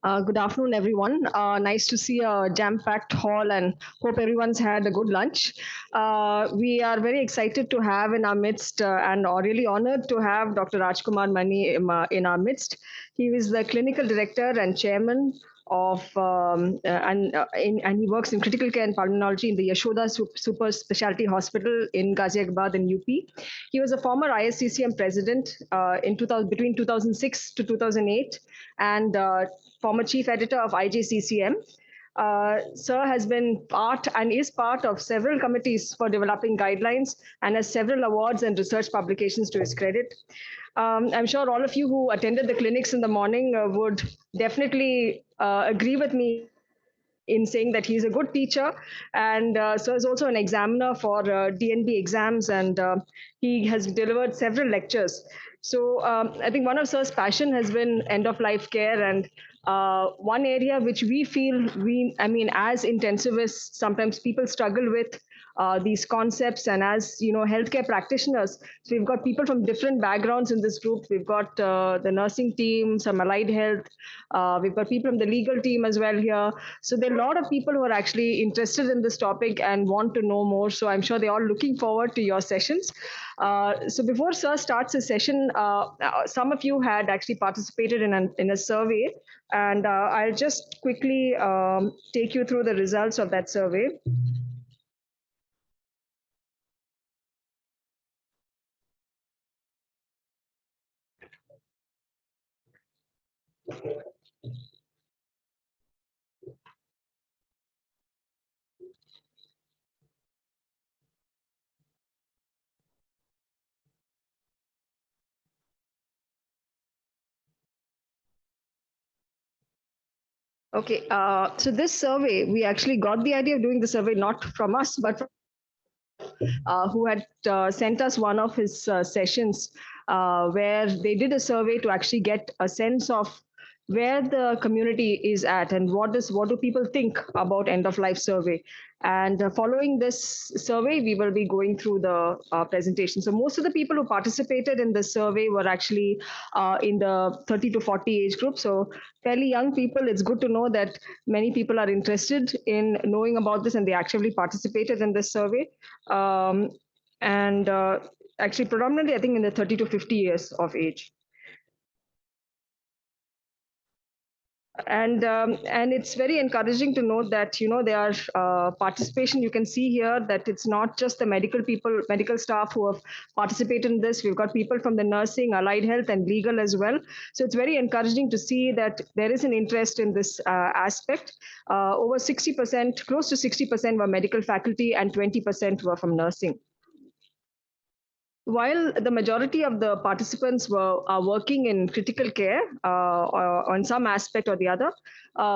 Good afternoon, everyone. Nice to see a jam-packed hall and hope everyone's had a good lunch. We are very excited to have in our midst and are really honored to have Dr. Rajkumar Mani in our midst. He is the clinical director and chairman of and he works in critical care and pulmonology in the Yashoda Super Specialty Hospital in Ghaziabad in UP. He was a former ISCCM president in 2000, between 2006 to 2008 and former chief editor of IJCCM. Sir has been part and is part of several committees for developing guidelines and has several awards and research publications to his credit. I'm sure all of you who attended the clinics in the morning would definitely agree with me in saying that he's a good teacher, and so is also an examiner for DNB exams, and he has delivered several lectures. So I think one of Sir's passion has been end of life care, and one area which we feel I mean, as intensivists, sometimes people struggle with these concepts, and as you know, healthcare practitioners. So we've got people from different backgrounds in this group. We've got the nursing team, some allied health. We've got people from the legal team as well here. So there are a lot of people who are actually interested in this topic and want to know more. So I'm sure they're all looking forward to your sessions. So before Sir starts his session, some of you had actually participated in a survey, and I'll just quickly take you through the results of that survey. Okay, so this survey, we actually got the idea of doing the survey not from us, but from who had sent us one of his sessions where they did a survey to actually get a sense of where the community is at and what do people think about end of life survey. And following this survey, we will be going through the presentation. So most of the people who participated in the survey were actually in the 30 to 40 age group. So fairly young people. It's good to know that many people are interested in knowing about this and they actively participated in this survey. And actually, predominantly, I think in the 30 to 50 years of age. And it's very encouraging to note that there are participation. You can see here that it's not just the medical staff who have participated in this. We've got people from the nursing, allied health, and legal as well. So it's very encouraging to see that there is an interest in this aspect. Over 60%, close to 60% were medical faculty, and 20% were from nursing. While the majority of the participants are working in critical care or on some aspect or the other,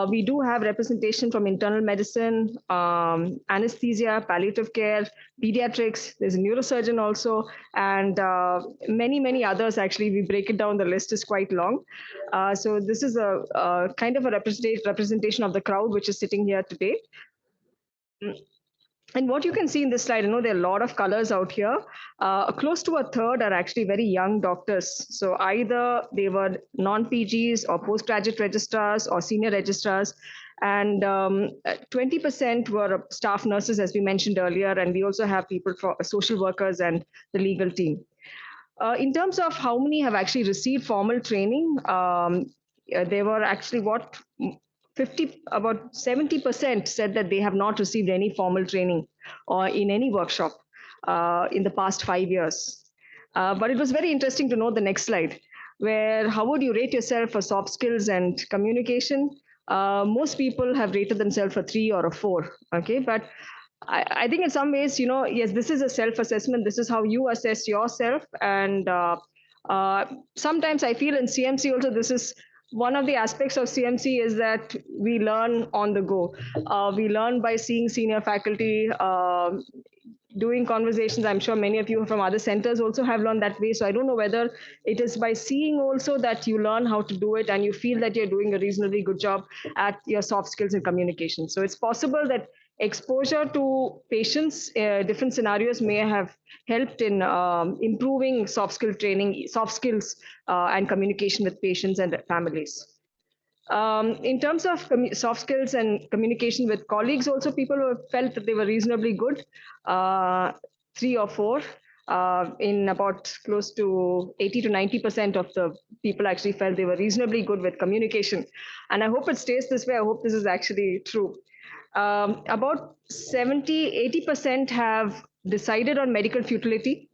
we do have representation from internal medicine, anesthesia, palliative care, pediatrics. There's a neurosurgeon also, and many others. Actually, we break it down. The list is quite long. So this is a kind of a representation of the crowd which is sitting here today. And what you can see in this slide, there are a lot of colors out here. Close to a third are actually very young doctors. So either they were non-PGs or postgraduate registrars or senior registrars. And 20% were staff nurses, as we mentioned earlier. And we also have people for social workers and the legal team. In terms of how many have actually received formal training, they were actually about 70% said that they have not received any formal training or in any workshop in the past 5 years. But it was very interesting to know the next slide, where how would you rate yourself for soft skills and communication? Most people have rated themselves for 3 or a 4. Okay, but I think in some ways, yes, this is a self-assessment. This is how you assess yourself. And sometimes I feel in CMC also, this is one of the aspects of CMC is that we learn on the go. We learn by seeing senior faculty, doing conversations. I'm sure many of you from other centers also have learned that way. So I don't know whether it is by seeing also that you learn how to do it and you feel that you're doing a reasonably good job at your soft skills and communication. So it's possible that exposure to patients, different scenarios may have helped in improving soft skills and communication with patients and families. In terms of soft skills and communication with colleagues, also people who felt that they were reasonably good, 3 or 4. In about close to 80 to 90% of the people actually felt they were reasonably good with communication. And I hope it stays this way. I hope this is actually true. About 70-80% have decided on medical futility,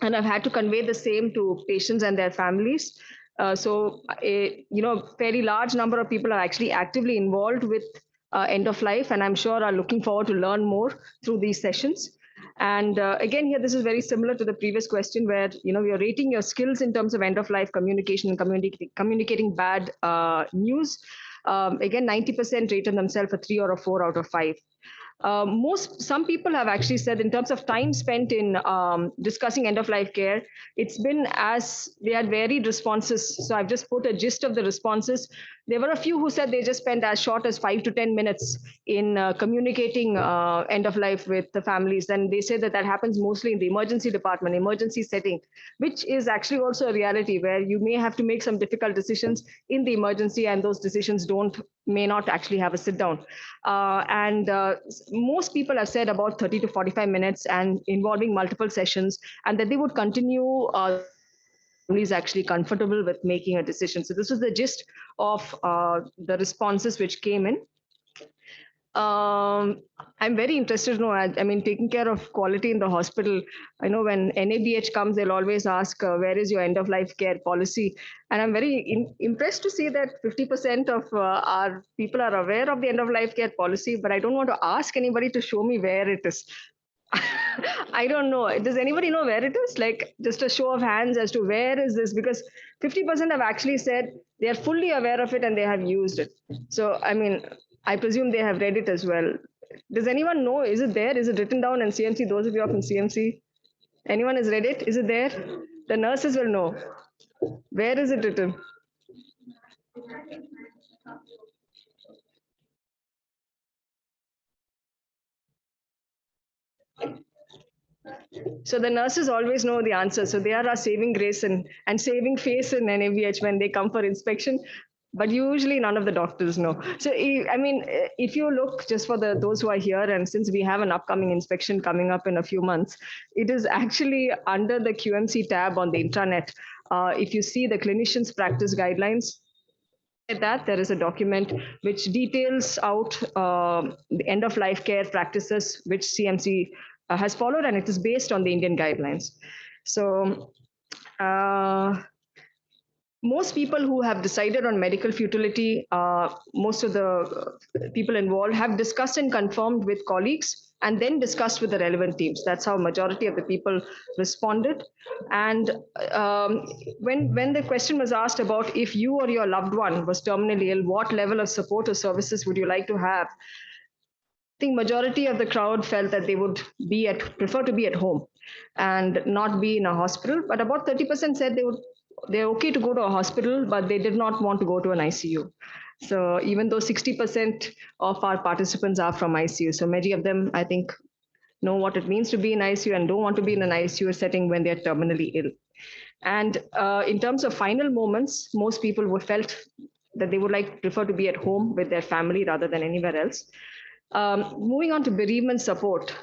and I've had to convey the same to patients and their families. So, a fairly large number of people are actually actively involved with end of life, and I'm sure are looking forward to learn more through these sessions. And again, here this is very similar to the previous question, where you're rating your skills in terms of end of life communication and communicating bad news. Again, 90% rated themselves a 3 or a 4 out of 5. Some people have actually said, in terms of time spent in discussing end of life care, it's been as they had varied responses. So I've just put a gist of the responses. There were a few who said they just spent as short as 5 to 10 minutes in communicating end of life with the families. And they say that that happens mostly in the emergency department, emergency setting, which is actually also a reality where you may have to make some difficult decisions in the emergency, and those decisions may not actually have a sit down. And most people have said about 30 to 45 minutes and involving multiple sessions, and that they would continue. Is actually comfortable with making a decision. So this was the gist of the responses which came in. I'm very interested to know. I mean, taking care of quality in the hospital. I know when NABH comes, they'll always ask, "Where is your end of life care policy?" And I'm very impressed to see that 50% of our people are aware of the end of life care policy. But I don't want to ask anybody to show me where it is. I don't know. Does anybody know where it is? Like, just a show of hands as to where is this? Because 50% have actually said they are fully aware of it and they have used it. So, I mean, I presume they have read it as well. Does anyone know? Is it there? Is it written down in CMC? Those of you up in CMC, anyone has read it? Is it there? The nurses will know. Where is it written? So the nurses always know the answer. So they are our saving grace and saving face in NABH when they come for inspection. But usually none of the doctors know. So I mean, if you look just for those who are here, and since we have an upcoming inspection coming up in a few months, it is actually under the QMC tab on the intranet. If you see the clinicians practice guidelines, that there is a document which details out the end of life care practices which CMC has followed, and it is based on the Indian guidelines. So most people who have decided on medical futility, most of the people involved have discussed and confirmed with colleagues and then discussed with the relevant teams. That's how majority of the people responded. And when the question was asked about if you or your loved one was terminally ill, what level of support or services would you like to have? I think majority of the crowd felt that they would prefer to be at home and not be in a hospital. But about 30% said they're okay to go to a hospital, but they did not want to go to an ICU. So even though 60% of our participants are from ICU, so many of them, I think, know what it means to be in ICU and don't want to be in an ICU setting when they're terminally ill. And in terms of final moments, most people would felt that they would prefer to be at home with their family rather than anywhere else. Moving on to bereavement support.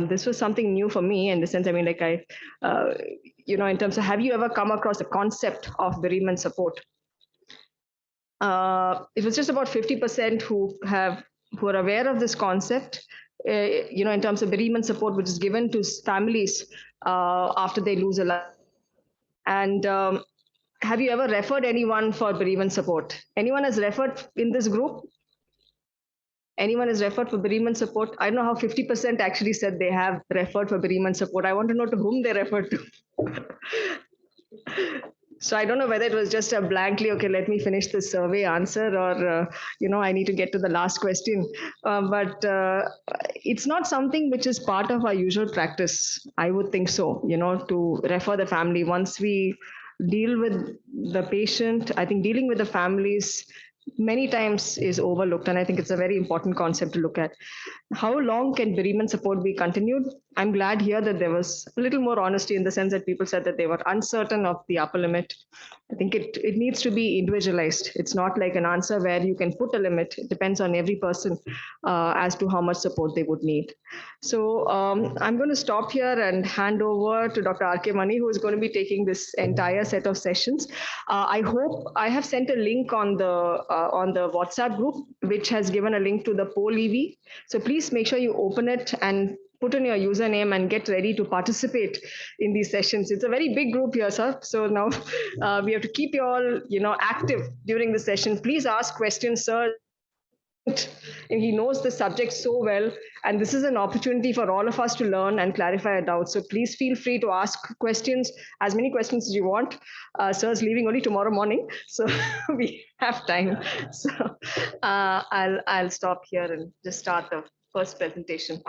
This was something new for me in the sense, I mean, in terms of, have you ever come across the concept of bereavement support? It was just about 50% who are aware of this concept, in terms of bereavement support, which is given to families after they lose a life. And have you ever referred anyone for bereavement support? Anyone has referred in this group? Anyone has referred for bereavement support? I don't know how 50% actually said they have referred for bereavement support. I want to know to whom they referred to. So I don't know whether it was just a blankly, okay, let me finish the survey answer, or, I need to get to the last question. But it's not something which is part of our usual practice. I would think so, to refer the family. Once we deal with the patient, I think dealing with the families many times is overlooked. And I think it's a very important concept to look at. How long can bereavement support be continued? I'm glad here that there was a little more honesty in the sense that people said that they were uncertain of the upper limit. I think it needs to be individualized. It's not like an answer where you can put a limit. It depends on every person as to how much support they would need. So I'm going to stop here and hand over to Dr. R.K. Mani, who is going to be taking this entire set of sessions. I hope I have sent a link on the WhatsApp group, which has given a link to the poll EV. So please make sure you open it and put in your username and get ready to participate in these sessions. It's a very big group here, sir. So now we have to keep you all, active during the session. Please ask questions, sir. And he knows the subject so well, and this is an opportunity for all of us to learn and clarify our doubts. So please feel free to ask questions, as many questions as you want. Sir's leaving only tomorrow morning, so we have time. So I'll stop here and just start the first presentation.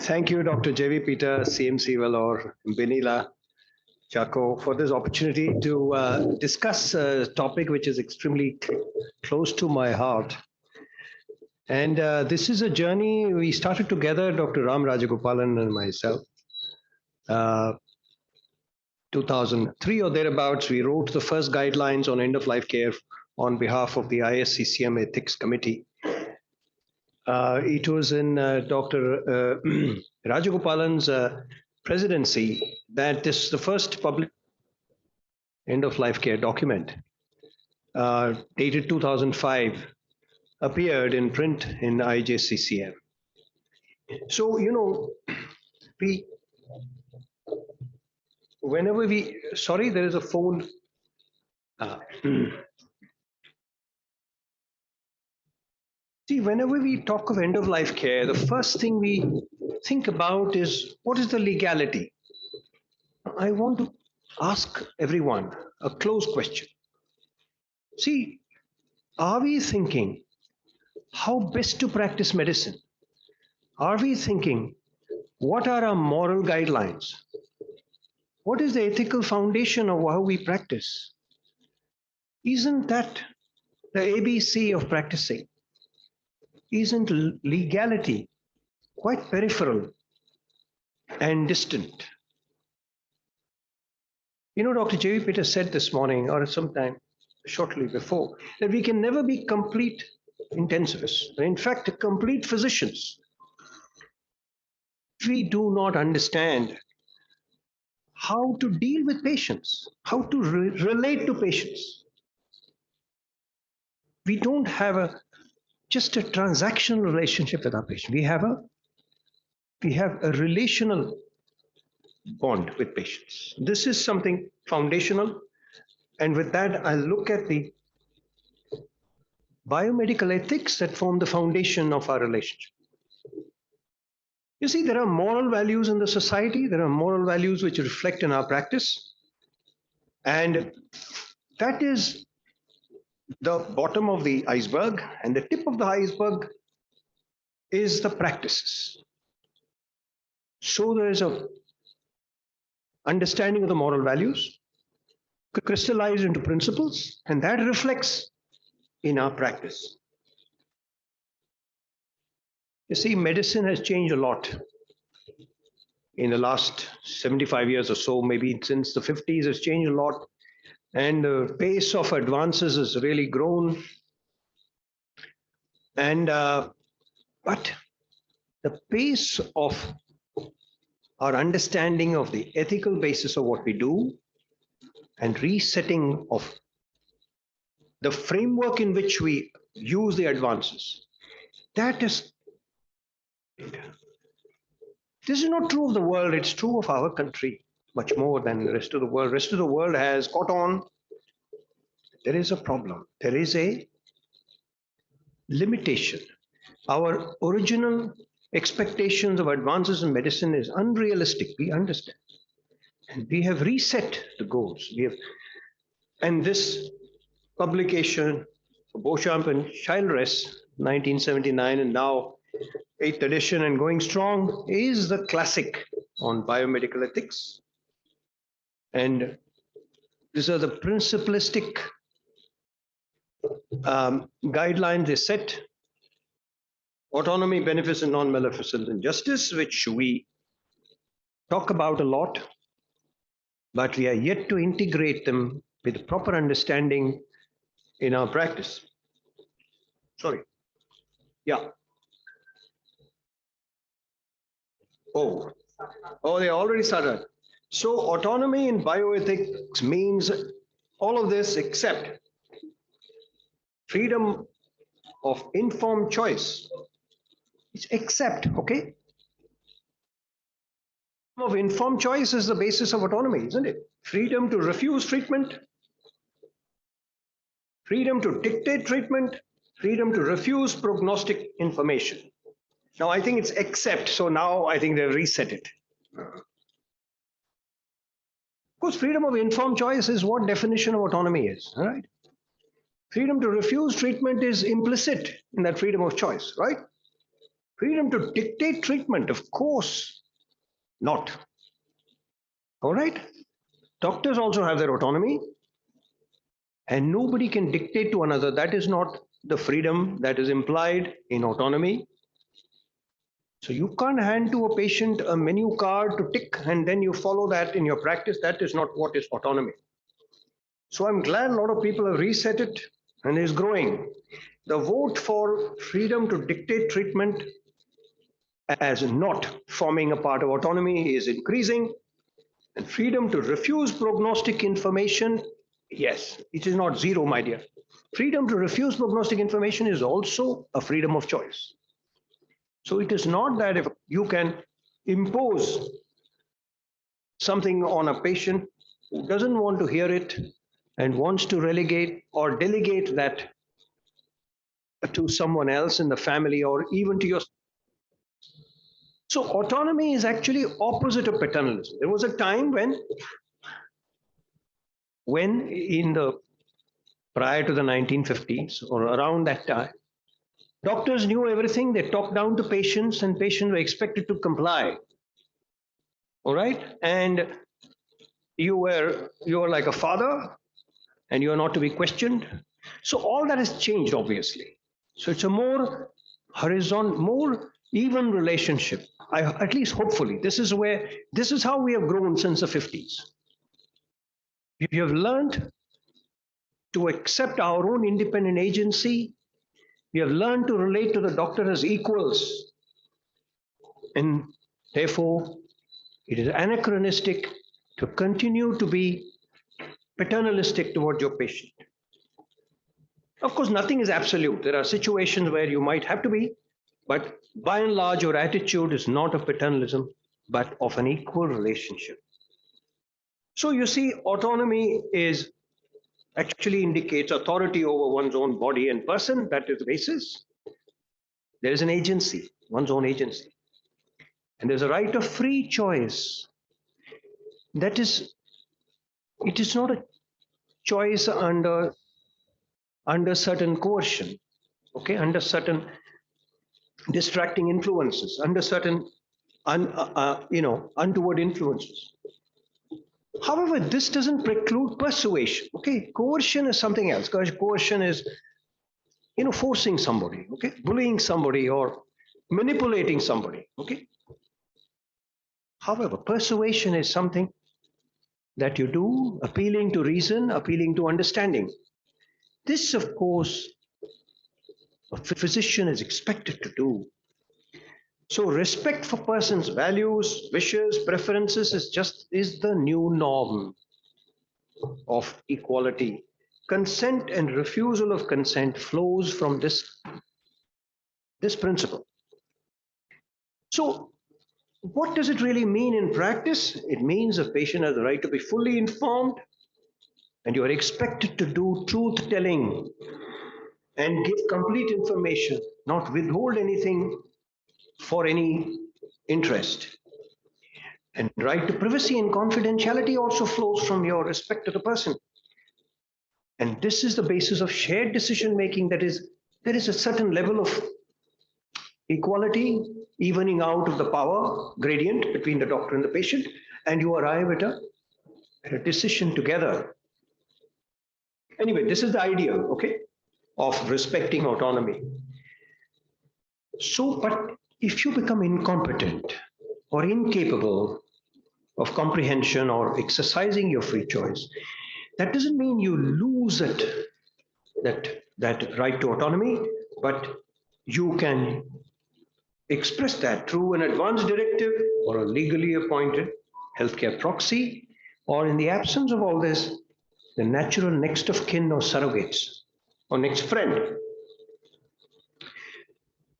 Thank you, Dr. J.V. Peter, CMC Vellore, Benila Chaco, for this opportunity to discuss a topic which is extremely close to my heart. And this is a journey we started together, Dr. Ram Rajagopalan and myself. 2003 or thereabouts, we wrote the first guidelines on end-of-life care on behalf of the ISCCM Ethics Committee. It was in Dr. Rajagopalan's presidency that this the first public end-of-life care document, dated 2005, appeared in print in IJCCM. So, sorry, there is a phone. See, whenever we talk of end-of-life care, the first thing we think about is, what is the legality? I want to ask everyone a close question. See, are we thinking how best to practice medicine? Are we thinking, what are our moral guidelines? What is the ethical foundation of how we practice? Isn't that the ABC of practicing? Isn't legality quite peripheral and distant? Dr. J.V. Peter said this morning, or sometime shortly before, that we can never be complete intensivists. In fact, complete physicians. We do not understand how to deal with patients, how to relate to patients. We don't have just a transactional relationship with our patient. We have a relational bond with patients. This is something foundational. And with that, I'll look at the biomedical ethics that form the foundation of our relationship. You see, there are moral values in the society. There are moral values which reflect in our practice. And that is the bottom of the iceberg, and the tip of the iceberg is the practices. So there is a understanding of the moral values crystallized into principles, and that reflects in our practice. You see, medicine has changed a lot in the last 75 years or so. Maybe since the 50s has changed a lot, and the pace of advances has really grown. And but the pace of our understanding of the ethical basis of what we do and resetting of the framework in which we use the advances, that is, this is not true of the world, it's true of our country much more than the rest of the world. The rest of the world has caught on. There is a problem. There is a limitation. Our original expectations of advances in medicine is unrealistic. We understand. And we have reset the goals. And this publication, Beauchamp and Childress, 1979, and now 8th edition and going strong, is the classic on biomedical ethics. And these are the principlistic guidelines they set. Autonomy, benefits, and non-maleficence and justice, which we talk about a lot, but we are yet to integrate them with proper understanding in our practice. Sorry. Yeah. Oh, they already started. So autonomy in bioethics means all of this except freedom of informed choice. It's except, okay? Of informed choice is the basis of autonomy, isn't it? Freedom to refuse treatment, freedom to dictate treatment, freedom to refuse prognostic information. Now I think it's except, so now I think they've reset it. Of course, freedom of informed choice is what definition of autonomy is, all right? Freedom to refuse treatment is implicit in that freedom of choice, right? Freedom to dictate treatment, of course, not. All right? Doctors also have their autonomy, and nobody can dictate to another. That is not the freedom that is implied in autonomy. So you can't hand to a patient a menu card to tick and then you follow that in your practice. That is not what is autonomy. So I'm glad a lot of people have reset it and is growing. The vote for freedom to dictate treatment as not forming a part of autonomy is increasing. And freedom to refuse prognostic information, yes, it is not zero, my dear. Freedom to refuse prognostic information is also a freedom of choice. So it is not that if you can impose something on a patient who doesn't want to hear it and wants to relegate or delegate that to someone else in the family or even to your. So autonomy is actually opposite of paternalism. There was a time when in the prior to the 1950s or around that time, doctors knew everything. They talked down to patients and patients were expected to comply. All right? And you were like a father and you are not to be questioned. So all that has changed, obviously. So it's a more horizontal, more even relationship. At least hopefully, this is how we have grown since the 50s. We have learned to accept our own independent agency. We have learned to relate to the doctor as equals. And therefore, it is anachronistic to continue to be paternalistic toward your patient. Of course, nothing is absolute. There are situations where you might have to be, but by and large, your attitude is not of paternalism, but of an equal relationship. So you see, autonomy actually indicates authority over one's own body and person. That is the basis. There is an agency, one's own agency. And there's a right of free choice. That is, it is not a choice under certain coercion, okay, under certain distracting influences, under certain untoward influences. However, this doesn't preclude persuasion. Okay, coercion is something else. Coercion is, forcing somebody, okay, bullying somebody or manipulating somebody. Okay. However, persuasion is something that you do, appealing to reason, appealing to understanding. This, of course, a physician is expected to do. So respect for persons' values, wishes, preferences is the new norm of equality. Consent and refusal of consent flows from this principle. So what does it really mean in practice? It means a patient has the right to be fully informed and you are expected to do truth telling. and give complete information, not withhold anything for any interest. And right to privacy and confidentiality also flows from your respect to the person. And this is the basis of shared decision making. That is, there is a certain level of equality, evening out of the power gradient between the doctor and the patient, and you arrive at a decision together. Anyway, this is the idea, okay, of respecting autonomy. So, but if you become incompetent or incapable of comprehension or exercising your free choice, that doesn't mean you lose that right to autonomy, but you can express that through an advance directive or a legally appointed healthcare proxy, or in the absence of all this, the natural next of kin or surrogates or next friend.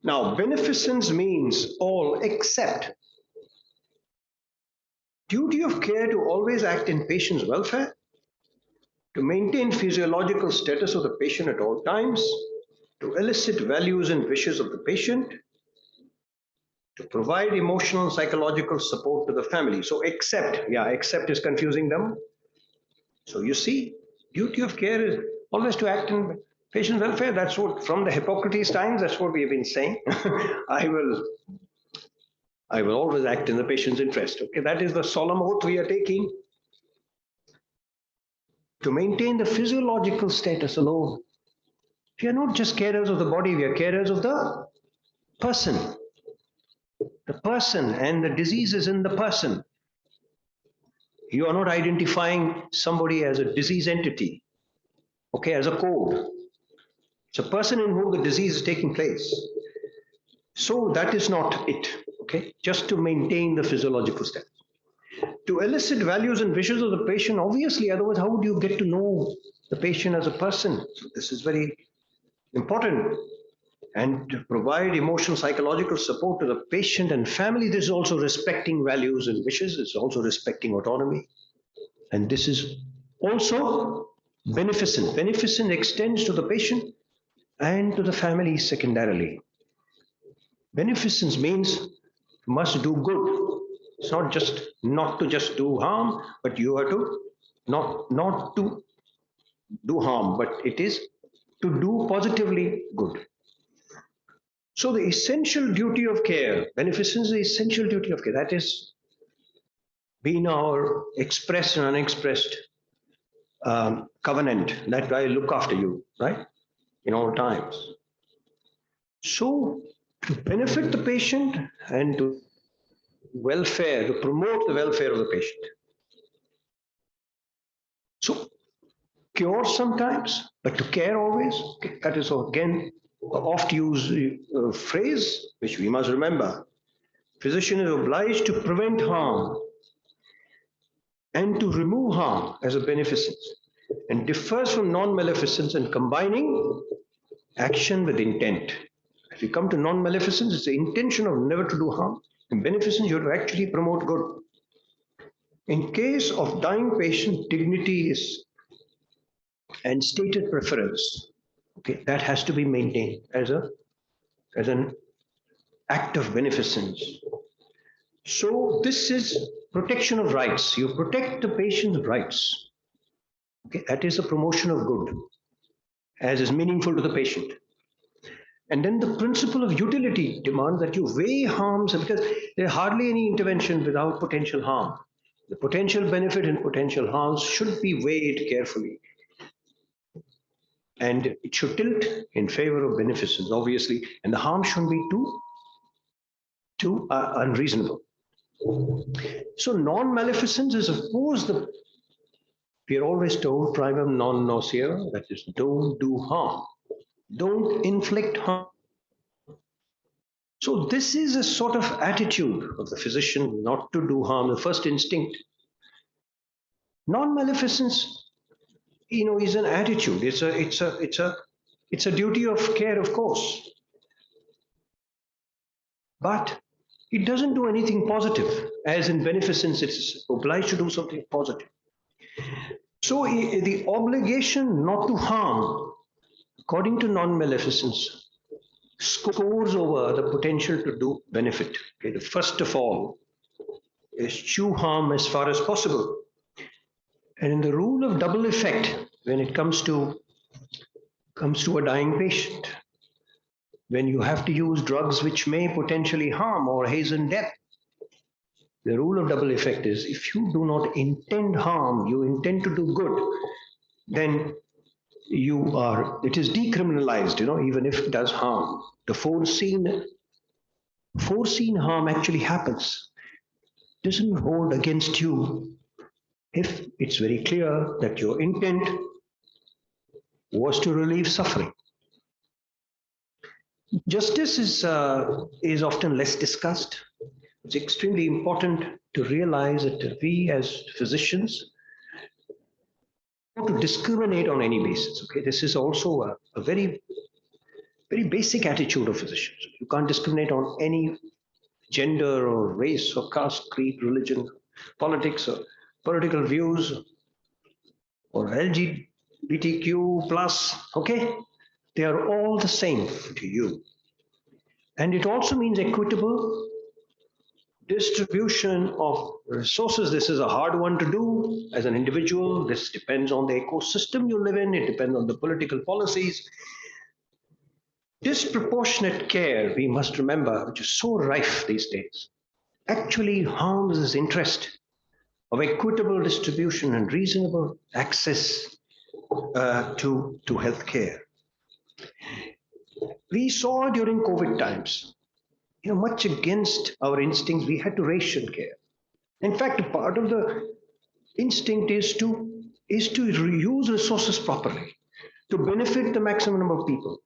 Now, beneficence means all except duty of care to always act in patient's welfare, to maintain physiological status of the patient at all times, to elicit values and wishes of the patient, to provide emotional and psychological support to the family. So except, yeah, except is confusing them. So you see, duty of care is always to act in patient welfare. That's what, from the Hippocrates times, that's what we've been saying. I will always act in the patient's interest. Okay, that is the solemn oath we are taking. To maintain the physiological status alone. We are not just carers of the body, we are carers of the person. The person and the disease is in the person. You are not identifying somebody as a disease entity, okay, as a code. It's a person in whom the disease is taking place. So that is not it, okay, just to maintain the physiological status. To elicit values and wishes of the patient, obviously, otherwise, how would you get to know the patient as a person? So this is very important. And to provide emotional, psychological support to the patient and family, this is also respecting values and wishes. It's also respecting autonomy. And this is also beneficent. Beneficent extends to the patient and to the family secondarily. Beneficence means you must do good. It's not just not to just do harm, but you are to not to do harm, but it is to do positively good. So the essential duty of care, beneficence is the essential duty of care. That is been our expressed and unexpressed covenant that I look after you, right? In all times. So to benefit the patient and to welfare, to promote the welfare of the patient. So cure sometimes, but to care always. Okay, that is again an oft used phrase which we must remember. Physician is obliged to prevent harm and to remove harm as a beneficence, and differs from non-maleficence in combining action with intent. If you come to non-maleficence, it's the intention of never to do harm. In beneficence, you have to actually promote good. In case of dying patient, dignity is and stated preference. Okay, that has to be maintained as an act of beneficence. So this is protection of rights. You protect the patient's rights. Okay, that is a promotion of good, as is meaningful to the patient. And then the principle of utility demands that you weigh harms, because there's hardly any intervention without potential harm. The potential benefit and potential harms should be weighed carefully. And it should tilt in favor of beneficence, obviously, and the harm shouldn't be too unreasonable. So non-maleficence is, of course, we are always told primum non nocere, that is, don't do harm. Don't inflict harm. So this is a sort of attitude of the physician not to do harm, the first instinct. Non-maleficence, is an attitude. It's a duty of care, of course. But it doesn't do anything positive, as in beneficence, it's obliged to do something positive. So the obligation not to harm according to non-maleficence, scores over the potential to do benefit. Okay, the first of all is chew harm as far as possible. And in the rule of double effect, when it comes to a dying patient, when you have to use drugs which may potentially harm or hasten death, the rule of double effect is if you do not intend harm, you intend to do good, then it is decriminalized, even if it does harm. The foreseen harm actually happens, doesn't hold against you if it's very clear that your intent was to relieve suffering. Justice is often less discussed. It's extremely important to realize that we as physicians to discriminate on any basis. Okay, this is also a very, very basic attitude of physicians. You can't discriminate on any gender or race or caste, creed, religion, politics, or political views, or LGBTQ plus. Okay, they are all the same to you, and it also means equitable distribution of resources. This is a hard one to do as an individual. This depends on the ecosystem you live in. It depends on the political policies. Disproportionate care, we must remember, which is so rife these days, actually harms this interest of equitable distribution and reasonable access to health care. We saw during COVID times, much against our instincts, we had to ration care. In fact, part of the instinct is to reuse resources properly, to benefit the maximum number of people.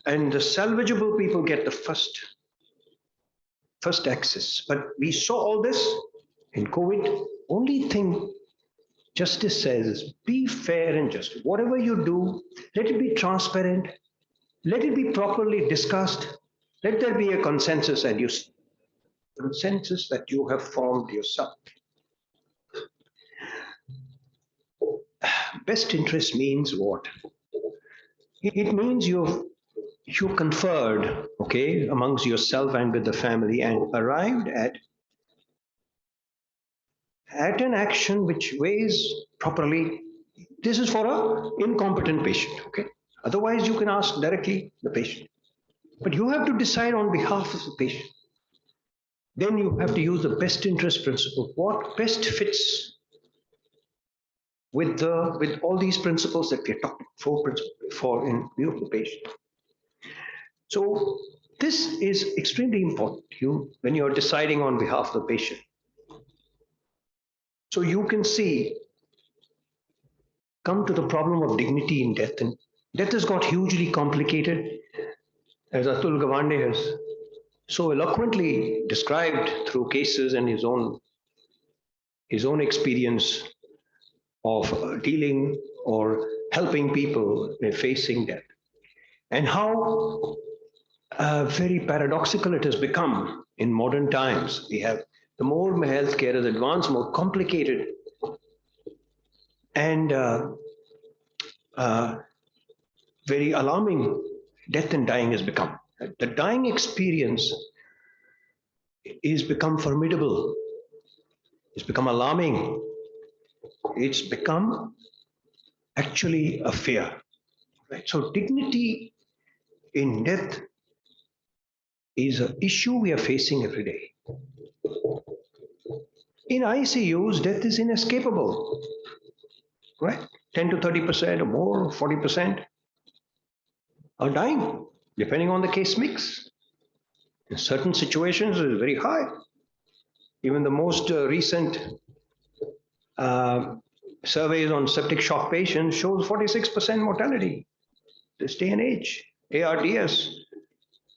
And the salvageable people get the first access. But we saw all this in COVID. Only thing justice says is be fair and just. Whatever you do, let it be transparent. Let it be properly discussed. Let there be a consensus that you have formed yourself. Best interest means what? It means you conferred, okay, amongst yourself and with the family and arrived at an action which weighs properly. This is for an incompetent patient, okay? Otherwise, you can ask directly the patient. But you have to decide on behalf of the patient. Then you have to use the best interest principle. What best fits with all these principles that we are talking for in view of the patient. So this is extremely important when you're deciding on behalf of the patient. So you can come to the problem of dignity in death. And death has got hugely complicated, as Atul Gawande has so eloquently described through cases and his own experience of dealing or helping people in facing death. And how very paradoxical it has become in modern times. We have, the more healthcare has advanced, more complicated and very alarming death and dying has become. The dying experience is become formidable. It's become alarming. It's become actually a fear. Right? So dignity in death is an issue we are facing every day. In ICUs, death is inescapable, right? 10 to 30% or more, 40% are dying, depending on the case mix. In certain situations, it is very high. Even the most recent surveys on septic shock patients shows 46% mortality this day and age. ARDS,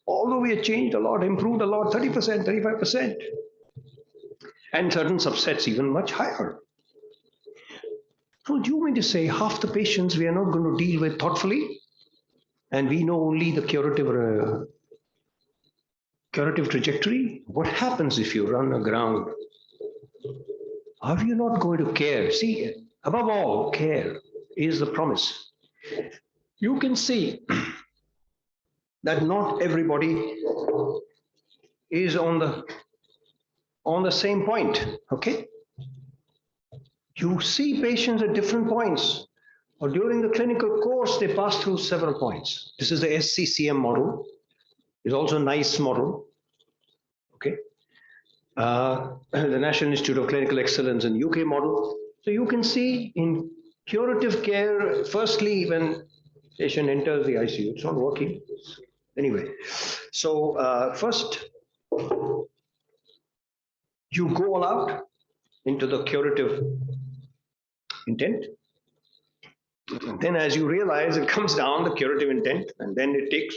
although we have changed a lot, improved a lot, 30%, 35%. And certain subsets even much higher. So do you mean to say half the patients we are not going to deal with thoughtfully? And we know only the curative trajectory? What happens if you run aground? Are you not going to care? See, above all, care is the promise. you can see that not everybody is on the same point. Okay, you see patients at different points, or during the clinical course they pass through several points. This is the SCCM model. It's also a nice model. Okay, the National Institute of Clinical Excellence in UK model. So you can see in curative care, firstly, when patient enters the ICU, it's not working. Anyway, so first you go all out into the curative intent. And then as you realize, it comes down the curative intent, and then it takes.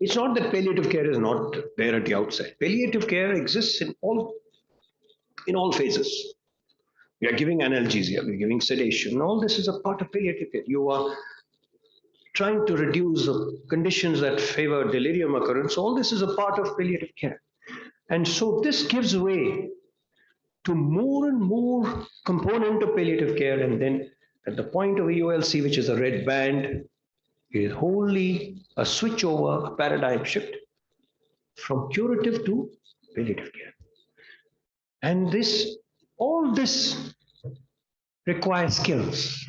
It's not that palliative care is not there at the outset. Palliative care exists in all phases. We are giving analgesia, we're giving sedation. All this is a part of palliative care. You are trying to reduce the conditions that favor delirium occurrence. All this is a part of palliative care. And so this gives way to more and more component of palliative care. And then at the point of EOLC, which is a red band, is wholly a switch over, a paradigm shift from curative to palliative care. And all this requires skills.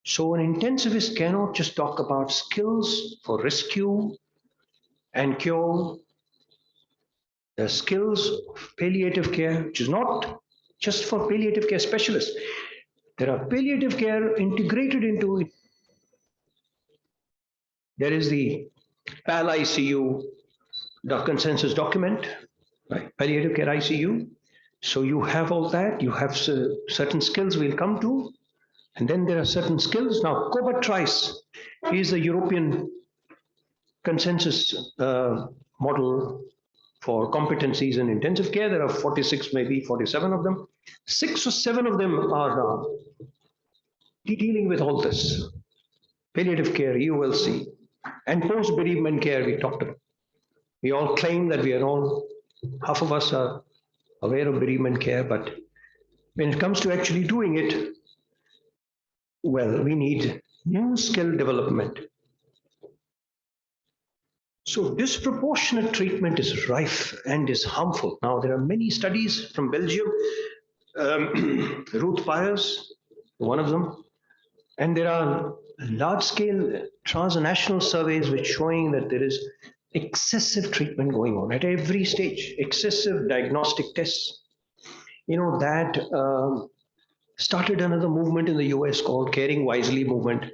So an intensivist cannot just talk about skills for rescue and cure. The skills of palliative care, which is not just for palliative care specialists. There are palliative care integrated into it. There is the PAL ICU, the consensus document, right? Palliative care ICU. So you have all that, you have certain skills we'll come to, and then there are certain skills. Now, COBAT-TRICE is the European consensus model for competencies in intensive care. There are 46, maybe 47 of them. 6 or 7 of them are dealing with all this. Palliative care, EOLC, and post-bereavement care we talked about. We all claim that we are all, half of us are aware of bereavement care, but when it comes to actually doing it, well, we need new skill development. So disproportionate treatment is rife and is harmful. Now, there are many studies from Belgium, Ruth Byers, one of them, and there are large-scale transnational surveys which showing that there is excessive treatment going on at every stage, excessive diagnostic tests. You know, that started another movement in the US called Caring Wisely movement.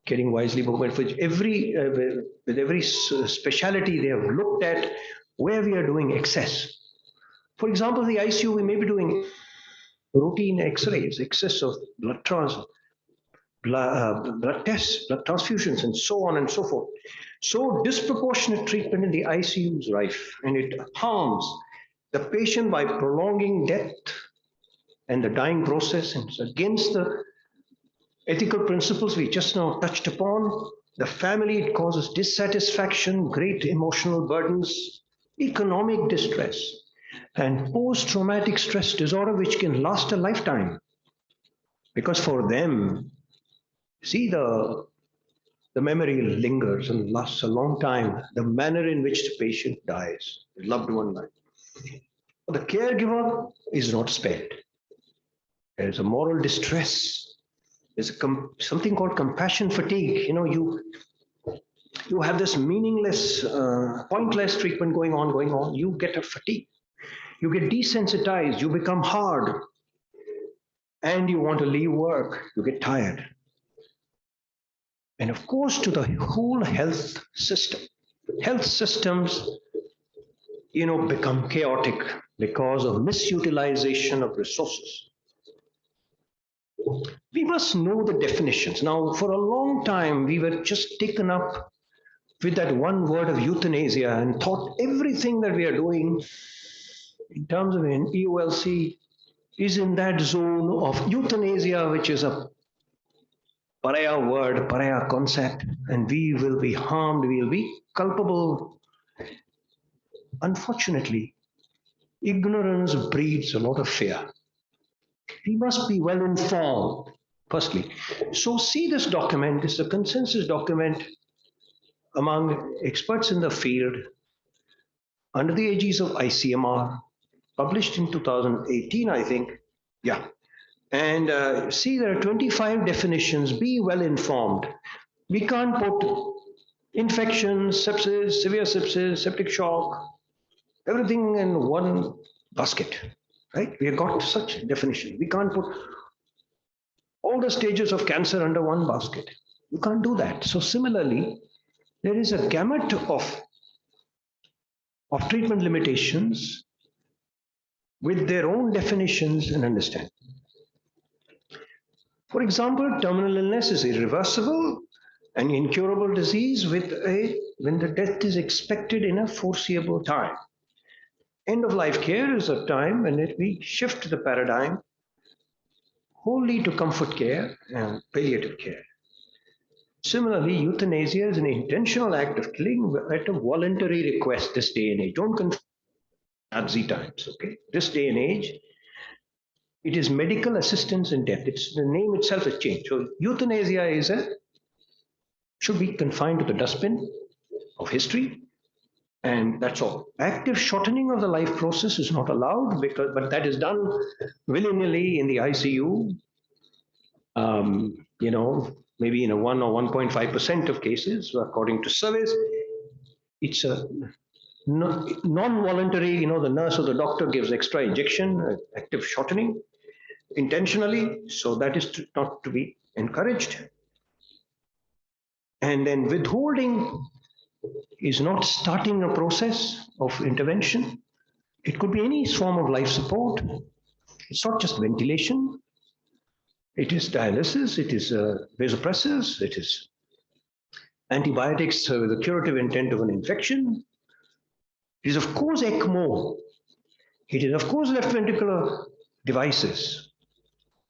Caring Wisely movement, which with every specialty they have looked at where we are doing excess. For example, the ICU, we may be doing routine X-rays, excess of blood tests, blood transfusions, and so on and so forth. So disproportionate treatment in the ICU is rife, and it harms the patient by prolonging death and the dying process, and it's against the ethical principles we just now touched upon. The family, it causes dissatisfaction, great emotional burdens, economic distress, and post-traumatic stress disorder, which can last a lifetime. Because for them, see, the memory lingers and lasts a long time, the manner in which the patient dies, the loved one dies. The caregiver is not spared. There is a moral distress. There's something called compassion fatigue. You know, you have this meaningless, pointless treatment going on. You get a fatigue. You get desensitized. You become hard. And you want to leave work. You get tired. And of course, to the whole health system. Health systems, you know, become chaotic because of misutilization of resources. We must know the definitions. Now, for a long time, we were just taken up with that one word of euthanasia and thought everything that we are doing in terms of an EOLC is in that zone of euthanasia, which is a pariah word, pariah concept, and we will be harmed, we will be culpable. Unfortunately, ignorance breeds a lot of fear. We must be well informed firstly. So see this document, this is a consensus document among experts in the field under the aegis of ICMR, published in 2018, I think. Yeah. And see, there are 25 definitions. Be well informed. We can't put infection, sepsis, severe sepsis, septic shock, everything in one basket, right? We have got such definition. We can't put all the stages of cancer under one basket. You can't do that. So similarly, there is a gamut of treatment limitations with their own definitions and understanding. For example, terminal illness is irreversible and incurable disease when the death is expected in a foreseeable time. End of life care is a time when we shift the paradigm wholly to comfort care and palliative care. Similarly, euthanasia is an intentional act of killing at a voluntary request this day and age. Don't confuse Nazi times, okay? This day and age, it is medical assistance in death. It's the name itself has changed. So euthanasia should be confined to the dustbin of history, and that's all. Active shortening of the life process is not allowed but that is done willy-nilly in the ICU. Maybe in a 1 or 1.5% of cases, according to surveys. It's a non-voluntary, the nurse or the doctor gives extra injection, active shortening, intentionally, so that is not to be encouraged. And then withholding is not starting a process of intervention. It could be any form of life support. It's not just ventilation. It is dialysis, it is vasopressors, it is antibiotics with the curative intent of an infection. It is, of course, ECMO. It is, of course, left ventricular devices.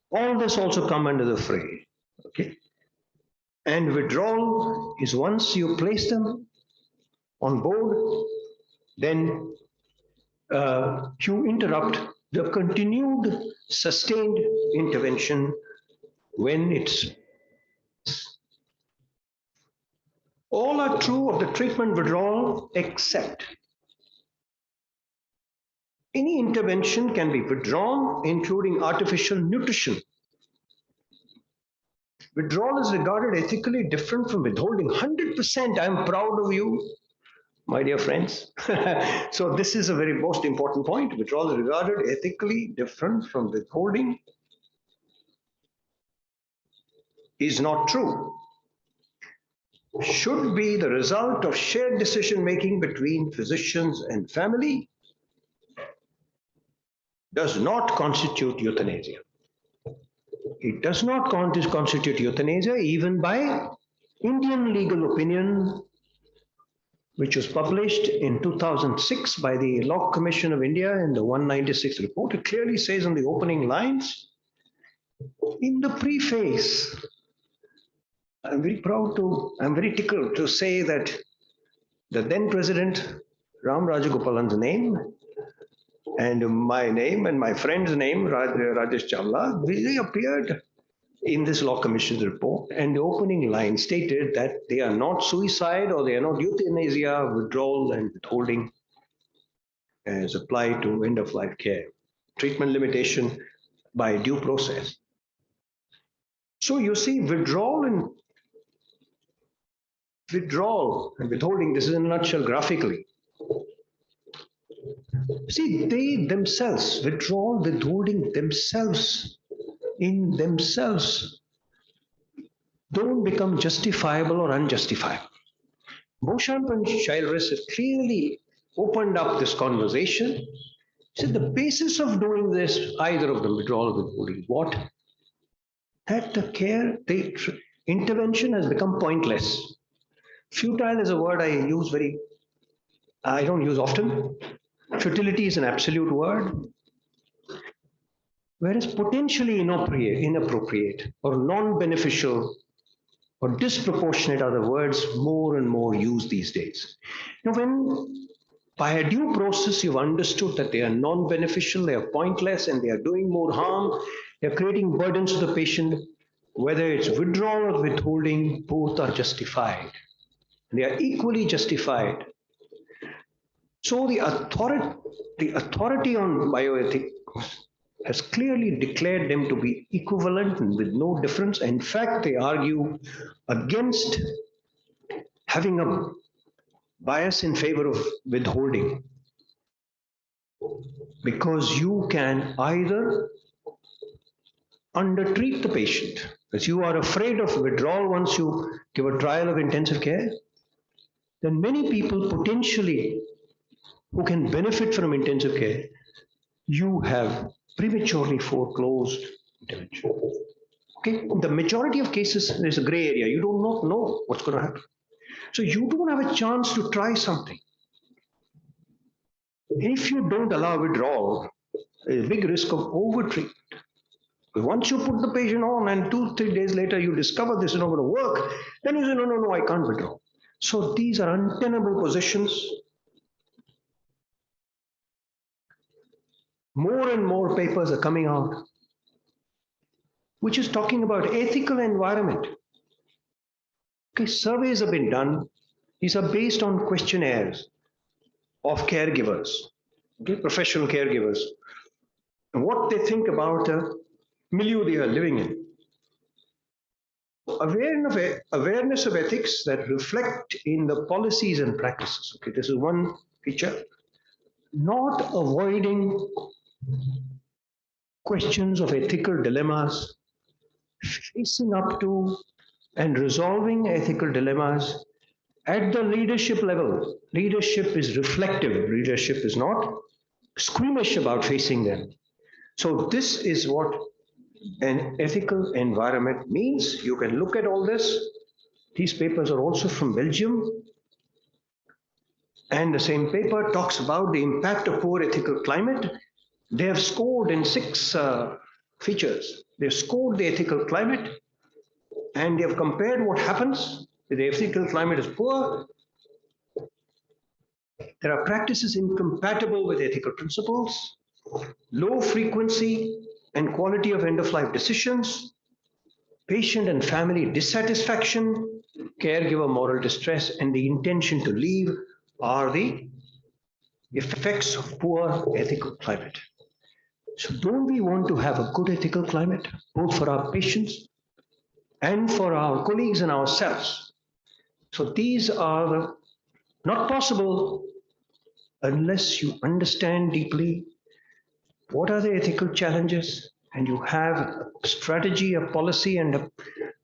All this also come under the fray. Okay? And withdrawal is once you place them on board, then you interrupt the continued sustained intervention when it's. All are true of the treatment withdrawal except any intervention can be withdrawn, including artificial nutrition. Withdrawal is regarded ethically different from withholding. 100%, I'm proud of you, my dear friends. So this is a very most important point. Withdrawal is regarded ethically different from withholding is not true. Should be the result of shared decision making between physicians and family. Does not constitute euthanasia. It does not constitute euthanasia even by Indian legal opinion, which was published in 2006 by the Law Commission of India in the 196 report. It clearly says in the opening lines, in the preface, I'm very tickled to say that the then President Ram Rajagopalan's name and my name and my friend's name, Rajesh Chawla, really appeared in this Law Commission's report, and the opening line stated that they are not suicide or they are not euthanasia, withdrawal and withholding as applied to end-of-life care, treatment limitation by due process. So you see, withdrawal and withholding, this is in a nutshell graphically. See, they themselves, withdrawal, withholding themselves, in themselves, don't become justifiable or unjustifiable. Beauchamp and Childress have clearly opened up this conversation. Said the basis of doing this, either of them, withdrawal or withholding, what? That the care, the intervention has become pointless. Futile is a word I don't use often. Futility is an absolute word. Whereas potentially inappropriate or non-beneficial or disproportionate are the words more and more used these days. Now, when by a due process you've understood that they are non-beneficial, they are pointless, and they are doing more harm, they are creating burdens to the patient, whether it's withdrawal or withholding, both are justified. They are equally justified. So the authority on bioethics has clearly declared them to be equivalent and with no difference. In fact, they argue against having a bias in favor of withholding, because you can either undertreat the patient, because you are afraid of withdrawal once you give a trial of intensive care, then many people potentially who can benefit from intensive care, you have prematurely foreclosed intervention. Okay, in the majority of cases, there's a gray area. You do not know what's going to happen. So you don't have a chance to try something. If you don't allow withdrawal, there's a big risk of overtreatment. Once you put the patient on and 2-3 days later you discover this is not going to work, then you say, no, I can't withdraw. So these are untenable positions. More and more papers are coming out, which is talking about ethical environment. Okay, surveys have been done. These are based on questionnaires of caregivers, okay, professional caregivers, and what they think about the milieu they are living in. Awareness of ethics that reflect in the policies and practices. Okay, this is one feature. Not avoiding questions of ethical dilemmas, facing up to and resolving ethical dilemmas at the leadership level. Leadership is reflective. Leadership is not squeamish about facing them. So this is what an ethical environment means. You can look at all this. These papers are also from Belgium. And the same paper talks about the impact of poor ethical climate. They have scored in 6 features. They've scored the ethical climate, and they have compared what happens if the ethical climate is poor. There are practices incompatible with ethical principles, low frequency and quality of end-of-life decisions, patient and family dissatisfaction, caregiver moral distress, and the intention to leave are the effects of poor ethical climate. So don't we want to have a good ethical climate, both for our patients and for our colleagues and ourselves? So these are not possible unless you understand deeply what are the ethical challenges, and you have a strategy, a policy, and a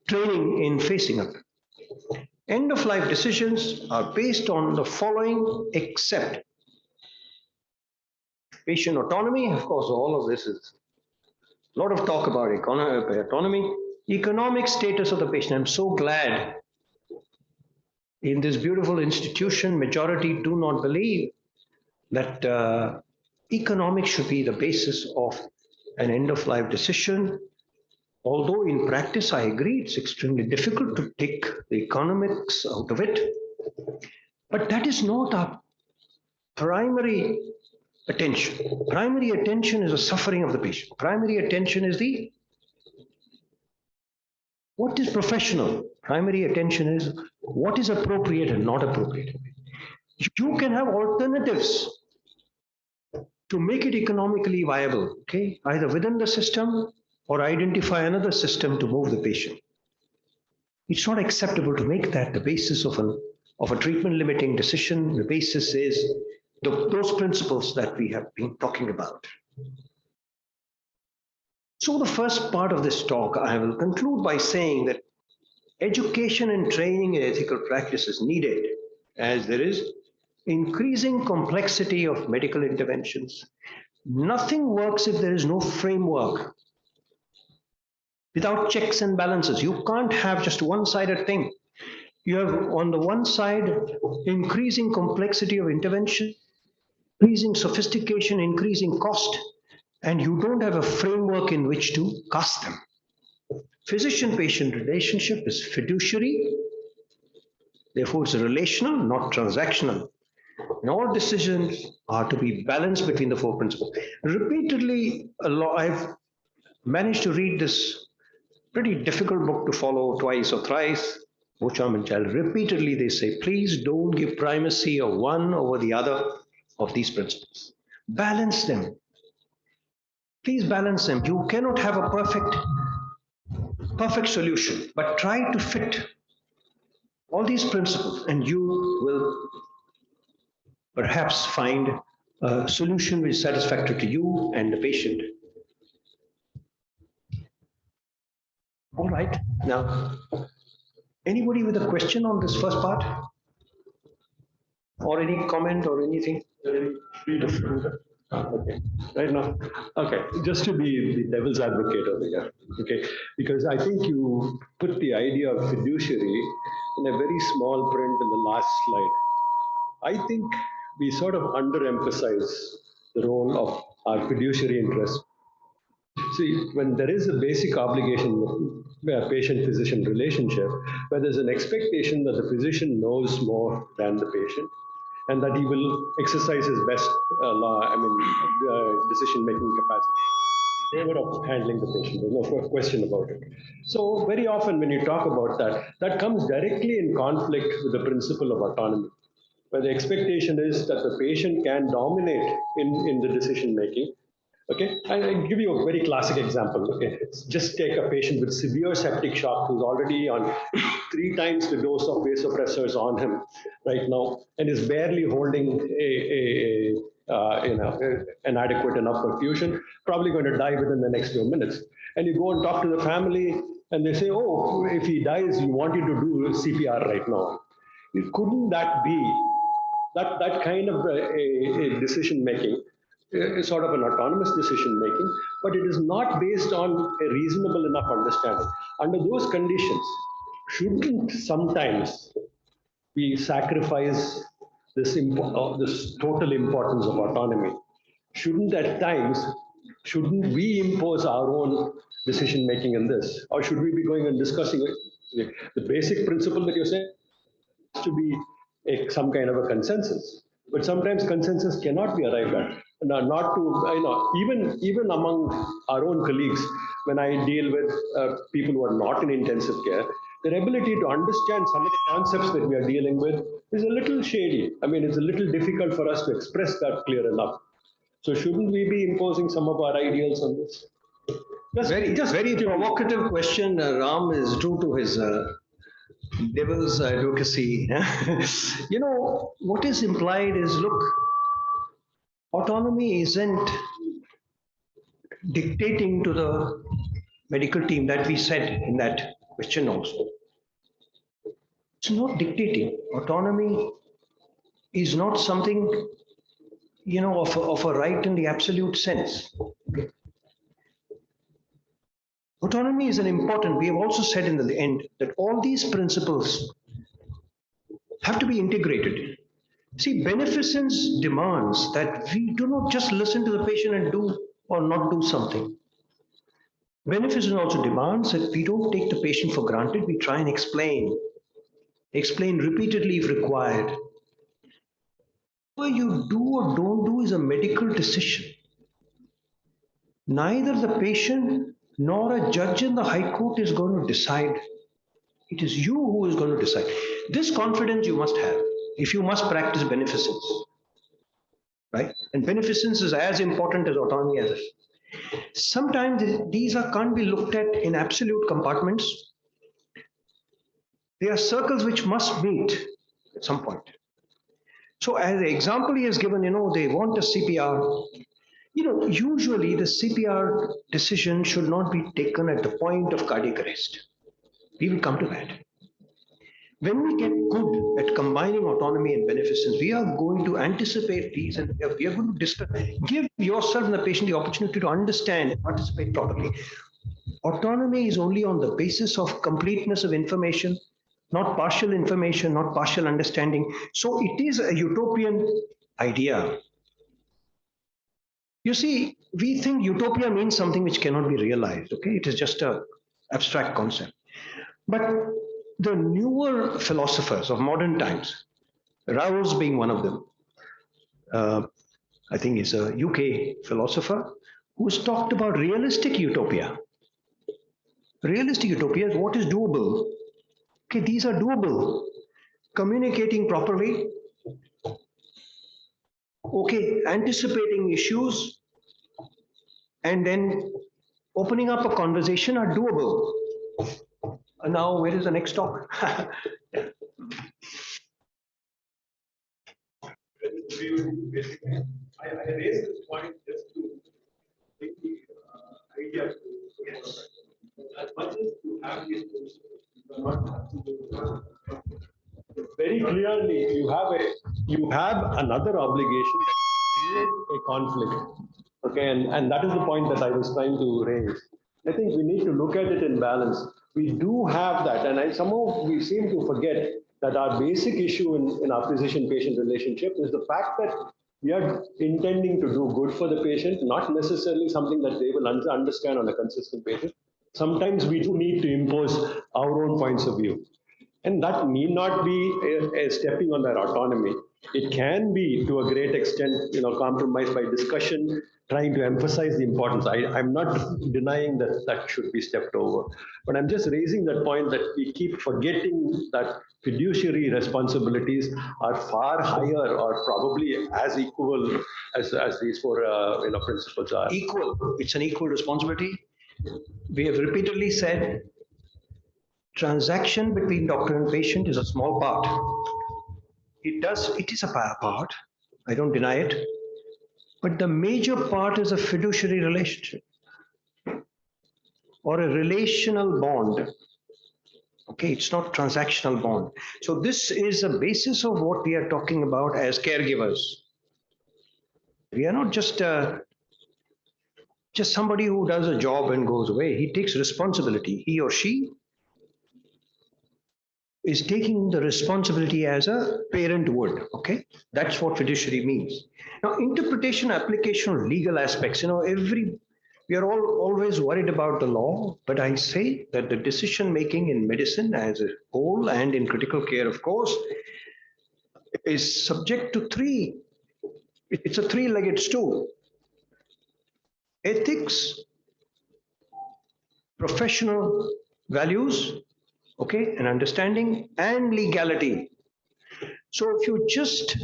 training in facing up. End-of-life decisions are based on the following, except patient autonomy. Of course, all of this is a lot of talk about autonomy. Economic status of the patient. I'm so glad in this beautiful institution, majority do not believe that economics should be the basis of an end-of-life decision. Although in practice, I agree, it's extremely difficult to take the economics out of it. But that is not our primary attention. Primary attention is the suffering of the patient. Primary attention is what is professional. Primary attention is what is appropriate and not appropriate. You can have alternatives to make it economically viable, okay? Either within the system or identify another system to move the patient. It's not acceptable to make that the basis of a treatment limiting decision. The basis is those principles that we have been talking about. So the first part of this talk, I will conclude by saying that education and training in ethical practice is needed, as there is increasing complexity of medical interventions. Nothing works if there is no framework. Without checks and balances, you can't have just one-sided thing. You have on the one side, increasing complexity of intervention, increasing sophistication, increasing cost, and you don't have a framework in which to cast them. Physician-patient relationship is fiduciary, therefore it's relational, not transactional. And all decisions are to be balanced between the 4 principles. Repeatedly, I've managed to read this Pretty difficult book to follow twice or thrice. Beauchamp and Child, repeatedly they say, please don't give primacy of one over the other of these principles. Balance them. Please balance them. You cannot have a perfect solution, but try to fit all these principles and you will perhaps find a solution which is satisfactory to you and the patient. All right. Now, anybody with a question on this first part? Or any comment or anything? Okay, right now, okay, just to be the devil's advocate over here, okay, because I think you put the idea of fiduciary in a very small print in the last slide. I think we sort of underemphasize the role of our fiduciary interest. See, when there is a basic obligation, patient-physician relationship, where there's an expectation that the physician knows more than the patient, and that he will exercise his best, decision-making capacity in favor of handling the patient. There's no question about it. So very often when you talk about that, that comes directly in conflict with the principle of autonomy, where the expectation is that the patient can dominate in the decision-making. Okay, I'll give you a very classic example. Okay, just take a patient with severe septic shock who's already on 3 times the dose of vasopressors on him right now, and is barely holding an adequate enough perfusion. Probably going to die within the next few minutes. And you go and talk to the family, and they say, "Oh, if he dies, you want you to do CPR right now." Couldn't that be that kind of a decision making? Is sort of an autonomous decision making, but it is not based on a reasonable enough understanding. Under those conditions, shouldn't sometimes we sacrifice this total importance of autonomy? Shouldn't we impose our own decision making in this? Or should we be going and discussing it? The basic principle that you're saying to be some kind of a consensus. But sometimes consensus cannot be arrived at. Not to, even among our own colleagues, when I deal with people who are not in intensive care, their ability to understand some of the concepts that we are dealing with is a little shady. I mean, it's a little difficult for us to express that clear enough. So shouldn't we be imposing some of our ideals on this? Very provocative question. Ram is true to his devil's advocacy. What is implied is, look, autonomy isn't dictating to the medical team that we said in that question also. It's not dictating. Autonomy is not something, of a right in the absolute sense. Autonomy is an important, we have also said in the end that all these principles have to be integrated. See, beneficence demands that we do not just listen to the patient and do or not do something. Beneficence also demands that we don't take the patient for granted, we try and explain repeatedly if required. What you do or don't do is a medical decision. Neither the patient nor a judge in the High Court is going to decide. It is you who is going to decide. This confidence you must have if you must practice beneficence, right? And beneficence is as important as autonomy as this. Sometimes these can't be looked at in absolute compartments. They are circles which must meet at some point. So as an example he has given, they want a CPR. Usually the CPR decision should not be taken at the point of cardiac arrest. We will come to that. When we get good at combining autonomy and beneficence, we are going to anticipate these and we are going to discuss. Give yourself and the patient the opportunity to understand and participate properly. Autonomy is only on the basis of completeness of information, not partial information, not partial understanding. So it is a utopian idea. You see, we think utopia means something which cannot be realized, okay? It is just an abstract concept. But the newer philosophers of modern times, Rawls being one of them, I think he's a UK philosopher, who's talked about realistic utopia. Realistic utopias, what is doable? Okay, these are doable. Communicating properly, okay, anticipating issues, and then opening up a conversation are doable. Now, where is the next talk? Basically, I raised this point just to make the idea as much as you have these tools, you are not absolutely very clearly you have another obligation that creates a conflict. Okay, and that is the point that I was trying to raise. I think we need to look at it in balance. We do have that, and somehow we seem to forget that our basic issue in our physician-patient relationship is the fact that we are intending to do good for the patient, not necessarily something that they will understand on a consistent basis. Sometimes we do need to impose our own points of view. And that need not be a stepping on their autonomy. It can be, to a great extent, compromised by discussion, trying to emphasize the importance. I'm not denying that that should be stepped over, but I'm just raising that point that we keep forgetting that fiduciary responsibilities are far higher, or probably as equal as these four principles are. Equal. It's an equal responsibility. We have repeatedly said transaction between doctor and patient is a small part. It is a part. I don't deny it. But the major part is a fiduciary relationship or a relational bond. Okay, it's not transactional bond. So this is the basis of what we are talking about as caregivers. We are not just somebody who does a job and goes away. He takes responsibility. He or she is taking the responsibility as a parent would. Okay, that's what fiduciary means. Now, interpretation, application of legal aspects. We are all always worried about the law, but I say that the decision making in medicine as a whole and in critical care, of course, is subject to three. It's a three-legged stool: ethics, professional values, okay, and understanding, and legality. So if you just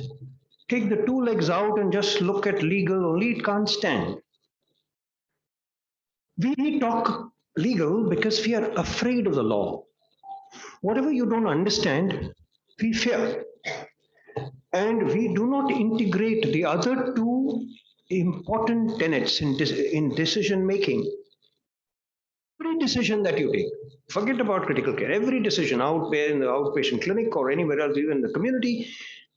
take the two legs out and just look at legal only, it can't stand. We talk legal because we are afraid of the law. Whatever you don't understand, we fear. And we do not integrate the other two important tenets in decision making. Every decision that you take, forget about critical care, every decision out there in the outpatient clinic or anywhere else, even in the community,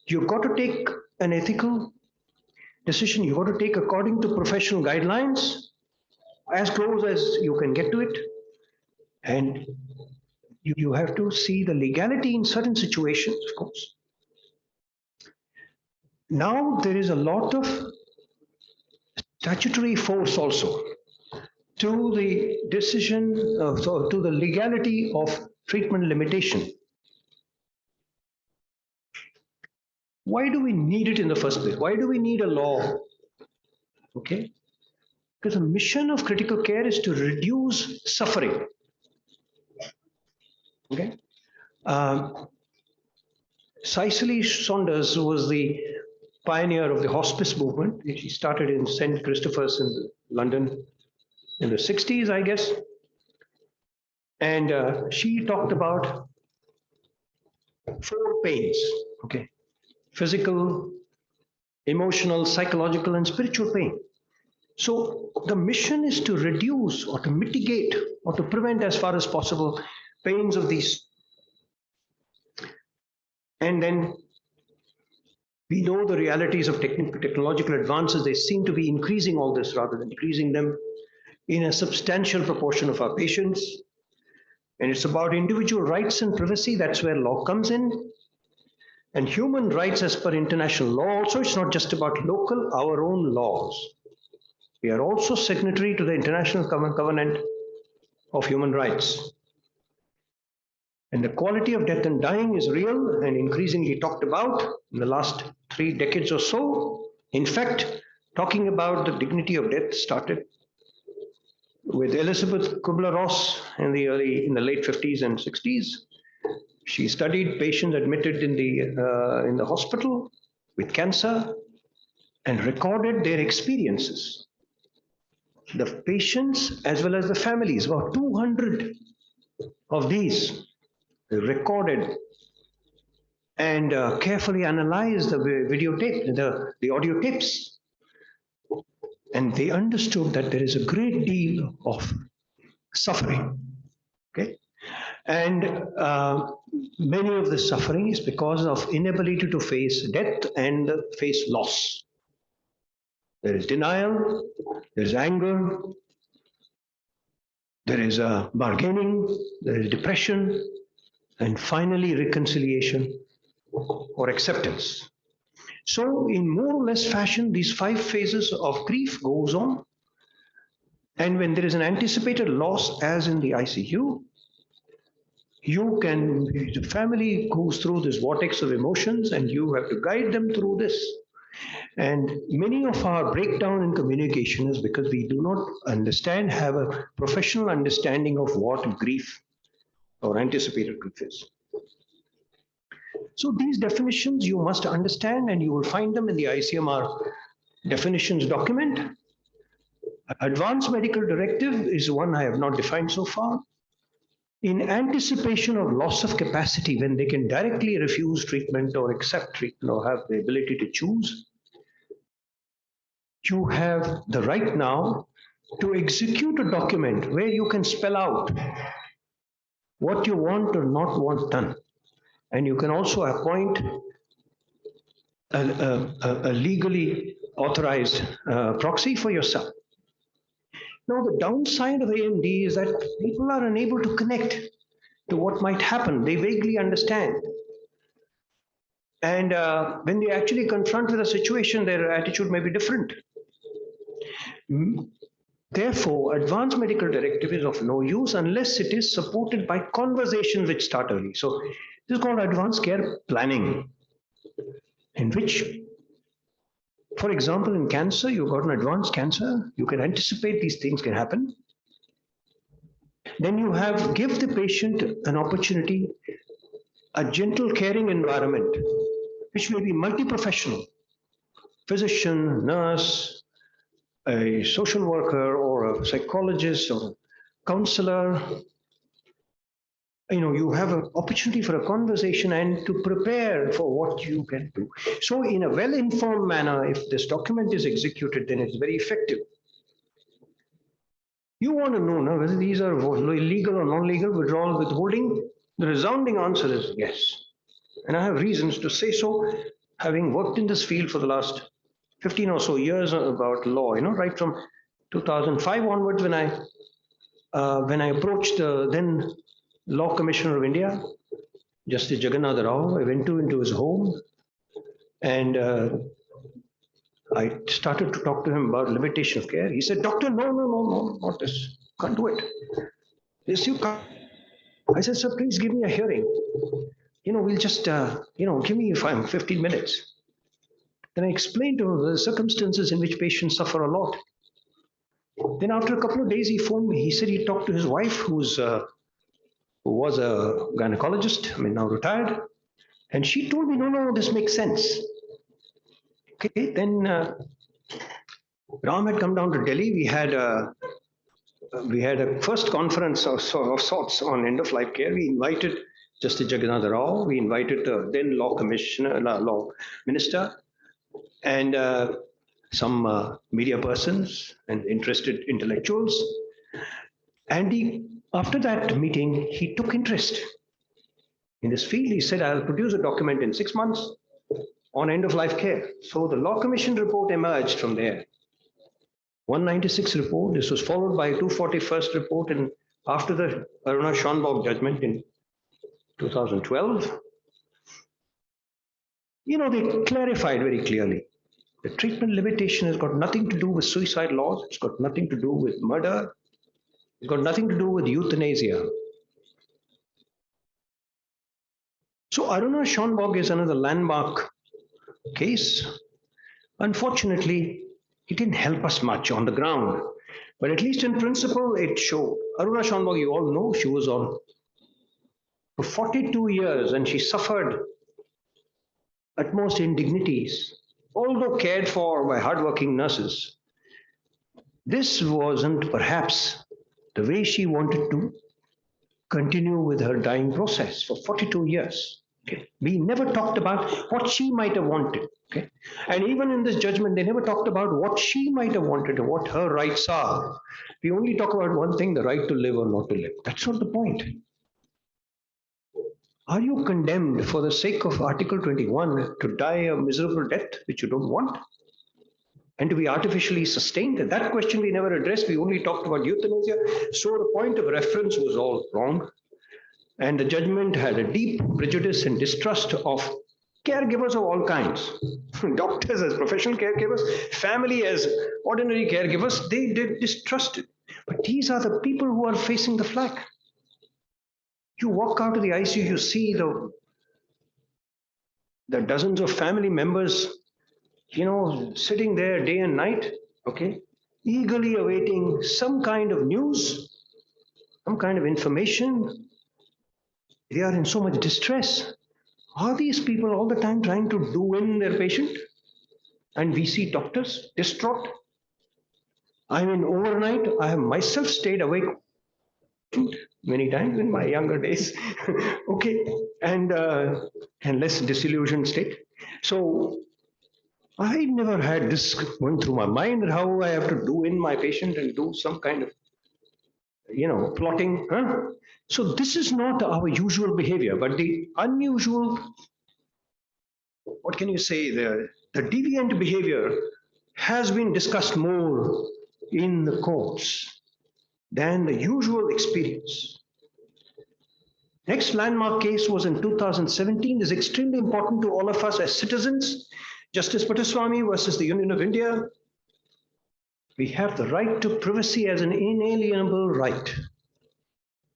you've got to take an ethical decision. You've got to take according to professional guidelines, as close as you can get to it. And you have to see the legality in certain situations, of course. Now, there is a lot of statutory force also to the decision, to the legality of treatment limitation. Why do we need it in the first place? Why do we need a law? Okay, because the mission of critical care is to reduce suffering. Okay, Cicely Saunders was the pioneer of the hospice movement. She started in St. Christopher's in London in the 60s, I guess. And she talked about 4 pains, okay? Physical, emotional, psychological, and spiritual pain. So the mission is to reduce or to mitigate or to prevent as far as possible pains of these. And then we know the realities of technological advances. They seem to be increasing all this rather than decreasing them in a substantial proportion of our patients. And it's about individual rights and privacy. That's where law comes in. And human rights as per international law also. It's not just about local, our own laws. We are also signatory to the International Covenant of Human Rights. And the quality of death and dying is real and increasingly talked about in the last 3 decades or so. In fact, talking about the dignity of death started with Elizabeth Kubler-Ross in the late 50s and 60s. She studied patients admitted in the hospital with cancer and recorded their experiences. The patients as well as the families, about 200 of these recorded and carefully analyzed the videotape, the audio tapes. And they understood that there is a great deal of suffering. Okay? And many of the suffering is because of inability to face death and face loss. There is denial, there is anger, there is bargaining, there is depression, and finally reconciliation or acceptance. So in more or less fashion, these 5 phases of grief goes on. And when there is an anticipated loss, as in the ICU, the family goes through this vortex of emotions and you have to guide them through this. And many of our breakdown in communication is because we do not have a professional understanding of what grief or anticipated grief is. So these definitions you must understand, and you will find them in the ICMR definitions document. Advanced medical directive is one I have not defined so far. In anticipation of loss of capacity, when they can directly refuse treatment or accept treatment or have the ability to choose, you have the right now to execute a document where you can spell out what you want or not want done. And you can also appoint a legally authorized proxy for yourself. Now, the downside of AMD is that people are unable to connect to what might happen. They vaguely understand. And when they actually confront with a situation, their attitude may be different. Therefore, advanced medical directive is of no use unless it is supported by conversations which start early. So this is called advanced care planning, in which, for example, in cancer, you've got an advanced cancer, you can anticipate these things can happen. Then you give the patient an opportunity, a gentle, caring environment, which may be multi-professional, physician, nurse, a social worker, or a psychologist, or counselor. You have an opportunity for a conversation and to prepare for what you can do. So in a well-informed manner, if this document is executed, then it's very effective. You want to know whether these are legal or non-legal, withdrawal, withholding? The resounding answer is yes. And I have reasons to say so, having worked in this field for the last 15 or so years about law, right from 2005 onwards, when I approached the then Law Commissioner of India, Justice Jagannatha Rao. I went into his home and I started to talk to him about limitation of care. He said, "Doctor, no, not this. Can't do it. Yes, you can't." I said, "Sir, please give me a hearing. We'll just, give me 15 minutes." Then I explained to him the circumstances in which patients suffer a lot. Then after a couple of days, he phoned me. He said he talked to his wife, who was a gynecologist, now retired. And she told me, no, this makes sense. Okay, then Ram had come down to Delhi. We had a first conference of sorts on end-of-life care. We invited Justice Jagannatha Rao. We invited the then law minister, and some media persons and interested intellectuals. And after that meeting, he took interest in this field. He said, "I'll produce a document in 6 months on end-of-life care." So the Law Commission report emerged from there. 196 report. This was followed by 241st report after the Aruna Schonborg judgment in 2012. They clarified very clearly. The treatment limitation has got nothing to do with suicide laws. It's got nothing to do with murder. It's got nothing to do with euthanasia. So Aruna Schonborg is another landmark case. Unfortunately, it didn't help us much on the ground But at least in principle, it showed. Aruna Shanmugam, you all know, she was on for 42 years and she suffered utmost indignities, although cared for by hardworking nurses. This wasn't perhaps the way she wanted to continue with her dying process for 42 years. Okay. We never talked about what she might have wanted. Okay. And even in this judgment, they never talked about what she might have wanted or what her rights are. We only talk about one thing, the right to live or not to live. That's not the point. Are you condemned for the sake of Article 21 to die a miserable death which you don't want? And to be artificially sustained? That question we never addressed. We only talked about euthanasia. So the point of reference was all wrong. And the judgment had a deep prejudice and distrust of caregivers of all kinds. Doctors as professional caregivers, family as ordinary caregivers, they did distrust it. But these are the people who are facing the flak. You walk out of the ICU, you see the dozens of family members, sitting there day and night, okay, eagerly awaiting some kind of news, some kind of information. They are in so much distress. Are these people all the time trying to do in their patient? And we see doctors distraught. I mean, overnight, I have myself stayed awake many times in my younger days, okay, and less disillusioned state. So I never had this going through my mind, how I have to do in my patient and do some kind of, plotting. Huh? So this is not our usual behavior, but the unusual, what can you say, the deviant behavior has been discussed more in the courts than the usual experience. Next landmark case was in 2017, is extremely important to all of us as citizens. Justice Puttaswamy versus the Union of India. We have the right to privacy as an inalienable right.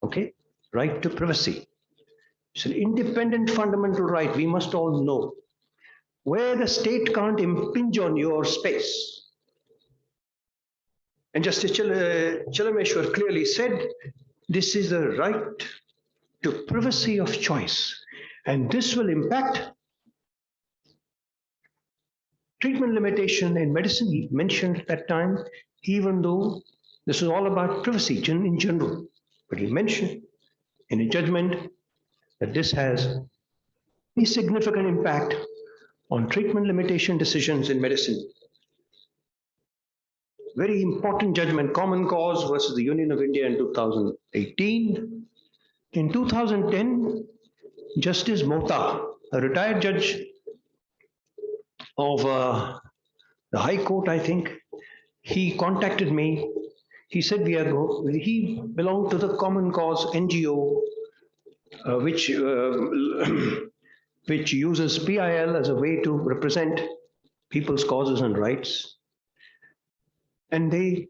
Okay, right to privacy. It's an independent fundamental right, we must all know. Where the state can't impinge on your space. And Justice Chalameshwar clearly said, this is a right to privacy of choice. And this will impact treatment limitation in medicine. He mentioned at that time, even though this is all about privacy in general. But he mentioned in a judgment that this has a significant impact on treatment limitation decisions in medicine. Very important judgment, Common Cause versus the Union of India in 2018. In 2010, Justice Mohta, a retired judge of the High Court, I think, he contacted me. He said he belonged to the Common Cause NGO, which uses PIL as a way to represent people's causes and rights. And the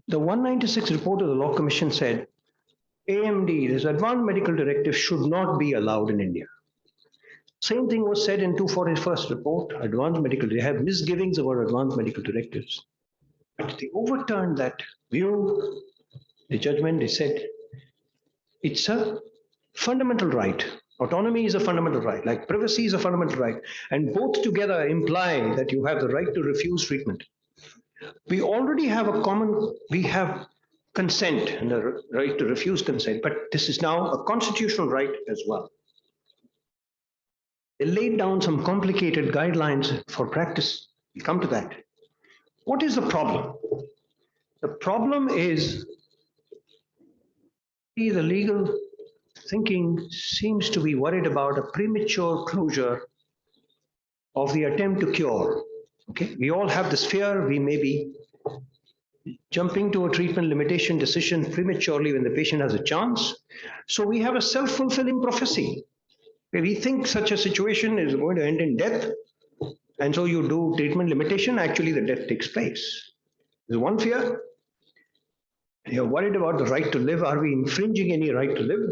196 report of the Law Commission said, AMD, this Advanced Medical Directive, should not be allowed in India. Same thing was said in 241st report, Advanced Medical, they have misgivings about Advanced Medical Directives. But they overturned that view, the judgment, they said, it's a fundamental right. Autonomy is a fundamental right, like privacy is a fundamental right. And both together imply that you have the right to refuse treatment. We already have we have consent and the right to refuse consent, but this is now a constitutional right as well. They laid down some complicated guidelines for practice. We'll come to that. What is the problem? The problem is the legal thinking seems to be worried about a premature closure of the attempt to cure. Okay, we all have this fear. We may be jumping to a treatment limitation decision prematurely when the patient has a chance. So we have a self-fulfilling prophecy. We think such a situation is going to end in death, and so you do treatment limitation, actually the death takes place. There's one fear. You're worried about the right to live. Are we infringing any right to live?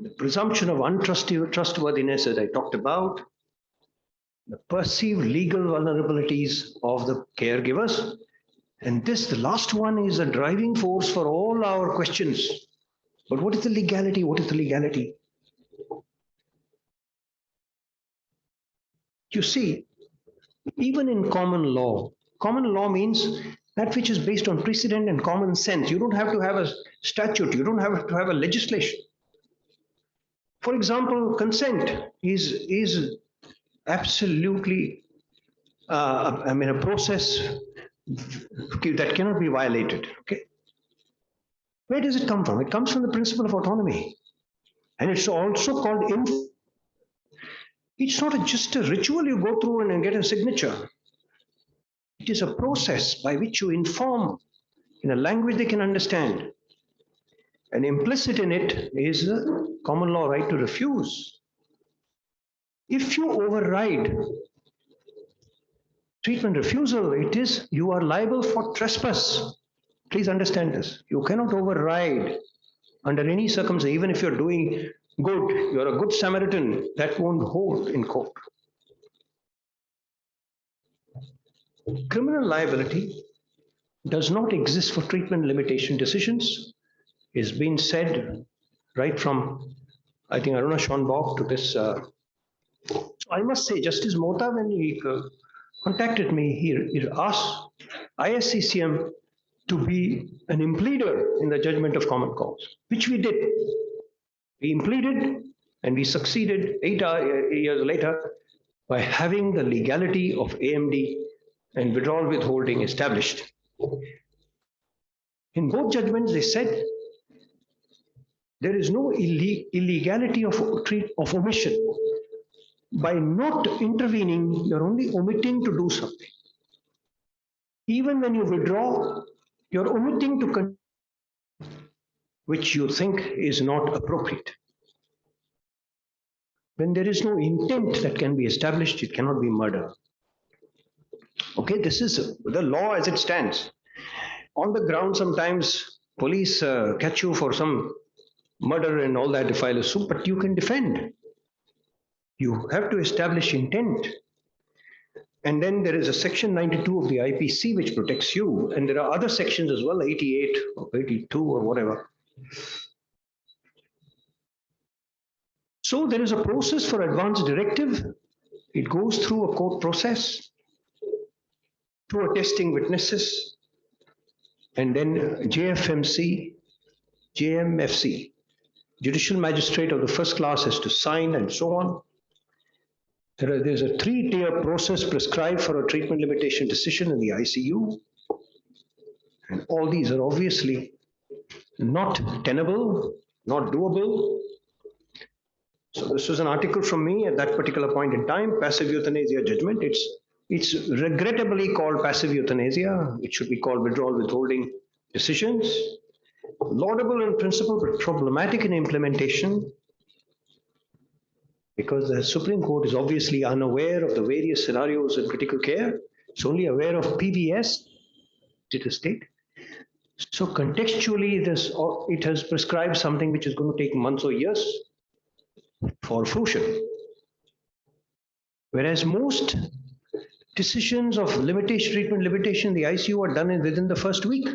The presumption of untrustworthiness, as I talked about, the perceived legal vulnerabilities of the caregivers, And this, the last one, is a driving force for all our questions. But what is the legality? What is the legality? You see, even in common law means that which is based on precedent and common sense. You don't have to have a statute, you don't have to have a legislation. For example, consent is absolutely, a process that cannot be violated. Okay, where does it come from? It comes from the principle of autonomy, and it's also called It's not just a ritual you go through and get a signature. It is a process by which you inform in a language they can understand. And implicit in it is the common law right to refuse. If you override treatment refusal, you are liable for trespass. Please understand this. You cannot override under any circumstance, even if you're doing good, you're a good Samaritan, that won't hold in court. Criminal liability does not exist for treatment limitation decisions. It's been said right from, I think, Aruna Schonbach to this. So I must say, Justice Mota, when he contacted me, he asked ISCCM to be an impleader in the judgment of common cause, which we did. We impleaded and we succeeded 8 years later by having the legality of AMD and withdrawal withholding established. In both judgments, they said there is no illegality of omission. By not intervening, you're only omitting to do something. Even when you withdraw, you're omitting to which you think is not appropriate. When there is no intent that can be established, it cannot be murder. Okay, this is the law as it stands. On the ground, sometimes police catch you for some murder and all that, file a suit, but you can defend. You have to establish intent. And then there is a section 92 of the IPC which protects you. And there are other sections as well, 88 or 82 or whatever. So there is a process for advance directive. It goes through a court process, through attesting witnesses, and then JFMC, JMFC, judicial magistrate of the first class has to sign and so on. There's a 3-tier process prescribed for a treatment limitation decision in the ICU. And all these are obviously not tenable, not doable. So this was an article from me at that particular point in time, passive euthanasia judgment. It's regrettably called passive euthanasia. It should be called withdrawal withholding decisions. Laudable in principle, but problematic in implementation, because the Supreme Court is obviously unaware of the various scenarios in critical care. It's only aware of PVS, to the state. So contextually, it has prescribed something which is going to take months or years for fruition. Whereas most decisions of treatment limitation in the ICU are done within the first week.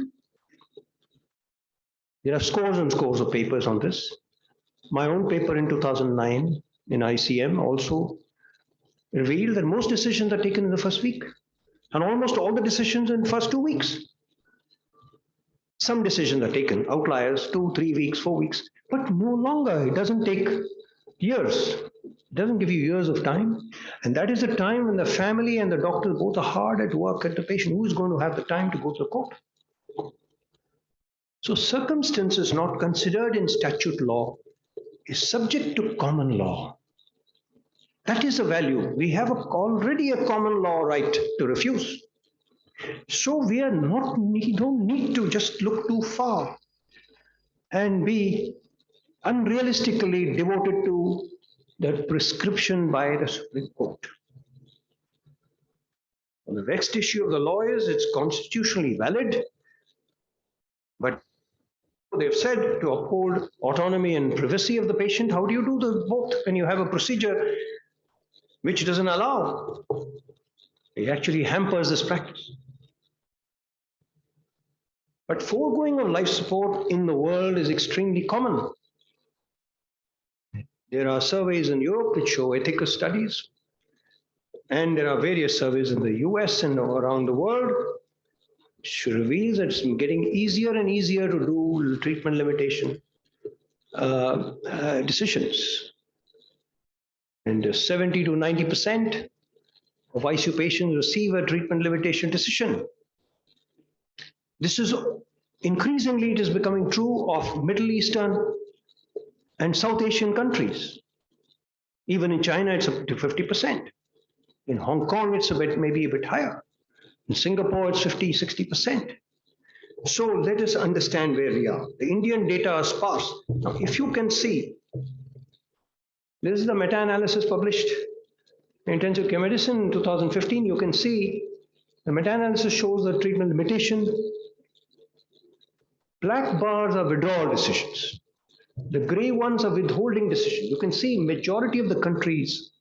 There are scores and scores of papers on this. My own paper in 2009 in ICM also revealed that most decisions are taken in the first week, and almost all the decisions in the first 2 weeks. Some decisions are taken, outliers, 2, 3 weeks, 4 weeks, but no longer. It doesn't take years. It doesn't give you years of time. And that is the time when the family and the doctor both are hard at work at the patient. Who is going to have the time to go to the court? So circumstances not considered in statute law is subject to common law. That is the value. We have already a common law right to refuse. So we don't need to just look too far and be unrealistically devoted to the prescription by the Supreme Court. The vexed issue of the law is it's constitutionally valid, but they've said to uphold autonomy and privacy of the patient. How do you do the both when you have a procedure which doesn't allow? It actually hampers this practice. But foregoing of life support in the world is extremely common. There are surveys in Europe which show ethical studies, and there are various surveys in the US and around the world which reveals that it's getting easier and easier to do treatment limitation decisions. And 70 to 90% of ICU patients receive a treatment limitation decision. This is increasingly, it is becoming true of Middle Eastern and South Asian countries. Even in China, it's up to 50%. In Hong Kong, it's maybe a bit higher. In Singapore, it's 50, 60%. So let us understand where we are. The Indian data are sparse. Now, if you can see, this is the meta-analysis published in Intensive Care Medicine in 2015. You can see the meta-analysis shows the treatment limitation. Black bars are withdrawal decisions. The gray ones are withholding decisions. You can see majority of the countries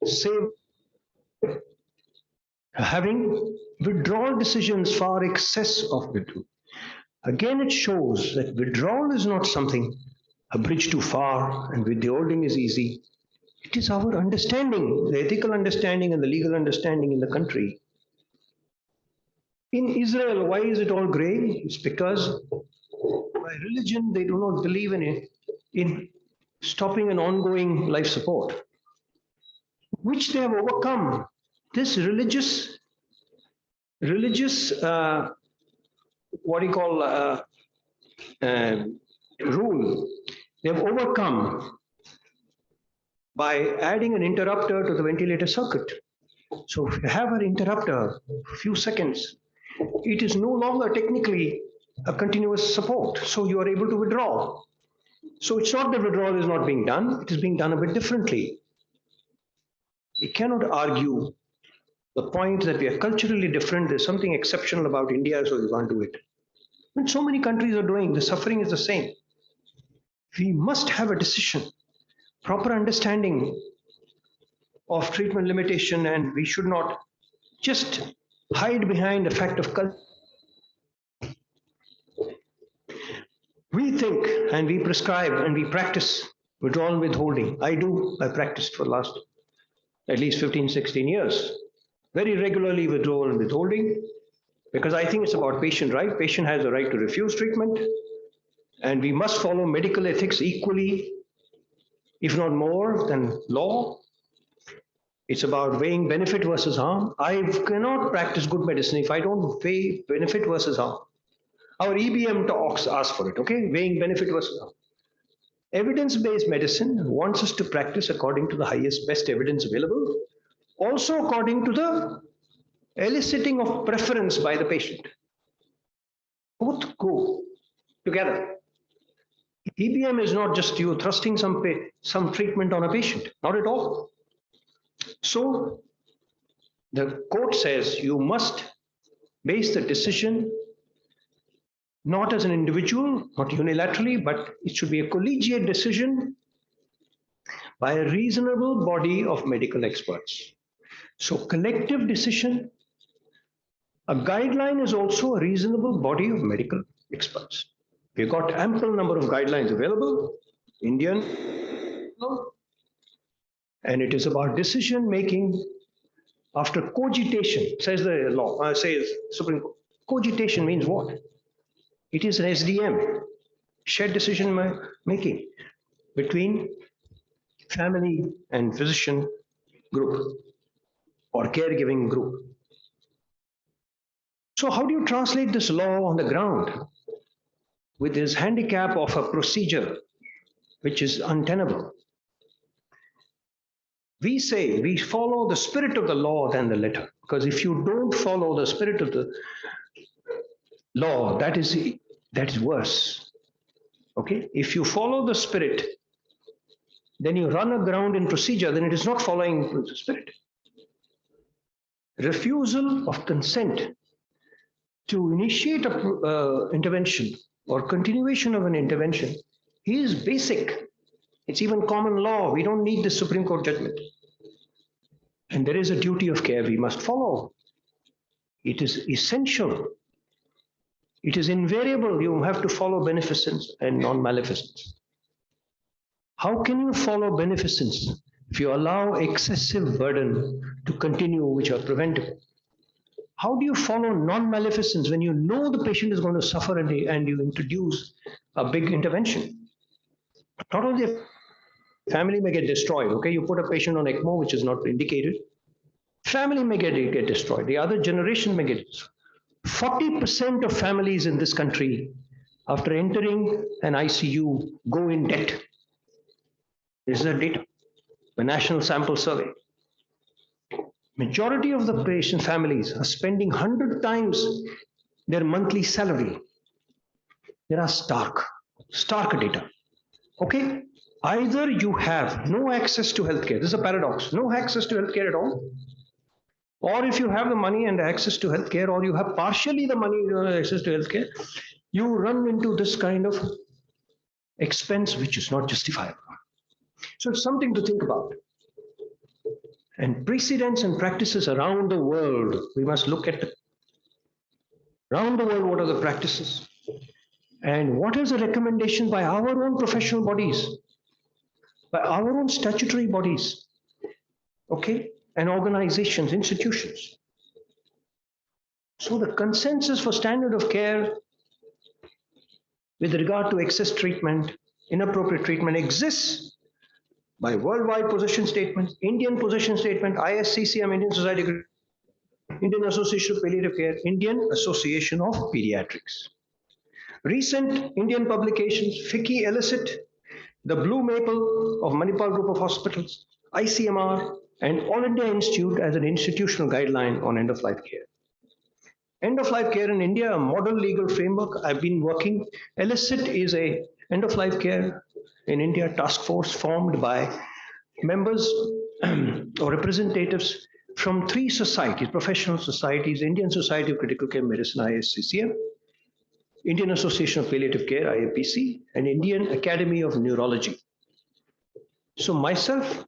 say having withdrawal decisions far excess of withdrawal. Again, it shows that withdrawal is not something a bridge too far and withholding is easy. It is our understanding, the ethical understanding and the legal understanding in the country. In Israel, why is it all gray? It's because by religion, they do not believe in stopping an ongoing life support, which they have overcome. This religious, what do you call, rule, they have overcome by adding an interrupter to the ventilator circuit. So if you have an interrupter, a few seconds, it is no longer technically a continuous support. So you are able to withdraw. So it's not that withdrawal is not being done, it is being done a bit differently. We cannot argue the point that we are culturally different, there's something exceptional about India, so we can't do it. When so many countries are doing, the suffering is the same. We must have a decision, proper understanding of treatment limitation, and we should not just hide behind the fact of culture. We think and we prescribe and we practice withdrawal and withholding. I practiced for the last at least 15, 16 years. Very regularly withdrawal and withholding, because I think it's about patient right. Patient has a right to refuse treatment, and we must follow medical ethics equally, if not more than law. It's about weighing benefit versus harm. I cannot practice good medicine if I don't weigh benefit versus harm. Our EBM talks ask for it, okay? Weighing benefit versus harm. Evidence-based medicine wants us to practice according to the highest, best evidence available, also according to the eliciting of preference by the patient. Both go together. EBM is not just you thrusting some treatment on a patient, not at all. So the court says you must base the decision not as an individual, not unilaterally, but it should be a collegiate decision by a reasonable body of medical experts. So collective decision, a guideline is also a reasonable body of medical experts. We've got ample number of guidelines available, Indian, and it is about decision making after cogitation, says the law, says Supreme Court. Cogitation means what? It is an SDM, shared decision making between family and physician group or caregiving group. So how do you translate this law on the ground with this handicap of a procedure which is untenable? We say we follow the spirit of the law than the letter, because if you don't follow the spirit of the law, that is worse. Okay, if you follow the spirit, then you run aground in procedure, then it is not following the spirit. Refusal of consent to initiate a intervention or continuation of an intervention is basic. It's even common law. We don't need the Supreme Court judgment. And there is a duty of care we must follow. It is essential it is invariable you have to follow beneficence and non-maleficence. How can you follow beneficence if you allow excessive burden to continue which are preventable? How do you follow non-maleficence when you know the patient is going to suffer and you introduce a big intervention? Not only the family may get destroyed, okay? You put a patient on ECMO, which is not indicated. Family may get destroyed. The other generation may get destroyed. 40% of families in this country, after entering an ICU, go in debt. This is the data, the National Sample Survey. Majority of the patient families are spending 100 times their monthly salary. There are stark data. Okay, either you have no access to healthcare, this is a paradox, no access to healthcare at all, or if you have the money and access to healthcare, or you have partially the money and access to healthcare, you run into this kind of expense which is not justifiable. So it's something to think about. And precedents and practices around the world, we must look at around the world, what are the practices? And what is the recommendation by our own professional bodies, by our own statutory bodies, okay, and organizations, institutions. So the consensus for standard of care with regard to excess treatment, inappropriate treatment exists by worldwide position statements, Indian position statement, ISCCM, Indian Society, Indian Association of Palliative Care, Indian Association of Pediatrics. Recent Indian publications, FICCI elicit, the Blue Maple of Manipal Group of Hospitals, ICMR, and All India Institute as an institutional guideline on end-of-life care. End-of-life care in India, a model legal framework I've been working. elicit is a end-of-life care in India task force formed by members or representatives from 3 societies, professional societies: Indian Society of Critical Care Medicine, ISCCM, Indian Association of Palliative Care, IAPC, and Indian Academy of Neurology. So myself,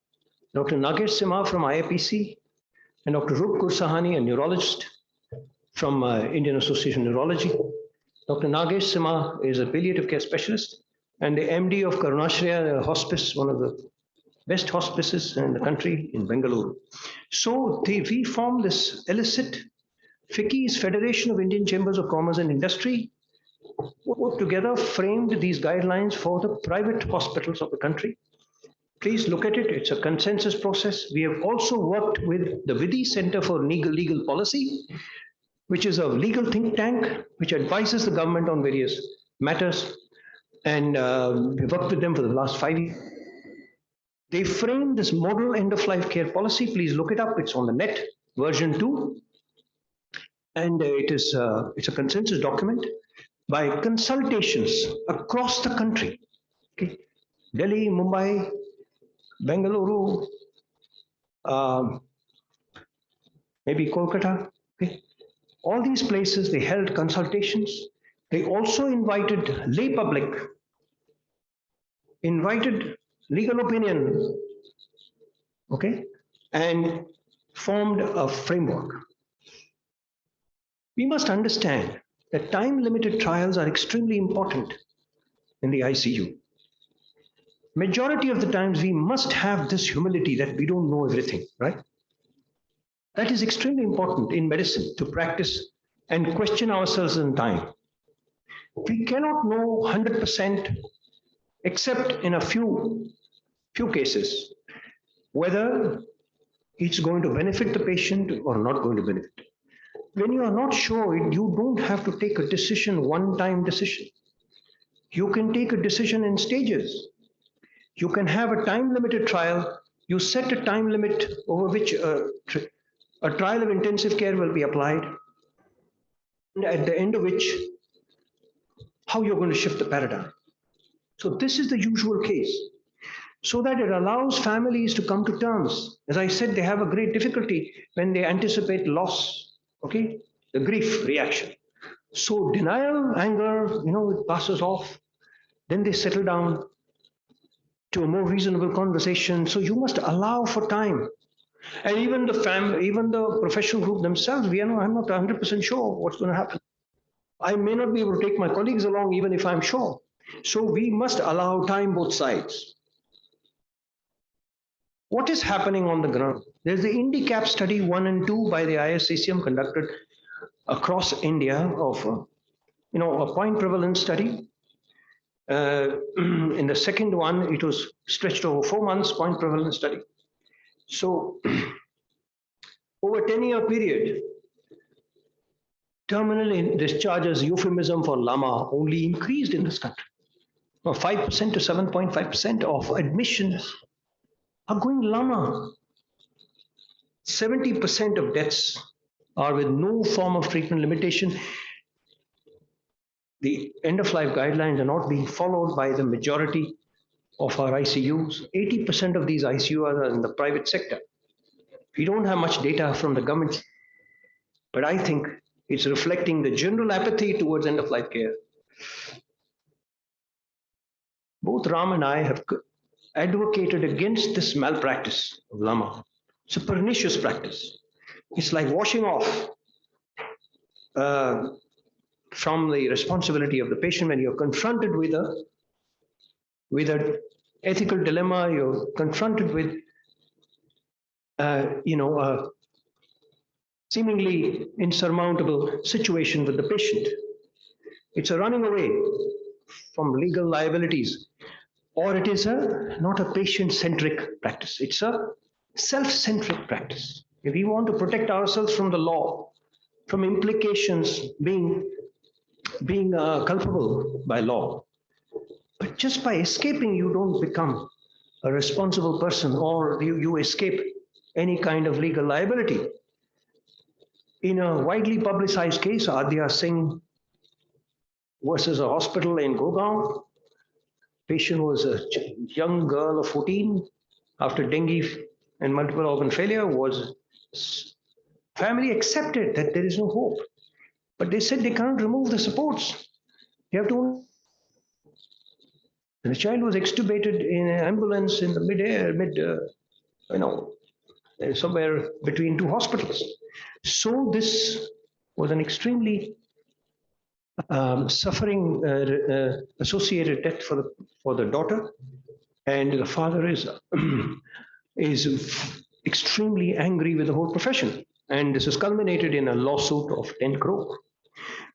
Dr. Nagesh Simha from IAPC, and Dr. Rup Kursahani, a neurologist from Indian Association of Neurology. Dr. Nagesh Simha is a palliative care specialist and the MD of Karunashraya Hospice, one of the best hospices in the country in Bengaluru. So we formed this elicit. FICCI is Federation of Indian Chambers of Commerce and Industry, put together, framed these guidelines for the private hospitals of the country. Please look at it. It's a consensus process. We have also worked with the Vidhi Center for Legal Policy, which is a legal think tank which advises the government on various matters. And we've worked with them for the last 5 years. They framed this model end-of-life care policy. Please look it up. It's on the net, version 2. And it's a consensus document by consultations across the country. Okay. Delhi, Mumbai, Bengaluru, maybe Kolkata. Okay. All these places, they held consultations. They also invited lay public, invited legal opinion, okay, and formed a framework. We must understand that time-limited trials are extremely important in the ICU. Majority of the times, we must have this humility that we don't know everything, right? That is extremely important in medicine, to practice and question ourselves in time. We cannot know 100%, except in a few cases, whether it's going to benefit the patient or not going to benefit. When you are not sure, you don't have to take a decision, one-time decision. You can take a decision in stages. You can have a time-limited trial. You set a time limit over which a trial of intensive care will be applied, and at the end of which, how you're going to shift the paradigm. So this is the usual case, so that it allows families to come to terms. As I said, they have a great difficulty when they anticipate loss, okay, the grief reaction. So denial, anger, it passes off. Then they settle down to a more reasonable conversation. So you must allow for time. And even the professional group themselves, I'm not 100% sure what's going to happen. I may not be able to take my colleagues along even if I'm sure. So we must allow time both sides. What is happening on the ground? There's the INDICAP study 1 and 2 by the ISCCM conducted across India of a point prevalence study. In the second one, it was stretched over 4 months point prevalence study. So over a 10-year period, terminal discharges, euphemism for LAMA, only increased in this country. From 5% to 7.5% of admissions are going LAMA. 70% of deaths are with no form of treatment limitation. The end-of-life guidelines are not being followed by the majority of our ICUs. 80% of these ICUs are in the private sector. We don't have much data from the government, but I think it's reflecting the general apathy towards end-of-life care. Both Ram and I have advocated against this malpractice of LAMA. It's a pernicious practice. It's like washing off from the responsibility of the patient when you're confronted with an ethical dilemma, you're confronted with a seemingly insurmountable situation with the patient. It's a running away from legal liabilities, or it is not a patient-centric practice. It's a self-centric practice. If we want to protect ourselves from the law, from implications being culpable by law, but just by escaping, you don't become a responsible person, or you escape any kind of legal liability. In a widely publicized case, Adya Singh versus a hospital in Gurgaon, patient was a young girl of 14 after dengue and multiple organ failure. Family accepted that there is no hope, but they said they can't remove the supports. You have to. And the child was extubated in an ambulance in the midair, somewhere between two hospitals. So this was an extremely suffering associated death for the daughter, and the father is extremely angry with the whole profession, and this is culminated in a lawsuit of 10 crore.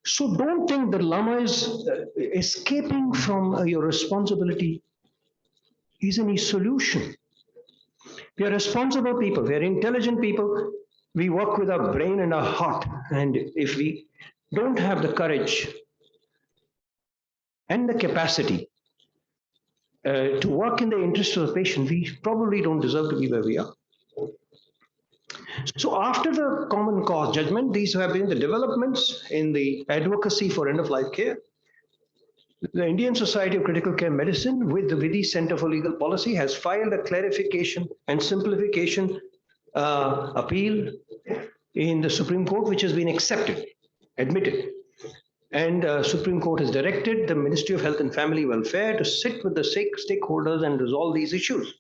So don't think that LAMA is escaping from your responsibility is any solution. We are responsible people, we are intelligent people, we work with our brain and our heart, and if we don't have the courage and the capacity to work in the interest of the patient, we probably don't deserve to be where we are. So after the common cause judgment, these have been the developments in the advocacy for end-of-life care. The Indian Society of Critical Care Medicine, with the Vidhi Center for Legal Policy, has filed a clarification and simplification appeal in the Supreme Court, which has been admitted. And Supreme Court has directed the Ministry of Health and Family Welfare to sit with the stakeholders and resolve these issues.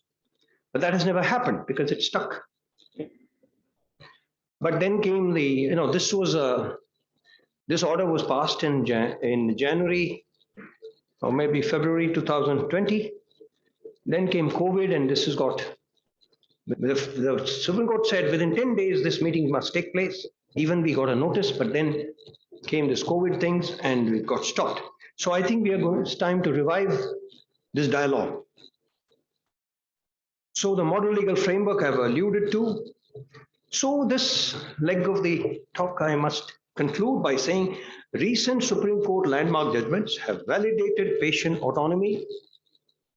But that has never happened because it's stuck. But then came this order was passed in January or maybe February 2020. Then came COVID, and this has got, the Supreme Court said within 10 days this meeting must take place. Even we got a notice, but then came this COVID things and it got stopped. So I think it's time to revive this dialogue. So the model legal framework I've alluded to. So this leg of the talk I must conclude by saying recent Supreme Court landmark judgments have validated patient autonomy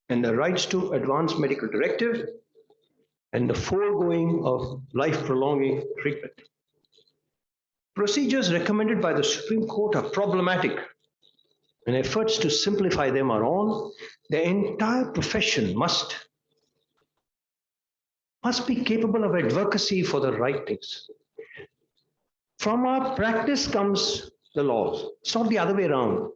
and the rights to advanced medical directive and the foregoing of life-prolonging treatment. Procedures recommended by the Supreme Court are problematic, and efforts to simplify them are on. The entire profession must be capable of advocacy for the right things. From our practice comes the laws. It's not the other way around.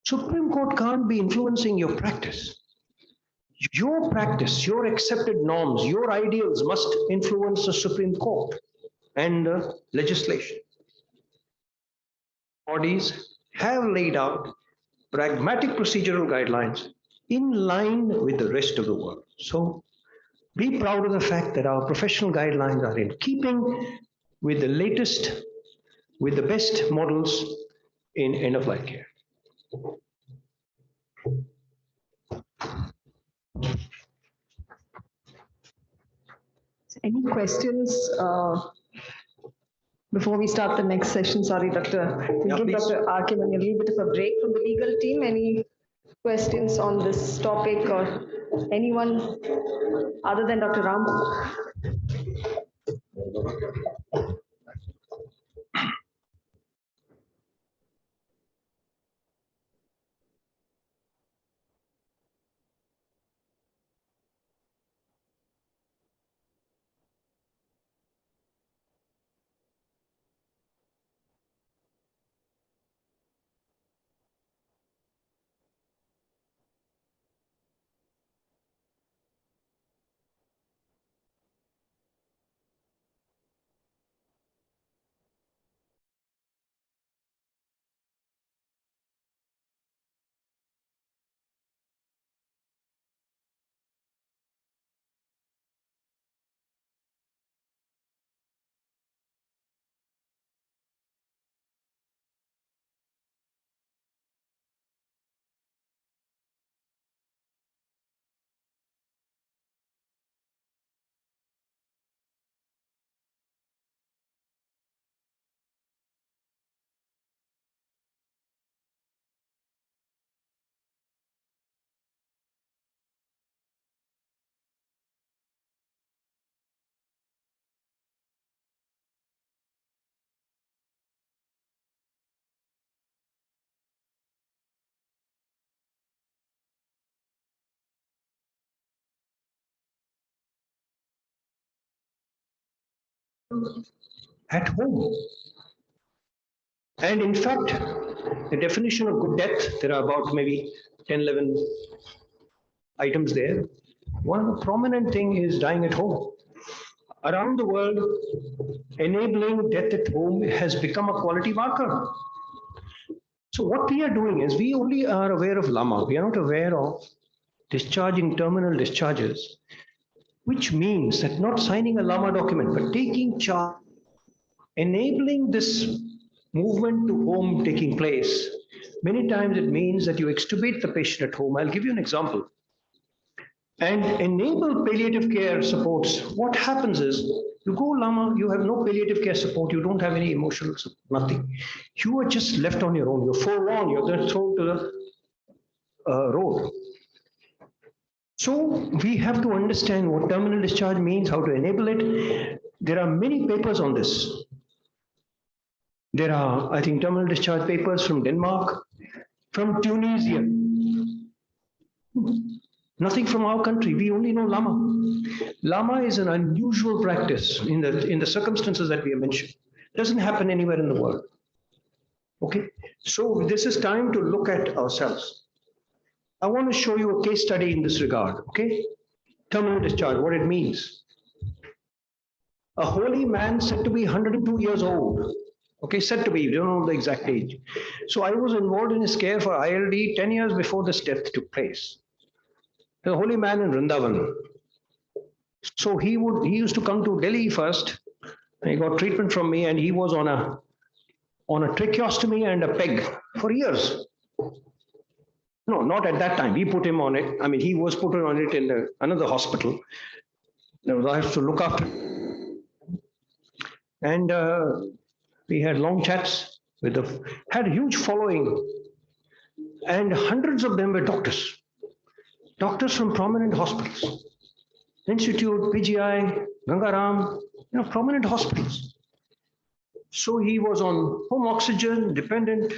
Supreme Court can't be influencing your practice. Your practice, your accepted norms, your ideals must influence the Supreme Court and the legislation. bodies have laid out pragmatic procedural guidelines in line with the rest of the world. So be proud of the fact that our professional guidelines are in keeping with the latest, with the best models in end of life care. Any questions before we start the next session? Sorry, Dr. We'll give please. Dr. Arkim a little bit of a break from the legal team. Any questions on this topic or anyone other than Dr. Ram? At home. And in fact, the definition of good death, there are about maybe 10, 11 items there. One of the prominent thing is dying at home. Around the world, enabling death at home has become a quality marker. So what we are doing is we only are aware of LAMA. We are not aware of discharging terminal discharges, which means that not signing a LAMA document, but taking charge, enabling this movement to home taking place. Many times it means that you extubate the patient at home. I'll give you an example. And enable palliative care supports. What happens is, you go LAMA, you have no palliative care support, you don't have any emotional support, nothing. You are just left on your own. You're forlorn, you're then thrown to the road. So we have to understand what terminal discharge means, how to enable it. There are many papers on this. There are, I think, terminal discharge papers from Denmark, from Tunisia. Nothing from our country. We only know LAMA. LAMA is an unusual practice in the circumstances that we have mentioned. It doesn't happen anywhere in the world. Okay, so this is time to look at ourselves. I want to show you a case study in this regard. Okay, terminal discharge, what it means. A holy man said to be 102 years old. Okay, said to be, you don't know the exact age. So I was involved in his care for ILD 10 years before this death took place. A holy man in Vrindavan. So he used to come to Delhi first. He got treatment from me, and he was on a tracheostomy and a peg for years. No, not at that time. We put him on it. I mean, he was put on it in another hospital. I have to look after. And we had long chats had a huge following, and hundreds of them were doctors. Doctors from prominent hospitals, Institute, PGI, Gangaram, prominent hospitals. So he was on home oxygen, dependent.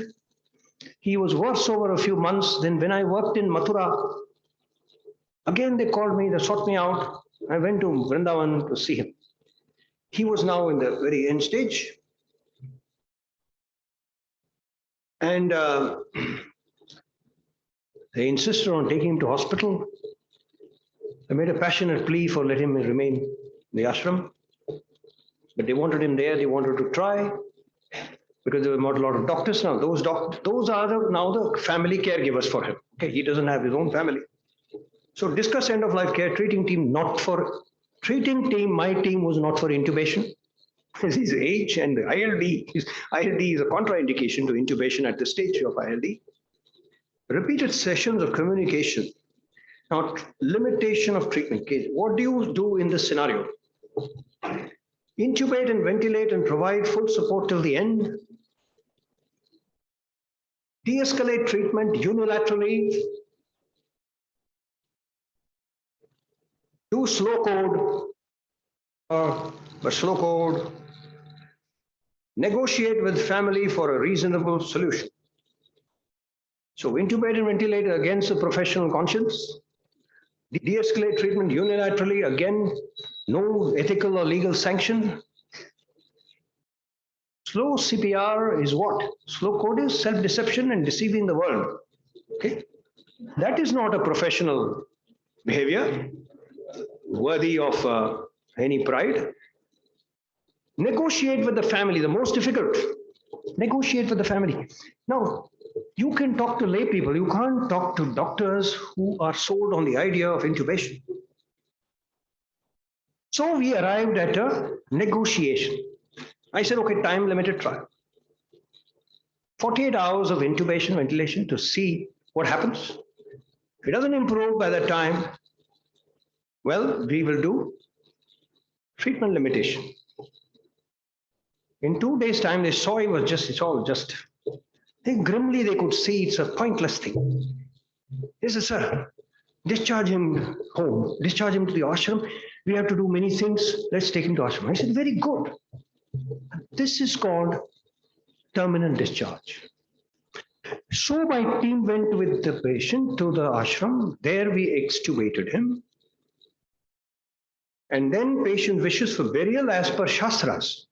He was worse over a few months. Then when I worked in Mathura, again they called me, they sought me out. I went to Vrindavan to see him. He was now in the very end stage. And they insisted on taking him to hospital. I made a passionate plea for let him remain in the ashram. But they wanted him there, they wanted to try. because there were not a lot of doctors now. Those now the family caregivers for him. Okay, he doesn't have his own family. So discuss end of life care. Treating team, my team was not for intubation. His age and the ILD is a contraindication to intubation at the stage of ILD. Repeated sessions of communication. Now, limitation of treatment. What do you do in this scenario? Intubate and ventilate and provide full support till the end. De-escalate treatment unilaterally. Do slow code. Negotiate with family for a reasonable solution. So intubate and ventilate against the professional conscience. De-escalate treatment unilaterally, again, no ethical or legal sanction. Slow CPR is what? Slow code is self-deception and deceiving the world. Okay, that is not a professional behavior worthy of any pride. Negotiate with the family, the most difficult. Negotiate with the family. Now, you can talk to lay people. You can't talk to doctors who are sold on the idea of intubation. So we arrived at a negotiation. I said, okay, time limited trial. 48 hours of intubation, ventilation to see what happens. If it doesn't improve by that time, well, we will do treatment limitation. In 2 days' time, they saw it's all just. Grimly they could see it's a pointless thing. They said, sir, discharge him home, discharge him to the ashram. We have to do many things. Let's take him to ashram. I said, very good. This is called terminal discharge. So my team went with the patient to the ashram. There we extubated him. And then patient wishes for burial as per Shastras.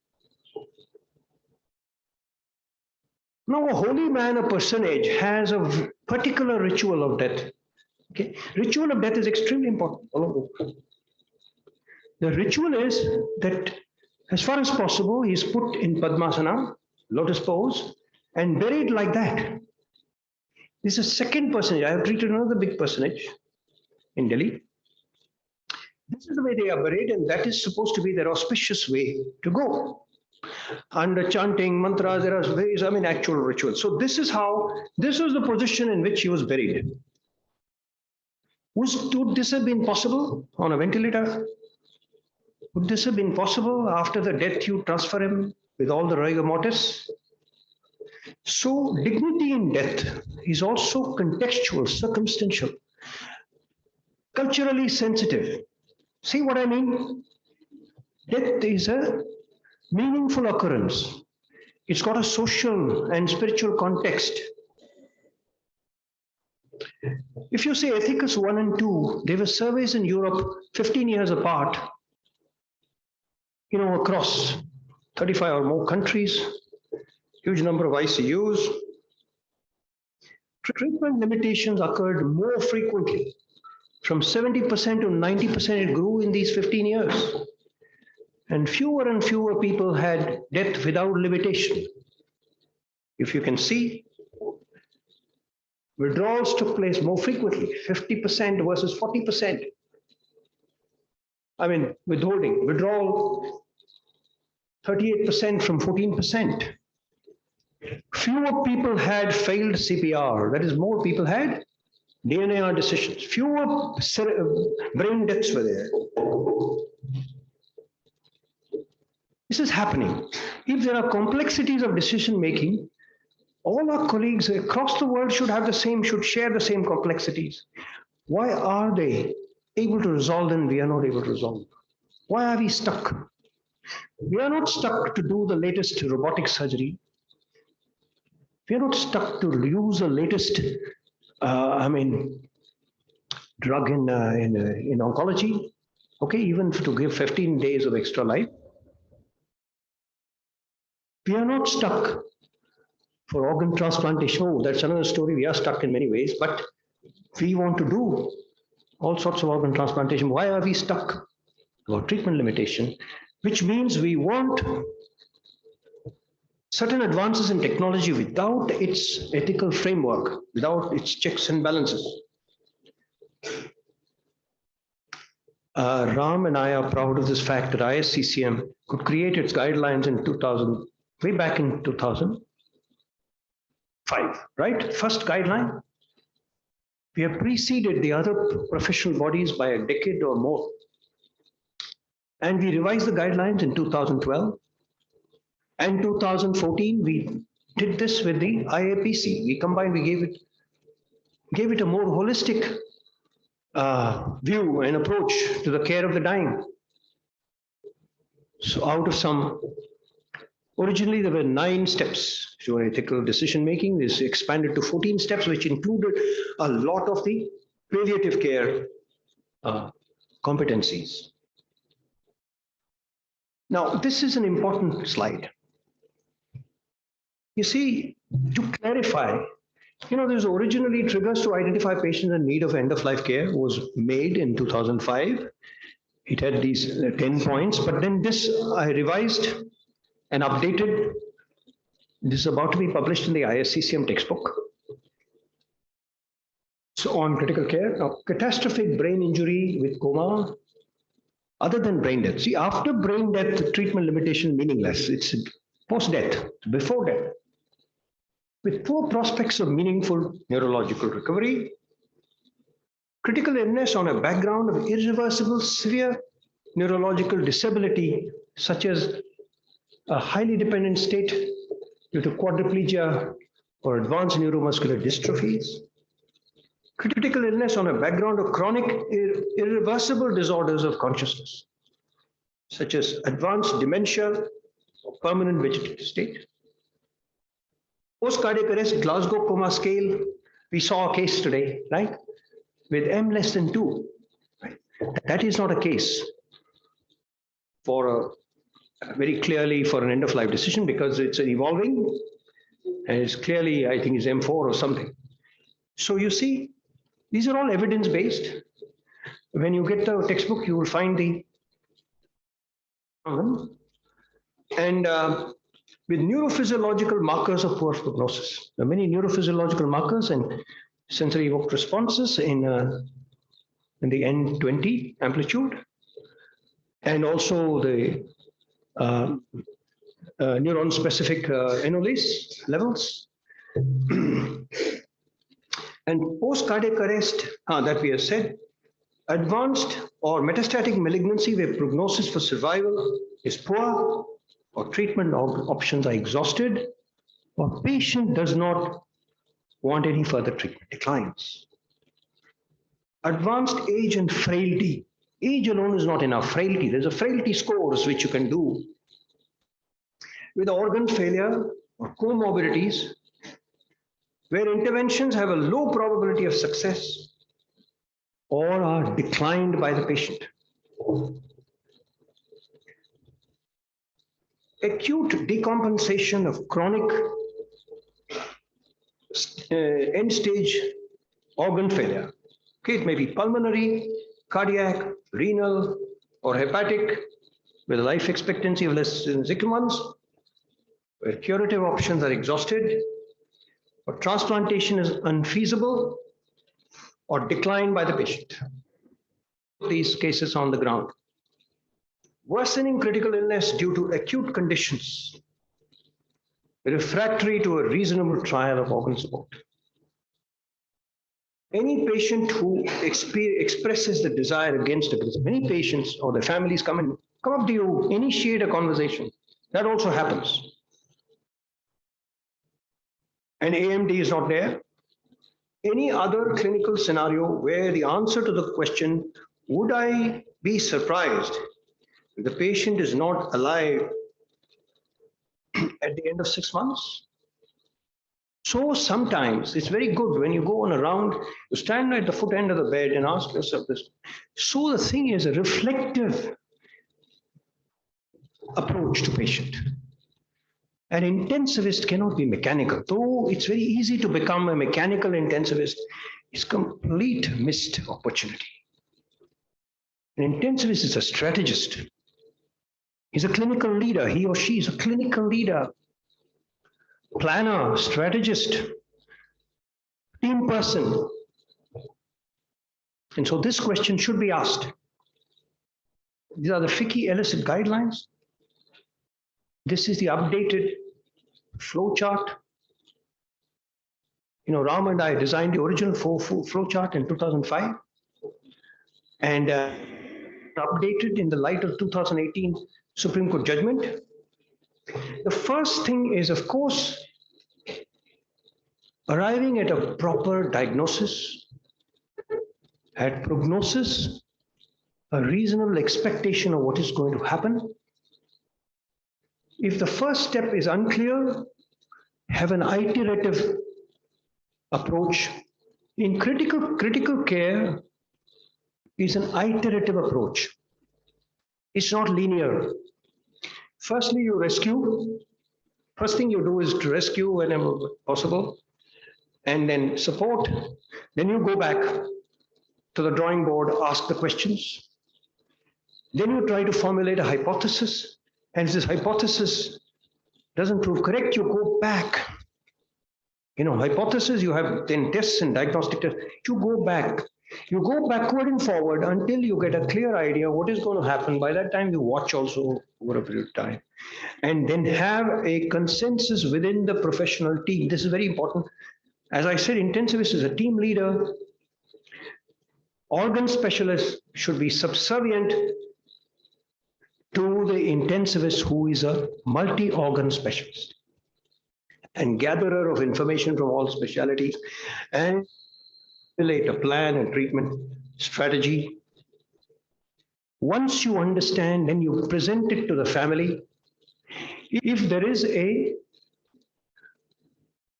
Now, a holy man, a personage, has a particular ritual of death. Okay, ritual of death is extremely important. The ritual is that, as far as possible, he is put in Padmasana, lotus pose, and buried like that. This is a second personage. I have treated another big personage in Delhi. This is the way they are buried, and that is supposed to be their auspicious way to go. Under chanting mantras, there are various, actual rituals. So this was the position in which he was buried. Would this have been possible on a ventilator? Would this have been possible after the death you transfer him with all the rigor mortis? So dignity in death is also contextual, circumstantial, culturally sensitive. See what I mean? Death is a meaningful occurrence. It's got a social and spiritual context. If you say Ethicus 1 and 2, there were surveys in Europe 15 years apart, across 35 or more countries, huge number of ICUs. Treatment limitations occurred more frequently. From 70% to 90% it grew in these 15 years. And fewer people had death without limitation. If you can see, withdrawals took place more frequently, 50% versus 40%. Withdrawal 38% from 14%. Fewer people had failed CPR, that is, more people had DNAR decisions. Fewer brain deaths were there. This is happening. If there are complexities of decision making, all our colleagues across the world should share the same complexities. Why are they able to resolve them? We are not able to resolve. Why are we stuck? We are not stuck to do the latest robotic surgery. We are not stuck to use the latest, drug in oncology. Okay, even to give 15 days of extra life. We are not stuck for organ transplantation. Oh, that's another story. We are stuck in many ways, but we want to do all sorts of organ transplantation. Why are we stuck? About treatment limitation, which means we want certain advances in technology without its ethical framework, without its checks and balances. Ram and I are proud of this fact that ISCCM could create its guidelines in 2000, way back in 2005, right? First guideline. We have preceded the other professional bodies by a decade or more. And we revised the guidelines in 2012. And 2014, we did this with the IAPC. We combined, we gave it a more holistic view and approach to the care of the dying. So out of originally there were 9 steps to ethical decision making. This expanded to 14 steps, which included a lot of the palliative care competencies. Now, this is an important slide. You see, to clarify, there's originally triggers to identify patients in need of end-of-life care was made in 2005. It had these 10 points, but then this I revised and updated. This is about to be published in the ISCCM textbook. So on critical care, now catastrophic brain injury with coma, other than brain death. See, after brain death, the treatment limitation meaningless. It's post-death, before death. With poor prospects of meaningful neurological recovery, critical illness on a background of irreversible severe neurological disability, such as a highly dependent state due to quadriplegia or advanced neuromuscular dystrophies, critical illness on a background of chronic irreversible disorders of consciousness, such as advanced dementia or permanent vegetative state. Post-cardiac arrest, Glasgow Coma Scale, we saw a case today, right? With M less than 2. Right? That is not a case for very clearly for an end-of-life decision because it's evolving and it's clearly, I think, is M4 or something. So you see, these are all evidence-based. When you get the textbook, you will find the and with neurophysiological markers of poor prognosis. There are many neurophysiological markers and sensory evoked responses in the N20 amplitude, and also the neuron-specific NOLIS levels. And post-cardiac arrest, that we have said, advanced or metastatic malignancy where prognosis for survival is poor, or treatment options are exhausted, or patient does not want any further treatment, declines. Advanced age and frailty. Age alone is not enough. Frailty, there's a frailty scores which you can do. With organ failure or comorbidities, where interventions have a low probability of success or are declined by the patient. Acute decompensation of chronic end-stage organ failure. Okay, it may be pulmonary, cardiac, renal, or hepatic, with a life expectancy of less than 6 months, where curative options are exhausted, or transplantation is unfeasible, or declined by the patient. These cases on the ground. Worsening critical illness due to acute conditions, refractory to a reasonable trial of organ support. Any patient who expresses the desire against it, many patients or their families come up to you, initiate a conversation. That also happens. And AMD is not there. Any other clinical scenario where the answer to the question, would I be surprised if the patient is not alive at the end of 6 months? So sometimes it's very good when you go on a round, you stand at the foot end of the bed and ask yourself this. So the thing is a reflective approach to patient. An intensivist cannot be mechanical. Though it's very easy to become a mechanical intensivist, it's complete missed opportunity. An intensivist is a strategist. He's a clinical leader. He or she is a clinical leader. planner, strategist, team person. And so this question should be asked. These are the Ficky-Ellison guidelines. This is the updated flow chart. You know, Ram and I designed the original flow chart in 2005 and updated in the light of 2018 Supreme Court judgment. The first thing is, of course, arriving at a proper diagnosis, at prognosis, a reasonable expectation of what is going to happen. If the first step is unclear, have an iterative approach. In critical care is an iterative approach. It's not linear. Firstly, you rescue. First thing you do is to rescue whenever possible, and then support. Then you go back to the drawing board, ask the questions. Then you try to formulate a hypothesis. And if this hypothesis doesn't prove correct, you go back. You know, hypothesis, you have then tests and diagnostic tests. You go back. You go backward and forward until you get a clear idea what is going to happen. By that time, you watch also over a period of time. And then have a consensus within the professional team. This is very important. As I said, intensivist is a team leader. Organ specialist should be subservient to the intensivist, who is a multi-organ specialist and gatherer of information from all specialties, and relate a plan and treatment strategy. Once you understand, then you present it to the family. If there is a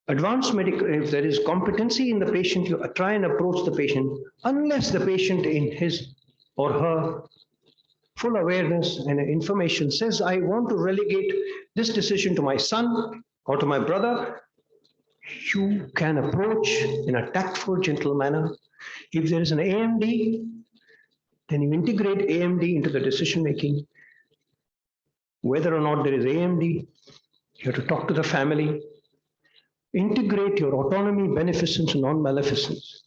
advanced medical, if there is competency in the patient, you try and approach the patient, unless the patient in his or her full awareness and information says, I want to relegate this decision to my son or to my brother, you can approach in a tactful, gentle manner. If there is an AMD, then you integrate AMD into the decision making. Whether or not there is AMD, you have to talk to the family. Integrate your autonomy, beneficence, and non-maleficence.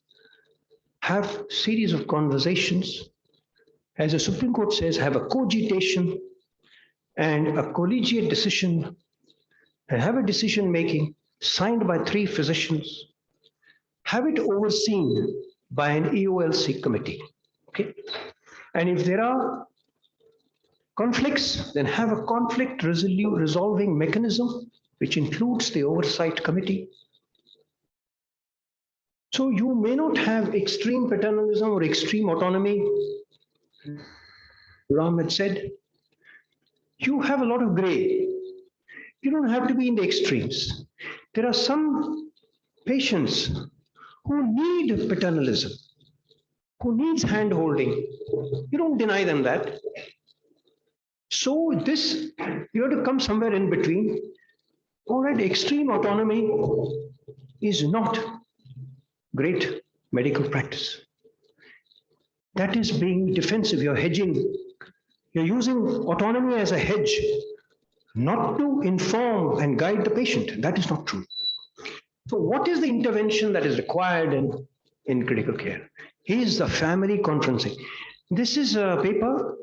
Have series of conversations. As the Supreme Court says, have a cogitation and a collegiate decision, and have a decision making signed by 3 physicians. Have it overseen by an EOLC committee. Okay. And if there are conflicts, then have a conflict resolving mechanism, which includes the oversight committee. So you may not have extreme paternalism or extreme autonomy. Ram had said, you have a lot of gray. You don't have to be in the extremes. There are some patients who need paternalism, who needs hand-holding. You don't deny them that. So this, you have to come somewhere in between. All right, extreme autonomy is not great medical practice. That is being defensive, you're hedging. You're using autonomy as a hedge, not to inform and guide the patient. That is not true. So what is the intervention that is required in critical care? Is the family conferencing. This is a paper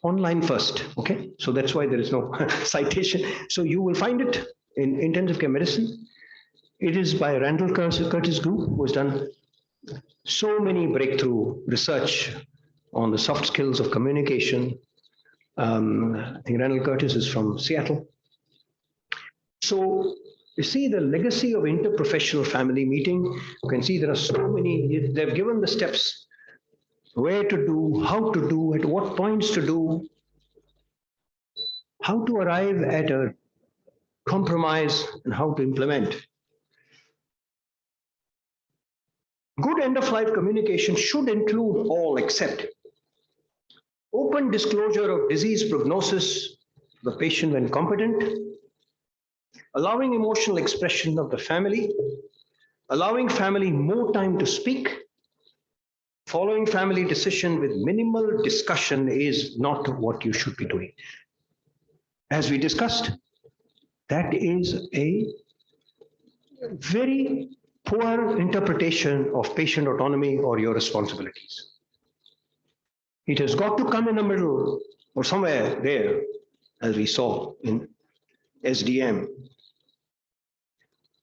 online first, okay? So that's why there is no citation. So you will find it in intensive care medicine. It is by Randall Curtis Group, who has done so many breakthrough research on the soft skills of communication. I think Randall Curtis is from Seattle. So you see the legacy of interprofessional family meeting. You can see there are so many, they've given the steps, where to do, how to do, at what points to do, how to arrive at a compromise, and how to implement. Good end-of-life communication should include all except open disclosure of disease prognosis to the patient when competent, allowing emotional expression of the family, allowing family more time to speak, following family decision with minimal discussion is not what you should be doing. As we discussed, that is a very poor interpretation of patient autonomy or your responsibilities. It has got to come in the middle or somewhere there, as we saw in SDM.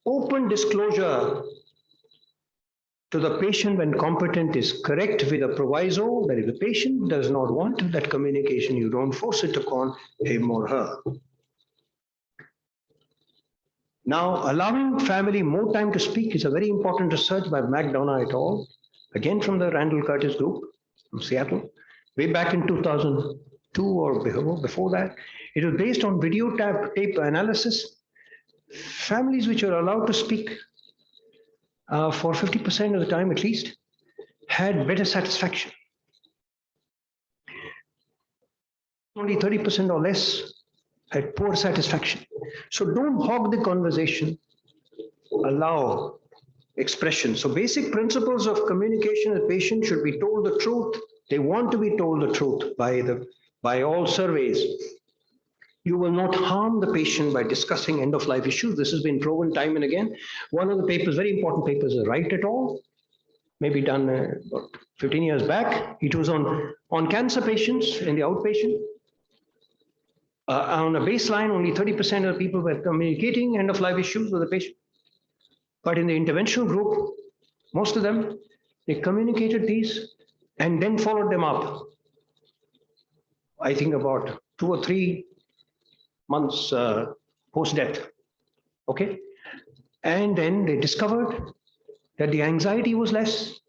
Open disclosure to the patient when competent is correct, with a proviso that if the patient does not want that communication, you don't force it upon him or her. Now, allowing family more time to speak is a very important research by McDonough et al., again from the Randall Curtis group from Seattle, way back in 2002 or before that. It was based on video tape analysis. Families which are allowed to speak for 50% of the time at least had better satisfaction. Only 30% or less had poor satisfaction. So don't hog the conversation, allow expression. So basic principles of communication with patients should be told the truth. They want to be told the truth by all surveys. You will not harm the patient by discussing end-of-life issues. This has been proven time and again. One of the papers, very important papers, is Wright et al., maybe done about 15 years back. It was on cancer patients in the outpatient. On a baseline, only 30% of the people were communicating end-of-life issues with the patient. But in the interventional group, most of them, they communicated these and then followed them up. I think about 2 or 3 months post-death, okay? And then they discovered that the anxiety was less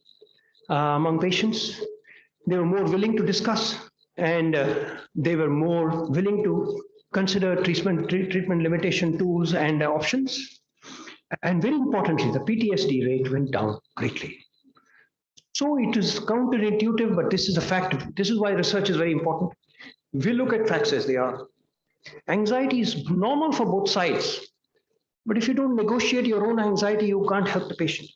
among patients. They were more willing to discuss, and they were more willing to consider treatment limitation tools and options. And very importantly, the PTSD rate went down greatly. So it is counterintuitive, but this is a fact. This is why research is very important. We look at facts as they are. Anxiety is normal for both sides. But if you don't negotiate your own anxiety, you can't help the patient.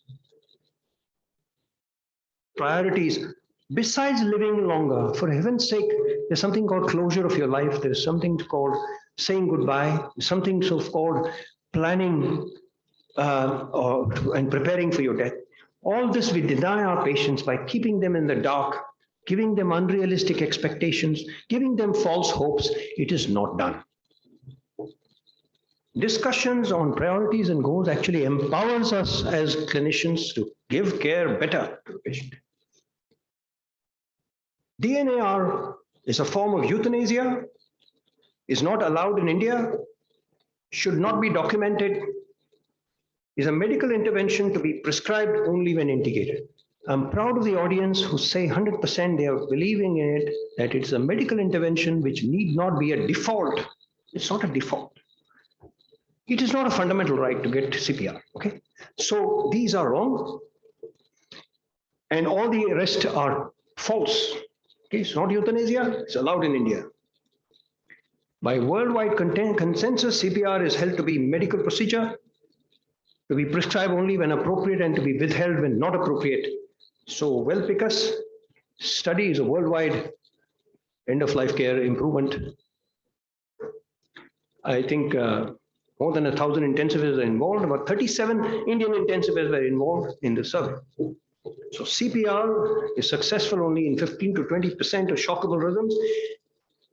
Priorities. Besides living longer, for heaven's sake, there's something called closure of your life. There's something called saying goodbye. There's something so-called planning and preparing for your death. All this we deny our patients by keeping them in the dark, giving them unrealistic expectations, giving them false hopes. It is not done. Discussions on priorities and goals actually empowers us as clinicians to give care better to the patient. DNAR is a form of euthanasia, is not allowed in India, should not be documented, is a medical intervention to be prescribed only when indicated. I'm proud of the audience who say 100% they are believing in it, that it's a medical intervention which need not be a default. It's not a default. It is not a fundamental right to get CPR, okay? So these are wrong, and all the rest are false. Okay, it's not euthanasia, it's allowed in India. By worldwide consensus, CPR is held to be medical procedure, to be prescribed only when appropriate and to be withheld when not appropriate. So Well-Pickus study is a worldwide end-of-life care improvement. I think more than 1,000 intensivists are involved. About 37 Indian intensivists were involved in the survey. So CPR is successful only in 15 to 20% of shockable rhythms,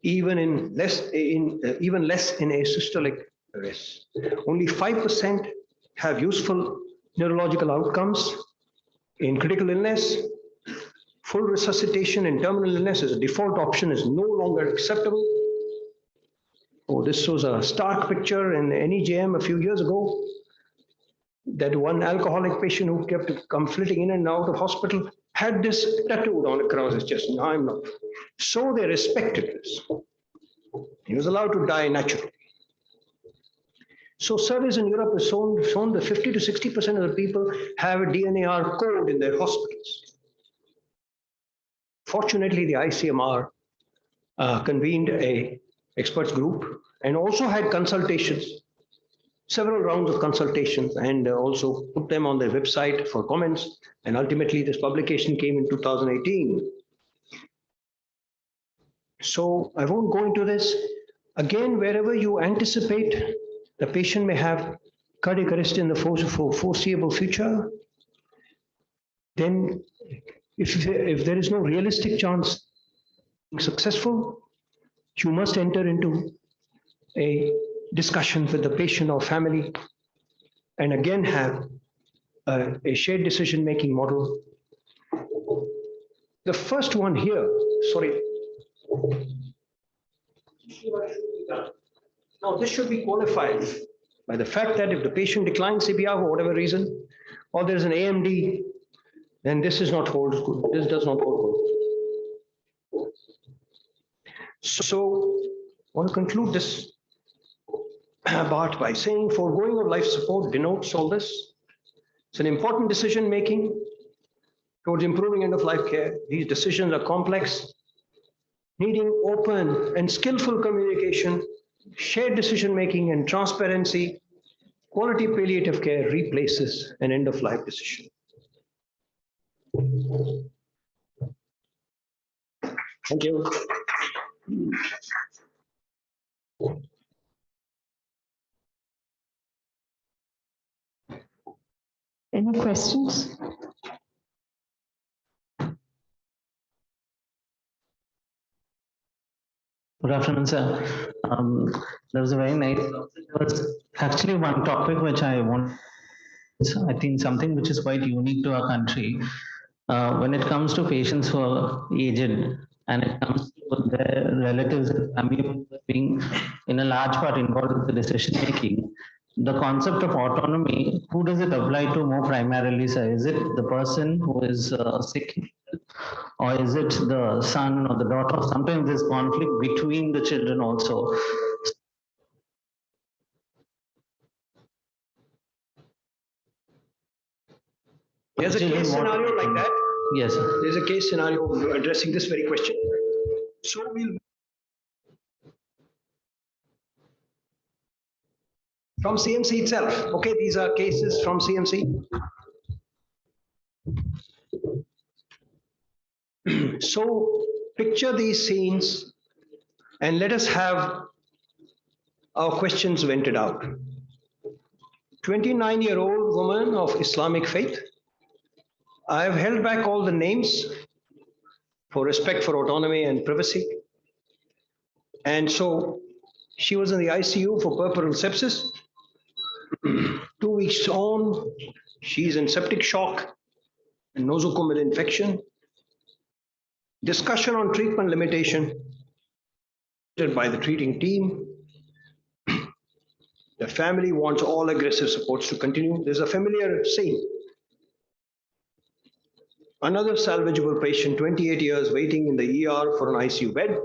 even less in asystolic arrests. Only 5% have useful neurological outcomes in critical illness. Full resuscitation in terminal illness as a default option is no longer acceptable. Oh, this was a stark picture in NEJM a few years ago. That one alcoholic patient who kept flitting in and out of hospital had this tattooed on across his chest. No, I'm not. So they respected this. He was allowed to die naturally. So surveys in Europe have shown that 50 to 60% of the people have a DNAR code in their hospitals. Fortunately, the ICMR convened a experts group and also had consultations, several rounds of consultations, and also put them on their website for comments. And ultimately, this publication came in 2018. So I won't go into this. Again, wherever you anticipate the patient may have cardiac arrest in the foreseeable future, then if there is no realistic chance of being successful, you must enter into a discussion with the patient or family and again have a shared decision-making model. The first one here, sorry. Now, this should be qualified by the fact that if the patient declines CPR for whatever reason, or there's an AMD, then this is not hold good. This does not hold good. So, I want to conclude this part by saying foregoing of life support denotes all this. It's an important decision making towards improving end of life care. These decisions are complex, needing open and skillful communication, shared decision making and transparency. Quality palliative care replaces an end of life decision. Thank you. Any questions? Good afternoon, sir. That was a very nice. There was actually one topic which I think something which is quite unique to our country. When it comes to patients who are aged and it comes to their relatives and family members being in a large part involved with the decision making, the concept of autonomy, who does it apply to more primarily, sir? Is it the person who is sick, or is it the son or the daughter? Sometimes there's conflict between the children also. There's a case scenario like that. Yes, sir. There's a case scenario addressing this very question. So we'll from CMC itself. Okay, these are cases from CMC. So picture these scenes and let us have our questions vented out. 29-year-old woman of Islamic faith. I have held back all the names for respect for autonomy and privacy. And so she was in the ICU for puerperal sepsis. 2 weeks on, she's in septic shock and nosocomial infection. Discussion on treatment limitation by the treating team. The family wants all aggressive supports to continue. There's a familiar scene. Another salvageable patient, 28 years, waiting in the ER for an ICU bed.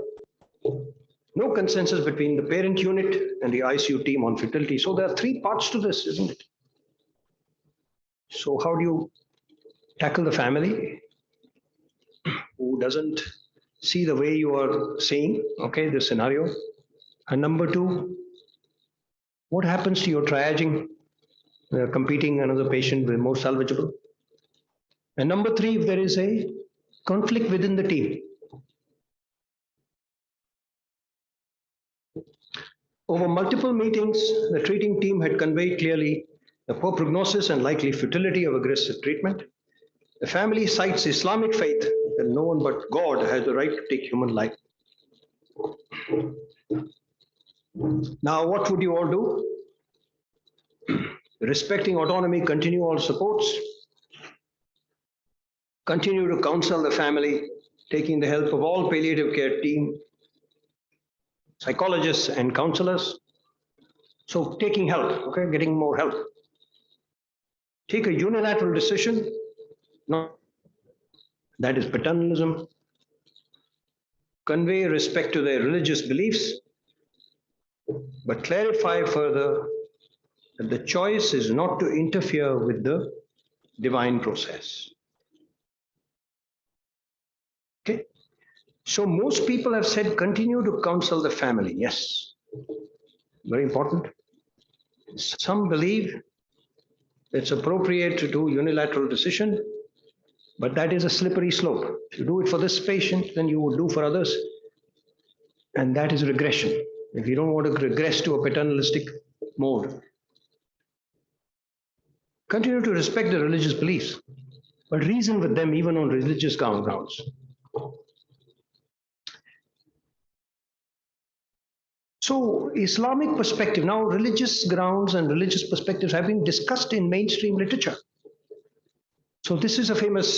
No consensus between the parent unit and the ICU team on fertility. So there are three parts to this, isn't it? So how do you tackle the family who doesn't see the way you are seeing, okay, this scenario? And number two, what happens to your triaging, competing another patient with more salvageable? And number three, if there is a conflict within the team. Over multiple meetings, the treating team had conveyed clearly the poor prognosis and likely futility of aggressive treatment. The family cites Islamic faith that no one but God has the right to take human life. Now, what would you all do? Respecting autonomy, continue all supports. Continue to counsel the family, taking the help of all palliative care team, psychologists and counselors. So taking help, okay, getting more help. Take a unilateral decision, no, that is paternalism. Convey respect to their religious beliefs, but clarify further that the choice is not to interfere with the divine process. Okay, so most people have said continue to counsel the family. Yes, very important. Some believe it's appropriate to do unilateral decision, but that is a slippery slope. If you do it for this patient, then you would do for others, and that is regression. If you don't want to regress to a paternalistic mode. Continue to respect the religious beliefs, but reason with them even on religious grounds. So, Islamic perspective, now religious grounds and religious perspectives have been discussed in mainstream literature. So, this is a famous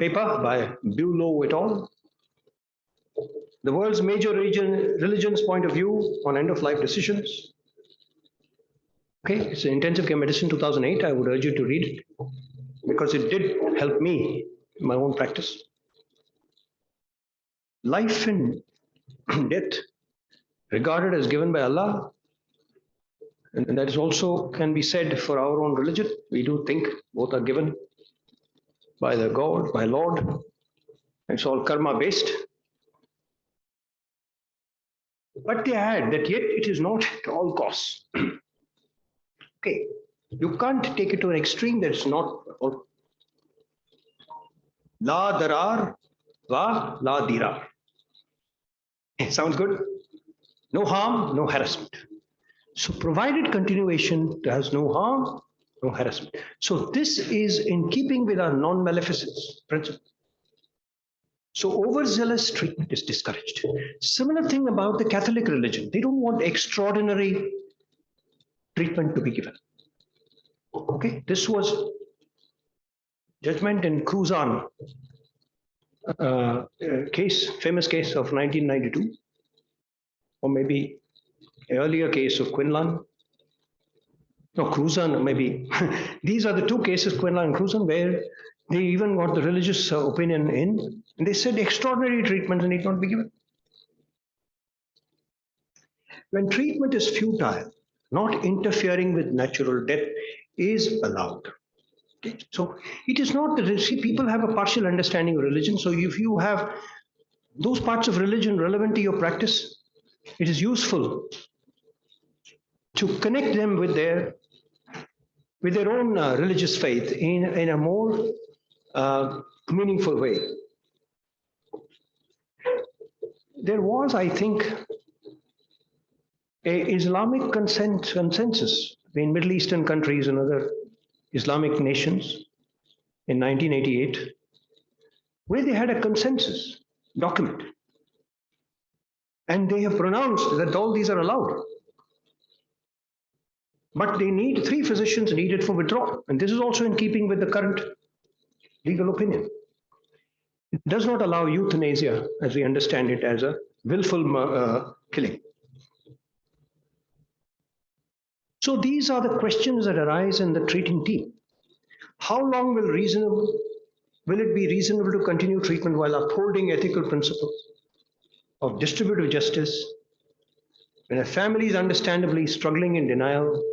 paper by Bulow et al. The world's major religions' point of view on end-of-life decisions. Okay, it's Intensive Care Medicine 2008. I would urge you to read it because it did help me in my own practice. Life and death regarded as given by Allah, and that is also can be said for our own religion. We do think both are given by the God, by Lord. It's all karma based. But they add that yet it is not at all costs. Okay, you can't take it to an extreme that's not. La darar wa la dirar. Sounds good? No harm, no harassment. So provided continuation, there has no harm, no harassment. So this is in keeping with our non-maleficence principle. So overzealous treatment is discouraged. Similar thing about the Catholic religion. They don't want extraordinary treatment to be given. Okay, this was judgment in Cruzan case, famous case of 1992, or maybe earlier case of Quinlan. No, Cruzan, maybe. These are the two cases, Quinlan and Cruzan, where they even got the religious opinion in, and they said extraordinary treatments need not be given. When treatment is futile, not interfering with natural death is allowed. Okay? So it is not that, see, people have a partial understanding of religion. So if you have those parts of religion relevant to your practice, it is useful to connect them with their own religious faith in a more meaningful way. There was, I think, a Islamic consensus in Middle Eastern countries and other Islamic nations in 1988, where they had a consensus document. And they have pronounced that all these are allowed. But they need 3 physicians needed for withdrawal. And this is also in keeping with the current legal opinion. It does not allow euthanasia, as we understand it, as a willful killing. So these are the questions that arise in the treating team. How long will it be reasonable to continue treatment while upholding ethical principles of distributive justice, when a family is understandably struggling in denial,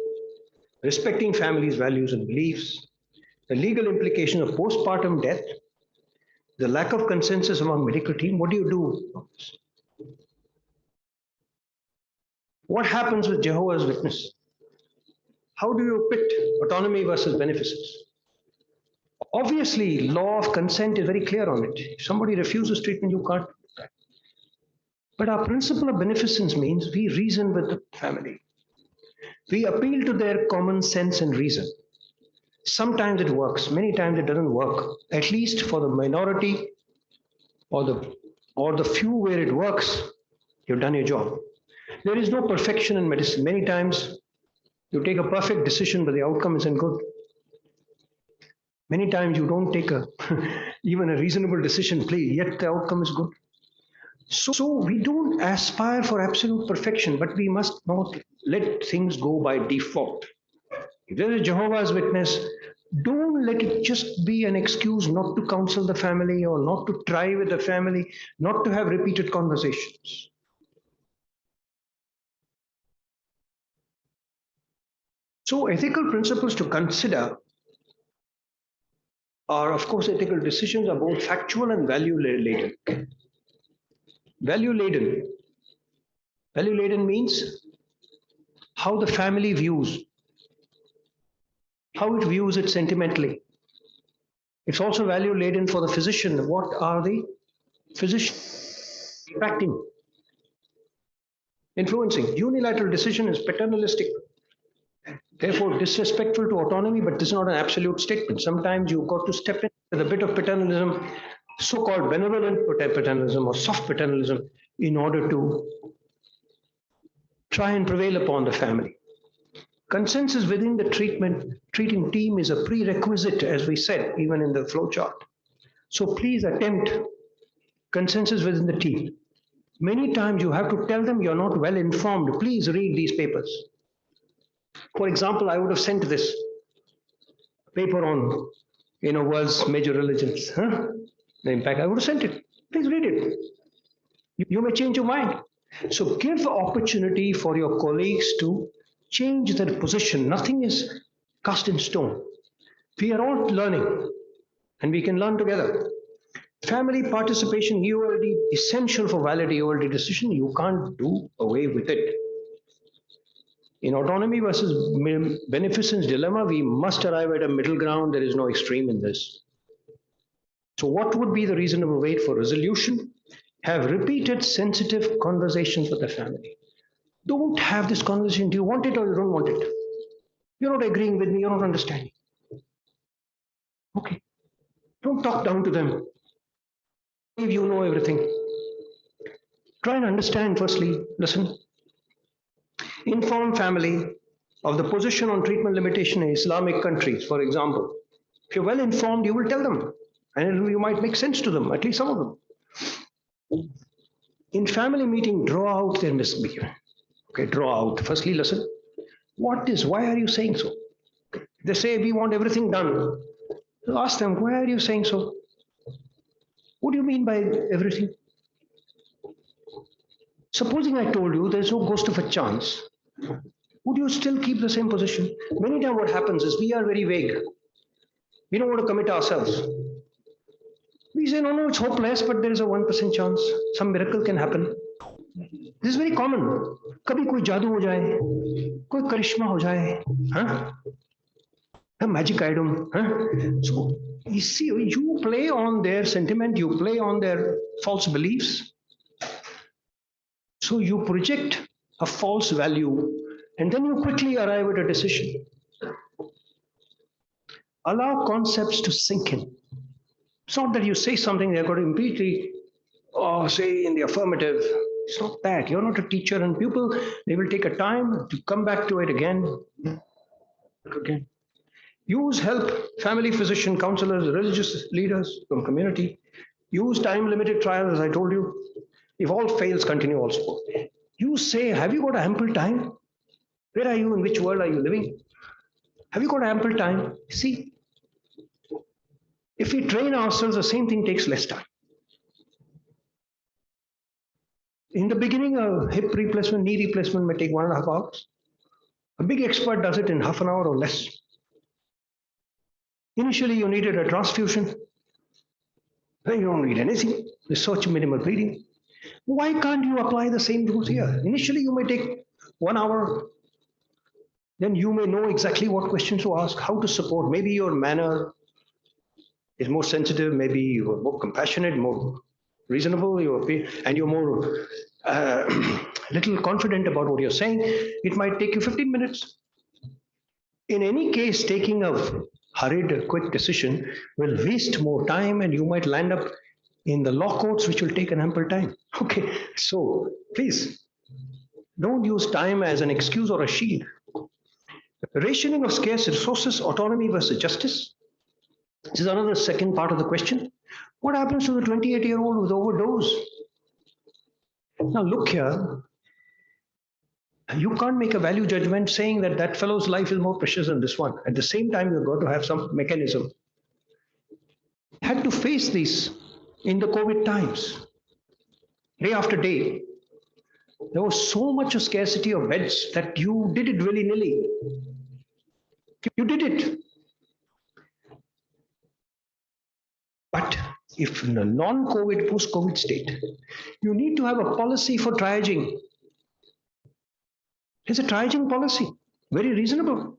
respecting families' values and beliefs, the legal implication of postpartum death, the lack of consensus among medical team? What do you do? What happens with Jehovah's Witness? How do you pit autonomy versus beneficence? Obviously, law of consent is very clear on it. If somebody refuses treatment, you can't do that. But our principle of beneficence means we reason with the family. We appeal to their common sense and reason. Sometimes it works, many times it doesn't work. At least for the minority or the few where it works, you've done your job. There is no perfection in medicine. Many times you take a perfect decision, but the outcome isn't good. Many times you don't take even a reasonable decision, yet the outcome is good. So we don't aspire for absolute perfection, but we must not let things go by default. If there is a Jehovah's Witness, don't let it just be an excuse not to counsel the family or not to try with the family, not to have repeated conversations. So ethical principles to consider are, of course, ethical decisions are both factual and value-laden. Value-laden means how the family views, how it views it sentimentally. It's also value-laden for the physician. What are the physicians impacting, influencing? Unilateral decision is paternalistic. therefore disrespectful to autonomy, but this is not an absolute statement. Sometimes you've got to step in with a bit of paternalism, so-called benevolent paternalism or soft paternalism, in order to try and prevail upon the family. Consensus within the treating team is a prerequisite, as we said, even in the flow chart. So please attempt consensus within the team. Many times you have to tell them you're not well informed. Please read these papers. For example, I would have sent this paper on, world's major religions. The impact, I would have sent it. Please read it. You may change your mind. So give opportunity for your colleagues to change their position. Nothing is cast in stone. We are all learning and we can learn together. Family participation, ULD, essential for valid ULD decision. You can't do away with it. In autonomy versus beneficence dilemma, we must arrive at a middle ground. There is no extreme in this. So what would be the reasonable way for resolution? Have repeated sensitive conversations with the family. Don't have this conversation. Do you want it or you don't want it? You're not agreeing with me. You're not understanding. Okay. Don't talk down to them. If you know everything. Try and understand firstly. Listen. Inform family of the position on treatment limitation in Islamic countries, for example. If you're well informed, you will tell them. And you might make sense to them, at least some of them. In family meeting, draw out their misbehavior. Okay, draw out. Firstly, listen. Why are you saying so? They say we want everything done. Ask them, why are you saying so? What do you mean by everything? Supposing I told you there's no ghost of a chance, would you still keep the same position? Many times what happens is we are very vague. We don't want to commit ourselves. We say, no, it's hopeless, but there is a 1% chance. Some miracle can happen. This is very common. Kabhi koi jadoo ho jaye, koi karishma ho jaye, a magic item. So you see, you play on their sentiment, you play on their false beliefs. So you project a false value, and then you quickly arrive at a decision. Allow concepts to sink in. It's not that you say something, they're going to immediately say in the affirmative. It's not that. You're not a teacher and pupil. They will take a time to come back to it again. Use help, family physician, counselors, religious leaders from community. Use time-limited trials, as I told you. If all fails, continue also. You say, have you got ample time? Where are you? In which world are you living? Have you got ample time? See, if we train ourselves, the same thing takes less time. In the beginning, a hip replacement, knee replacement may take 1.5 hours. A big expert does it in half an hour or less. Initially, you needed a transfusion. Then you don't need anything. There's such minimal bleeding. Why can't you apply the same rules here? Initially, you may take 1 hour. Then you may know exactly what questions to ask, how to support. Maybe your manner is more sensitive. Maybe you're more compassionate, more reasonable, and you're more little confident about what you're saying. It might take you 15 minutes. In any case, taking a hurried, quick decision will waste more time, and you might land up in the law courts, which will take an ample time. Okay, so please don't use time as an excuse or a shield. Rationing of scarce resources, autonomy versus justice. This is another second part of the question. What happens to the 28-year-old with overdose? Now look here. You can't make a value judgment saying that that fellow's life is more precious than this one. At the same time, you've got to have some mechanism. Had to face this in the COVID times. Day after day, there was so much of scarcity of beds that you did it willy-nilly. You did it. But if in a non-COVID, post-COVID state, you need to have a policy for triaging. There's a triaging policy, very reasonable.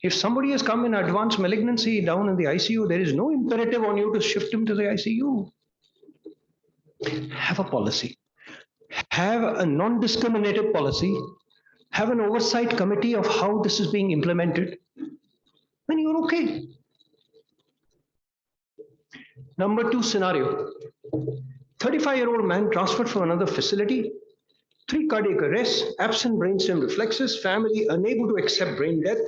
If somebody has come in advanced malignancy down in the ICU, there is no imperative on you to shift him to the ICU. Have a policy. Have a non-discriminative policy have an oversight committee of how this is being implemented, then you're okay. Number 2 scenario, 35-year-old man transferred from another facility, 3 cardiac arrests, absent brainstem reflexes, family unable to accept brain death,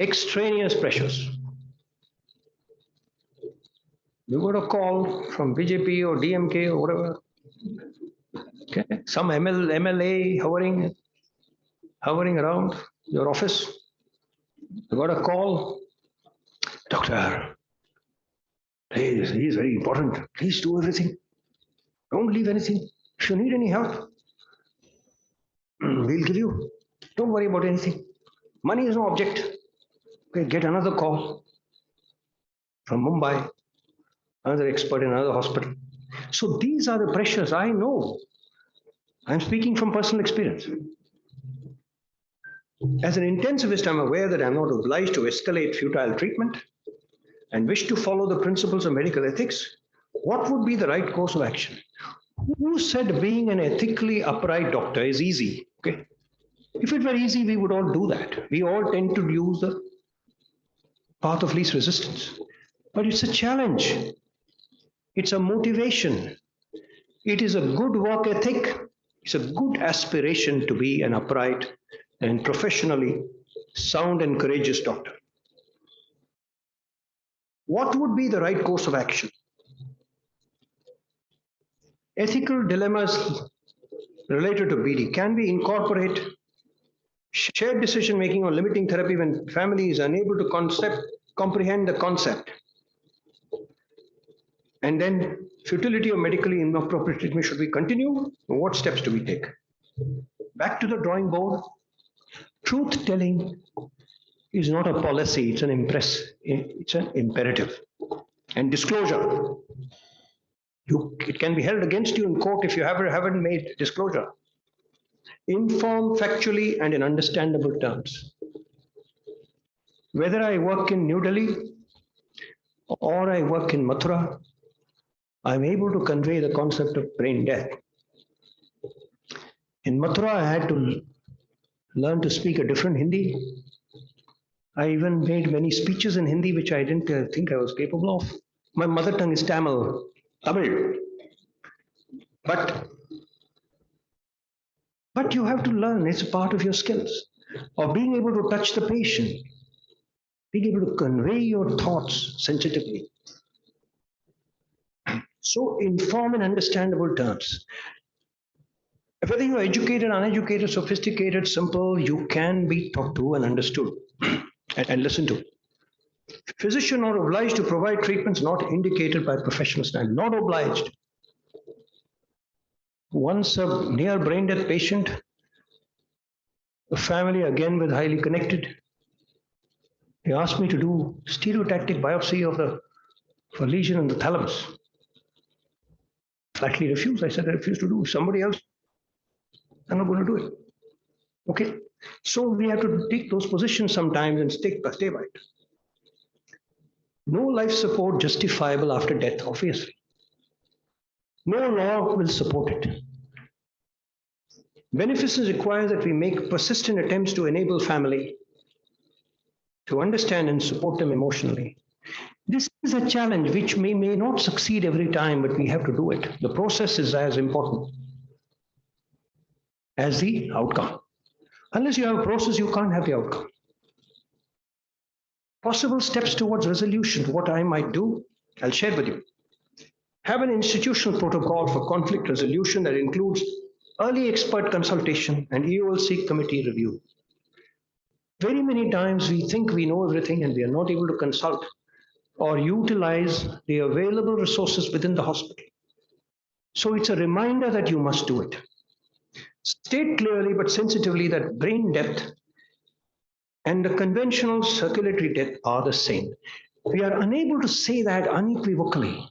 extraneous pressures. You got a call from BJP or DMK or whatever. Okay, some MLA hovering around your office. You got a call, doctor. He's very important. Please do everything. Don't leave anything. If you need any help, we'll give you. Don't worry about anything. Money is no object. Okay, get another call from Mumbai, another expert in another hospital. So these are the pressures. I know. I'm speaking from personal experience. As an intensivist, I'm aware that I'm not obliged to escalate futile treatment and wish to follow the principles of medical ethics. What would be the right course of action? Who said being an ethically upright doctor is easy? Okay. If it were easy, we would all do that. We all tend to use the path of least resistance. But it's a challenge. It's a motivation. It is a good work ethic. It's a good aspiration to be an upright and professionally sound and courageous doctor. What would be the right course of action? Ethical dilemmas related to BD. Can we incorporate shared decision making on limiting therapy when family is unable to comprehend the concept? And then futility of medically inappropriate treatment, should we continue? What steps do we take? Back to the drawing board. Truth telling is not a policy, it's an imperative. And disclosure. It can be held against you in court if you haven't made disclosure. Inform factually and in understandable terms. Whether I work in New Delhi or I work in Mathura, I'm able to convey the concept of brain death. In Mathura, I had to learn to speak a different Hindi. I even made many speeches in Hindi, which I didn't think I was capable of. My mother tongue is Tamil. But you have to learn, it's part of your skills of being able to touch the patient, being able to convey your thoughts sensitively. So inform in understandable terms. Whether you're educated, uneducated, sophisticated, simple, you can be talked to and understood and listened to. Physician not obliged to provide treatments not indicated by professional standard, not obliged. Once a near brain death patient, a family again with highly connected, they asked me to do stereotactic biopsy of the lesion in the thalamus. Flatly refused. I said I refuse to do. Somebody else, I'm not going to do it. Okay. So we have to take those positions sometimes and stay by it. No life support justifiable after death, obviously. No law will support it. Beneficence requires that we make persistent attempts to enable family to understand and support them emotionally. This is a challenge which may not succeed every time, but we have to do it. The process is as important as the outcome. Unless you have a process, you can't have the outcome. Possible steps towards resolution, what I might do, I'll share with you. Have an institutional protocol for conflict resolution that includes early expert consultation and EOLC committee review. Very many times we think we know everything and we are not able to consult or utilize the available resources within the hospital. So it's a reminder that you must do it. State clearly but sensitively that brain death and the conventional circulatory death are the same. We are unable to say that unequivocally.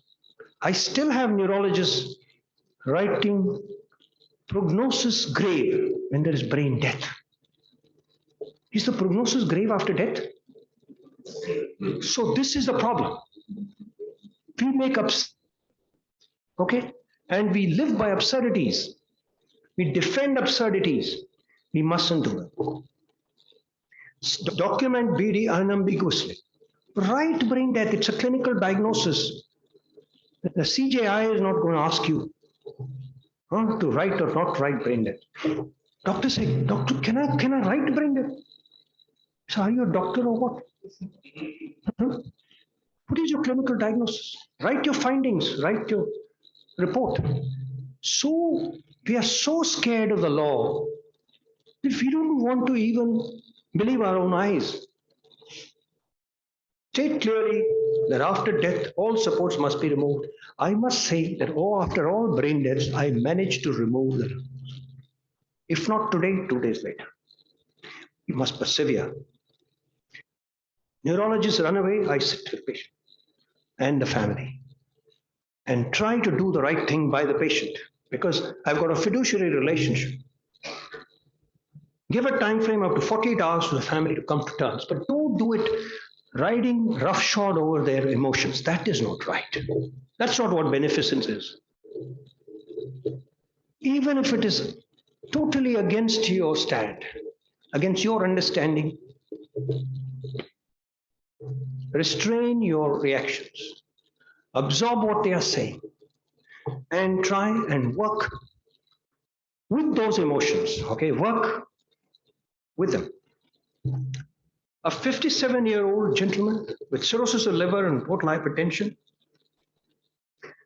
I still have neurologists writing prognosis grave when there is brain death. Is the prognosis grave after death? So this is the problem. We make up, okay? And we live by absurdities. We defend absurdities. We mustn't do it. Document BD unambiguously. Right brain death, it's a clinical diagnosis. The CJI is not going to ask you to write or not write brain death. Doctor say, doctor, can I write brain death? So are you a doctor or what? What is your clinical diagnosis? Write your findings, write your report. So we are so scared of the law that we don't want to even believe our own eyes. State clearly that after death, all supports must be removed. I must say that after all brain deaths, I managed to remove them. If not today, 2 days later. You must persevere. Neurologists run away, I sit with the patient and the family and try to do the right thing by the patient because I've got a fiduciary relationship. Give a time frame up to 48 hours for the family to come to terms, but don't do it riding roughshod over their emotions. That is not right. That's not what beneficence is. Even if it is totally against your stand, against your understanding, restrain your reactions, absorb what they are saying, and try and work with those emotions, okay? Work with them. A 57-year-old gentleman with cirrhosis of liver and portal hypertension,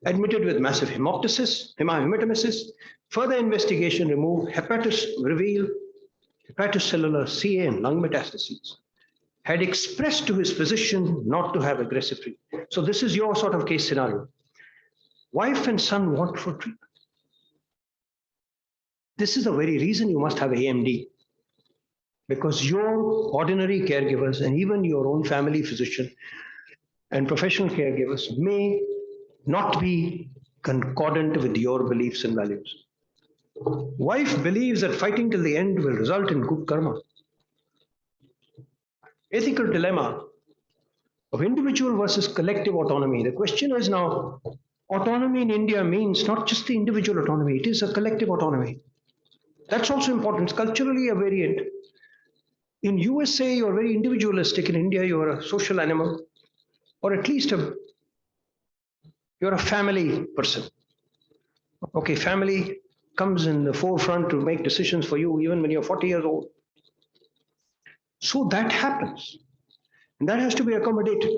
admitted with massive hematemesis, further investigation removed revealed hepatocellular CA and lung metastases, had expressed to his physician not to have aggressive treatment. So this is your sort of case scenario. Wife and son want for treatment. This is the very reason you must have AMD. Because your ordinary caregivers and even your own family physician and professional caregivers may not be concordant with your beliefs and values. Wife believes that fighting till the end will result in good karma. Ethical dilemma of individual versus collective autonomy. The question is now, autonomy in India means not just the individual autonomy, it is a collective autonomy. That's also important. It's culturally a variant. In USA, you're very individualistic. In India, you're a social animal, or at least you're a family person. Okay, family comes in the forefront to make decisions for you even when you're 40 years old. So that happens, and that has to be accommodated.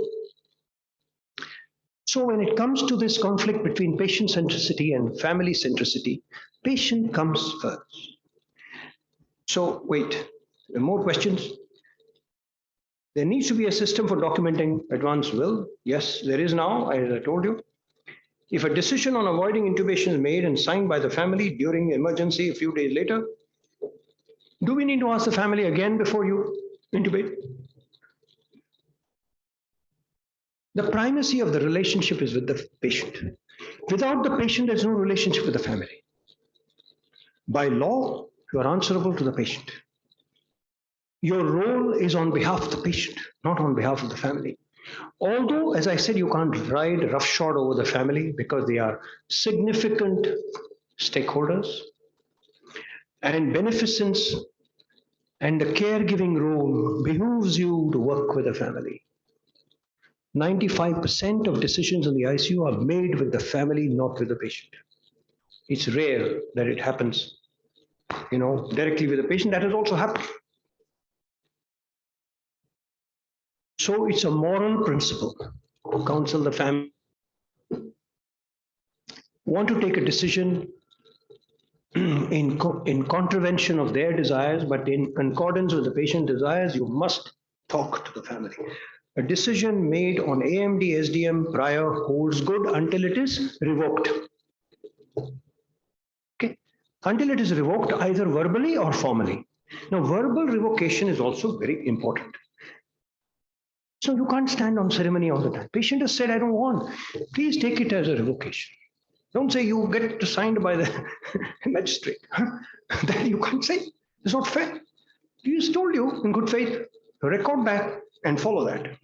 So when it comes to this conflict between patient centricity and family centricity, patient comes first. So wait. More questions? There needs to be a system for documenting advance will. Yes, there is now, as I told you. If a decision on avoiding intubation is made and signed by the family during emergency a few days later, do we need to ask the family again before you intubate? The primacy of the relationship is with the patient. Without the patient, there's no relationship with the family. By law, you are answerable to the patient. Your role is on behalf of the patient, not on behalf of the family. Although, as I said, you can't ride roughshod over the family because they are significant stakeholders, and beneficence and the caregiving role behooves you to work with the family. 95% of decisions in the ICU are made with the family, not with the patient. It's rare that it happens, directly with the patient. That has also happened. So it's a moral principle to counsel the family. Want to take a decision in contravention of their desires, but in concordance with the patient's desires, you must talk to the family. A decision made on AMD SDM prior holds good until it is revoked. Okay, until it is revoked either verbally or formally. Now, verbal revocation is also very important. So you can't stand on ceremony all the time. Patient has said, I don't want. Please take it as a revocation. Don't say you get signed by the magistrate. That you can't say. It's not fair. He has told you in good faith. Record back and follow that.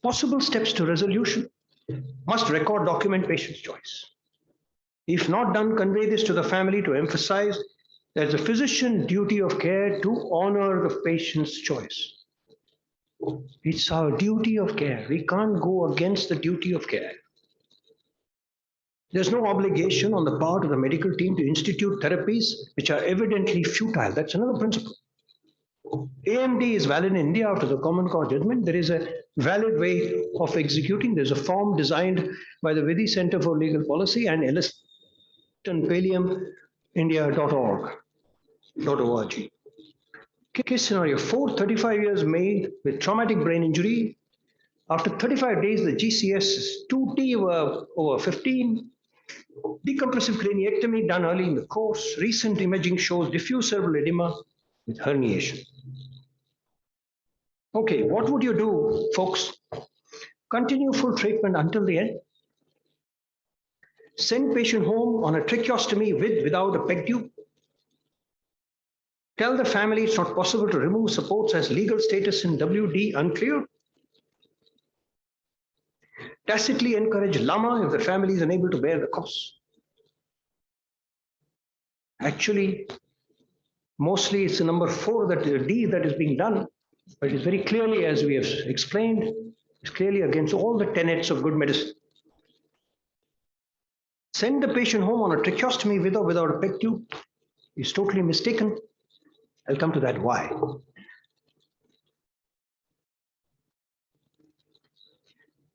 Possible steps to resolution. Must record, document patient's choice. If not done, convey this to the family to emphasize There's a physician duty of care to honor the patient's choice. It's our duty of care. We can't go against the duty of care. There's no obligation on the part of the medical team to institute therapies which are evidently futile. That's another principle. AMD is valid in India after the Common Cause judgment. There is a valid way of executing. There's a form designed by the Vidhi Center for Legal Policy and Ellis and palliumindia.org. Case scenario 4, 35 years male with traumatic brain injury. After 35 days, the GCS is 2T over 15. Decompressive craniectomy done early in the course. Recent imaging shows diffuse cerebral edema with herniation. Okay, what would you do, folks? Continue full treatment until the end. Send patient home on a tracheostomy with, without a peg tube. Tell the family it's not possible to remove supports as legal status in WD unclear. Tacitly encourage LAMA if the family is unable to bear the cost. Actually, mostly it's the number 4, that D, that is being done, but it's very clearly, as we have explained, it's clearly against all the tenets of good medicine. Send the patient home on a tracheostomy with or without a peg tube is totally mistaken. I'll come to that why.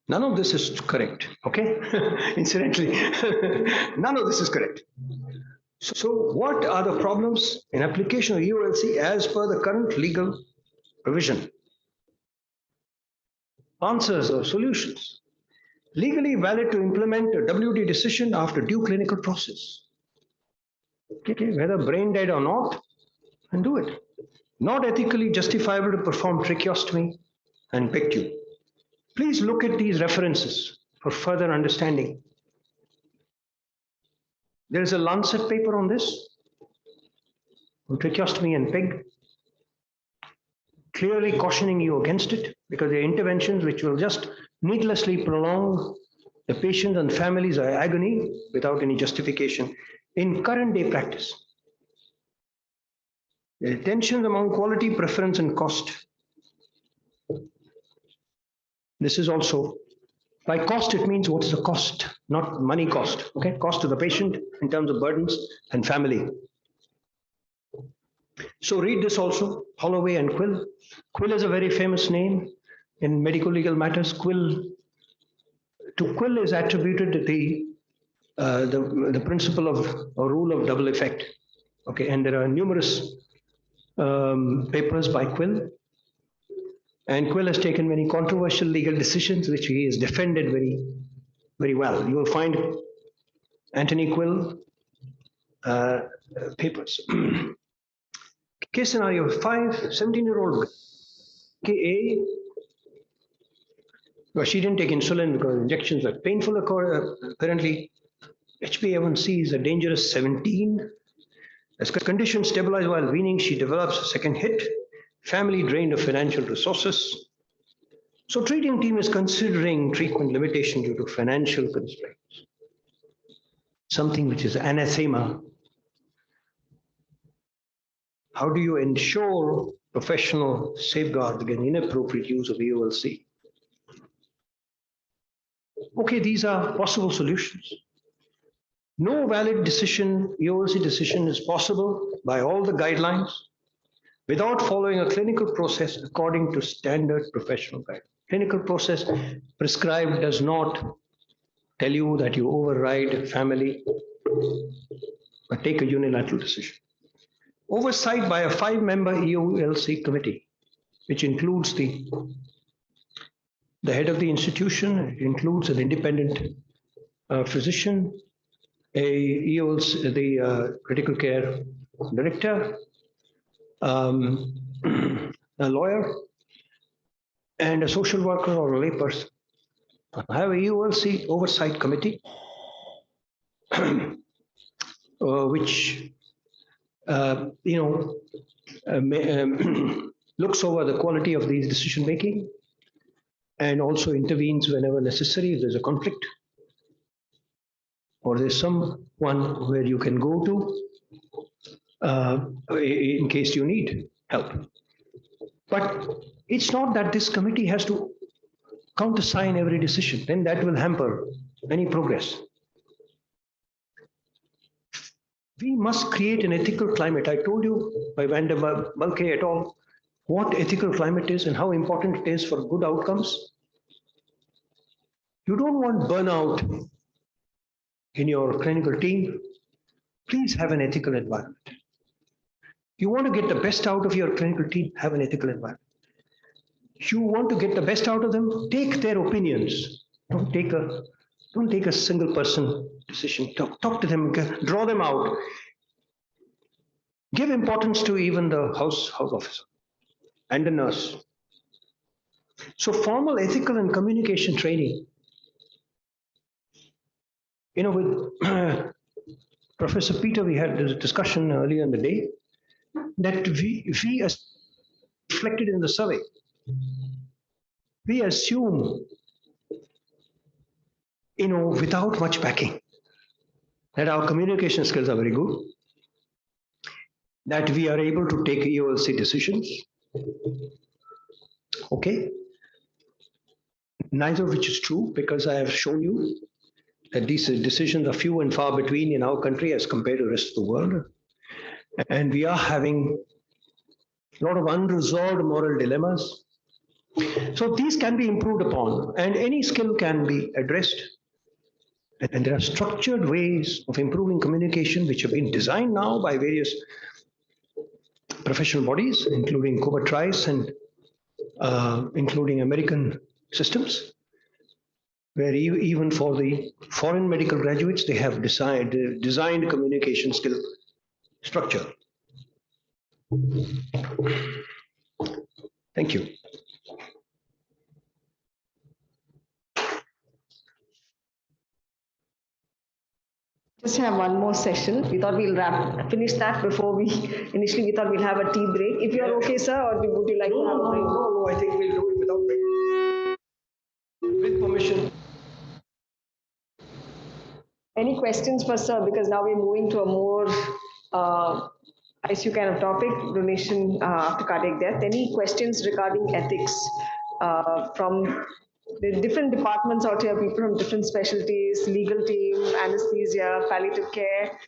None of this is correct, okay? Incidentally, none of this is correct. So what are the problems in application of EOLC as per the current legal provision? Answers or solutions. Legally valid to implement a WD decision after due clinical process. Okay, whether brain dead or not, and do it. Not ethically justifiable to perform tracheostomy and peg tube. Please look at these references for further understanding. There is a Lancet paper on this, on tracheostomy and peg, clearly cautioning you against it because they are interventions which will just needlessly prolong the patient and families' agony without any justification in current day practice. The tensions among quality, preference, and cost. This is also, by cost, it means what's the cost, not money cost, okay? Cost to the patient in terms of burdens and family. So read this also, Holloway and Quill. Quill is a very famous name in medical legal matters. To Quill is attributed the principle of or rule of double effect. Okay, and there are numerous papers by Quill. And Quill has taken many controversial legal decisions, which he has defended very, very well. You will find Anthony Quill papers. Case scenario 5, 17-year-old KA. Well, she didn't take insulin because injections were painful. Apparently, HbA1c is a dangerous 17. As conditions stabilize while weaning, she develops a second hit. Family drained of financial resources. So treating team is considering treatment limitation due to financial constraints. Something which is anathema. How do you ensure professional safeguards against inappropriate use of EOLC? Okay, these are possible solutions. No valid decision, EOLC decision is possible by all the guidelines without following a clinical process according to standard professional guidelines. Clinical process prescribed does not tell you that you override family, but take a unilateral decision. Oversight by a 5-member EOLC committee, which includes the head of the institution, it includes an independent physician, the critical care director, a lawyer, and a social worker or a layperson. I have a EOLC oversight committee, which looks over the quality of these decision making and also intervenes whenever necessary if there's a conflict or there's someone where you can go to in case you need help. But it's not that this committee has to countersign every decision, then that will hamper any progress. We must create an ethical climate. I told you by Van der Balke et al. What ethical climate is and how important it is for good outcomes. You don't want burnout in your clinical team. Please have an ethical environment. You want to get the best out of your clinical team, have an ethical environment. You want to get the best out of them, take their opinions. Don't take a single person decision. Talk to them, draw them out. Give importance to even the house officer and the nurse. So formal ethical and communication training. With Professor Peter, we had a discussion earlier in the day that we as reflected in the survey, we assume, without much backing, that our communication skills are very good, that we are able to take EOLC decisions. Okay. Neither of which is true, because I have shown you that these decisions are few and far between in our country as compared to the rest of the world. And we are having a lot of unresolved moral dilemmas. So these can be improved upon, and any skill can be addressed. And there are structured ways of improving communication which have been designed now by various professional bodies, including Cobra Trice and including American systems, where even for the foreign medical graduates, they have designed communication skill structure. Thank you. Just have one more session. We thought we'll finish that before initially we thought we'll have a tea break. If you're okay, sir, or would you like to have a break? No, I think we'll do it without break. With permission. Any questions for sir? Because now we're moving to a more ICU kind of topic, donation after cardiac death. Any questions regarding ethics from the different departments out here, people from different specialties, legal team, anesthesia, palliative care,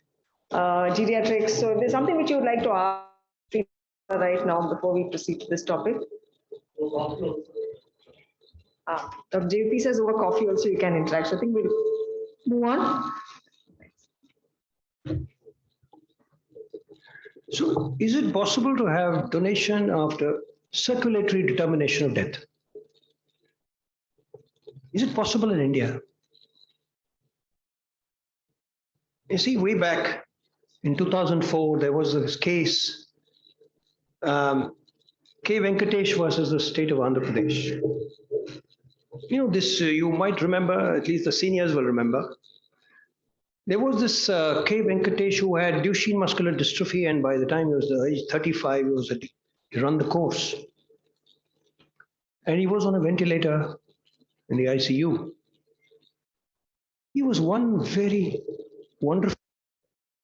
geriatrics. So if there's something which you would like to ask right now before we proceed to this topic. Dr. JP says over coffee also you can interact. So I think we'll move on. So is it possible to have donation after circulatory determination of death? Is it possible in India? You see, way back in 2004, there was this case, K. Venkatesh versus the state of Andhra Pradesh. This you might remember, at least the seniors will remember. There was this K. Venkatesh who had Duchenne muscular dystrophy, and by the time he was age 35, he run the course. And he was on a ventilator in the ICU. He was one very wonderful,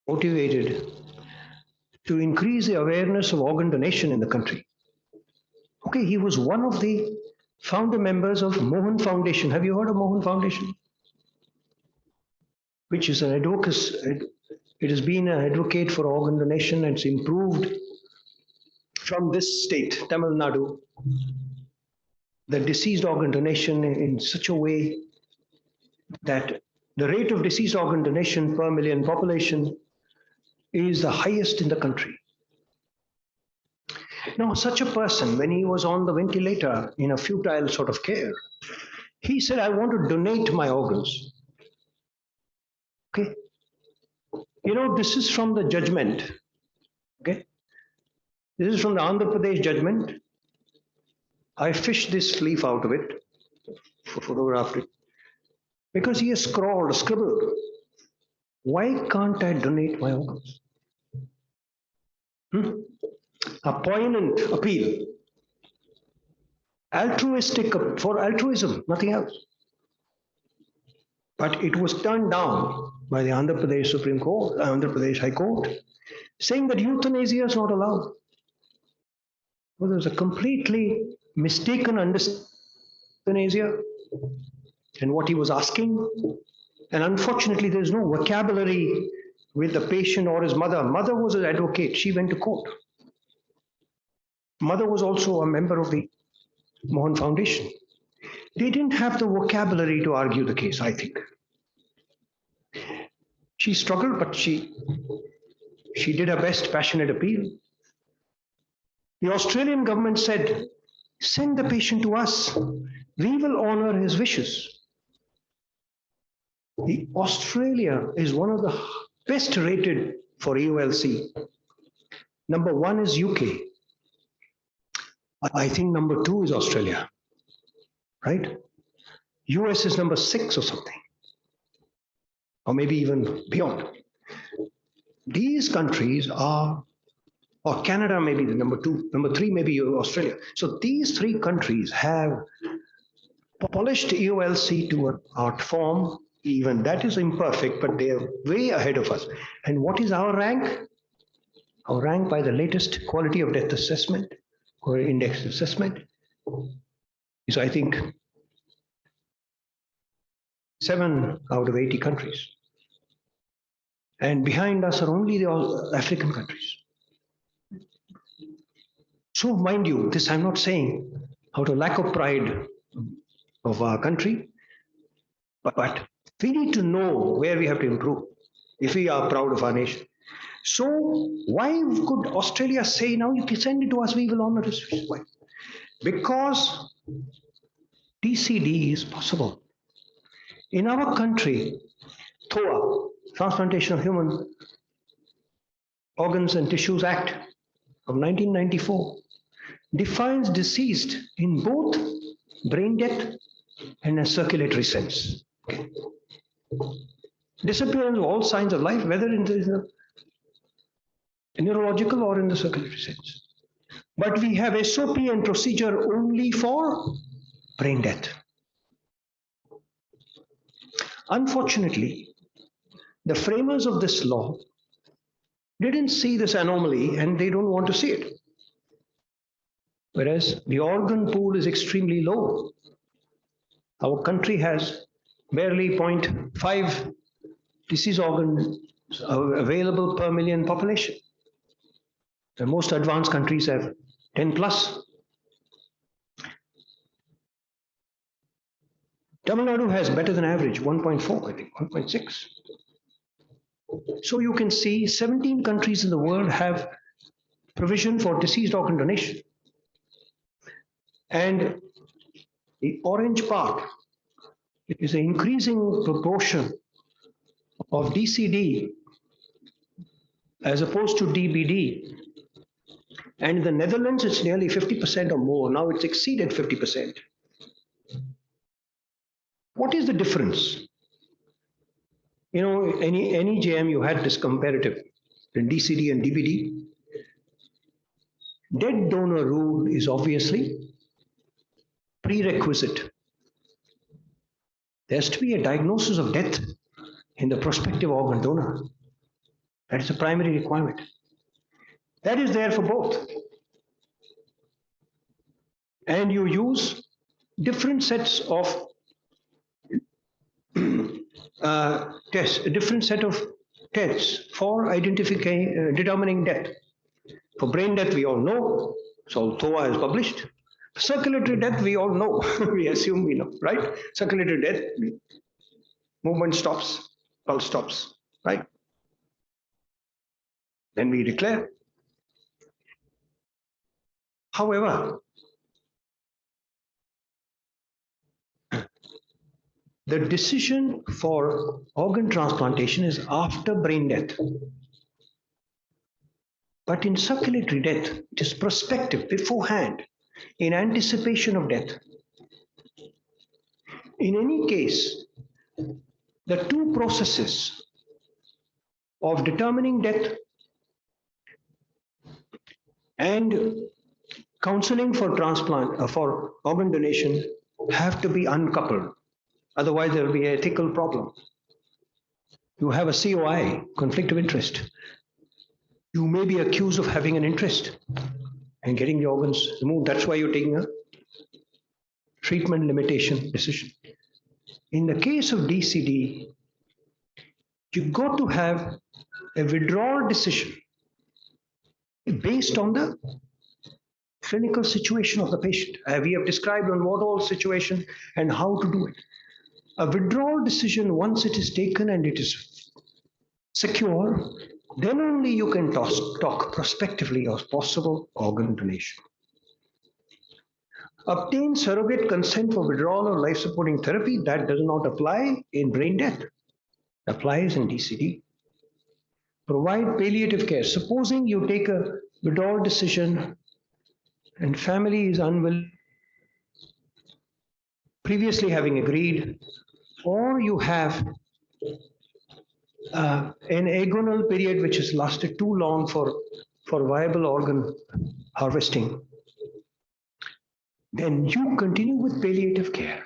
motivated to increase the awareness of organ donation in the country. Okay, he was one of the founder members of Mohan Foundation. Have you heard of Mohan Foundation? Which is an advocacy. It has been an advocate for organ donation, and it's improved from this state, Tamil Nadu, the deceased organ donation in such a way that the rate of deceased organ donation per million population is the highest in the country. Now, such a person, when he was on the ventilator in a futile sort of care, he said, I want to donate my organs. Okay. This is from the judgment. Okay. This is from the Andhra Pradesh judgment. I fished this leaf out of it, photographed it, because he has scribbled, why can't I donate my organs? A poignant appeal. Altruistic, for altruism, nothing else. But it was turned down by the Andhra Pradesh Supreme Court, Andhra Pradesh High Court, saying that euthanasia is not allowed. Well, there's a completely mistaken understanding of euthanasia and what he was asking. And unfortunately, there's no vocabulary with the patient or his mother. Mother was an advocate. She went to court. Mother was also a member of the Mohan Foundation. They didn't have the vocabulary to argue the case, I think. She struggled, but she did her best, passionate appeal. The Australian government said, send the patient to us. We will honor his wishes. Australia is one of the best rated for EOLC. Number 1 is UK. I think number 2 is Australia, right? US is number 6 or something, or maybe even beyond. These countries are, or Canada may be the number 2, number 3 may be Australia. So these 3 countries have polished EOLC to an art form. Even that is imperfect, but they are way ahead of us. And what is our rank? Our rank by the latest quality of death assessment or index assessment is, I think, 7 out of 80 countries. And behind us are only the African countries. So mind you, this I'm not saying out of lack of pride of our country, but we need to know where we have to improve if we are proud of our nation. So why could Australia say, now you can send it to us, we will honor it? Why? Because TCD is possible. In our country, THOA, Transplantation of Human Organs and Tissues Act of 1994, defines deceased in both brain death and a circulatory sense. Okay. Disappearance of all signs of life, whether in the neurological or in the circulatory sense. But we have SOP and procedure only for brain death. Unfortunately, the framers of this law didn't see this anomaly and they don't want to see it. Whereas the organ pool is extremely low. Our country has barely 0.5 disease organs available per million population. The most advanced countries have 10 plus. Tamil Nadu has better than average, 1.4, I think, 1.6. So you can see 17 countries in the world have provision for deceased organ donation. And the orange part is an increasing proportion of DCD as opposed to DBD. And in the Netherlands, it's nearly 50% or more. Now it's exceeded 50%. What is the difference? You know, any JM, you had this comparative in DCD and DBD. Dead donor rule is obviously prerequisite. There has to be a diagnosis of death in the prospective organ donor. That is a primary requirement. That is there for both. And you use different sets of tests, a different set of tests for identifying, determining death. For brain death, we all know, so THOA has published. Circulatory death, we all know, we assume we know, right? Circulatory death, movement stops, pulse stops, right? Then we declare. However, the decision for organ transplantation is after brain death. But in circulatory death, it is prospective, beforehand, in anticipation of death. In any case, the two processes of determining death and counseling for transplant, for organ donation, have to be uncoupled. Otherwise, there will be an ethical problem. You have a COI, conflict of interest. You may be accused of having an interest in getting the organs removed. That's why you're taking a treatment limitation decision. In the case of DCD, you've got to have a withdrawal decision based on the clinical situation of the patient. We have described on what all situation and how to do it. A withdrawal decision, once it is taken and it is secure, then only you can talk prospectively of possible organ donation. Obtain surrogate consent for withdrawal of life-supporting therapy. That does not apply in brain death. Applies in DCD. Provide palliative care. Supposing you take a withdrawal decision and family is unwilling, previously having agreed, or you have an agonal period which has lasted too long for viable organ harvesting, then you continue with palliative care.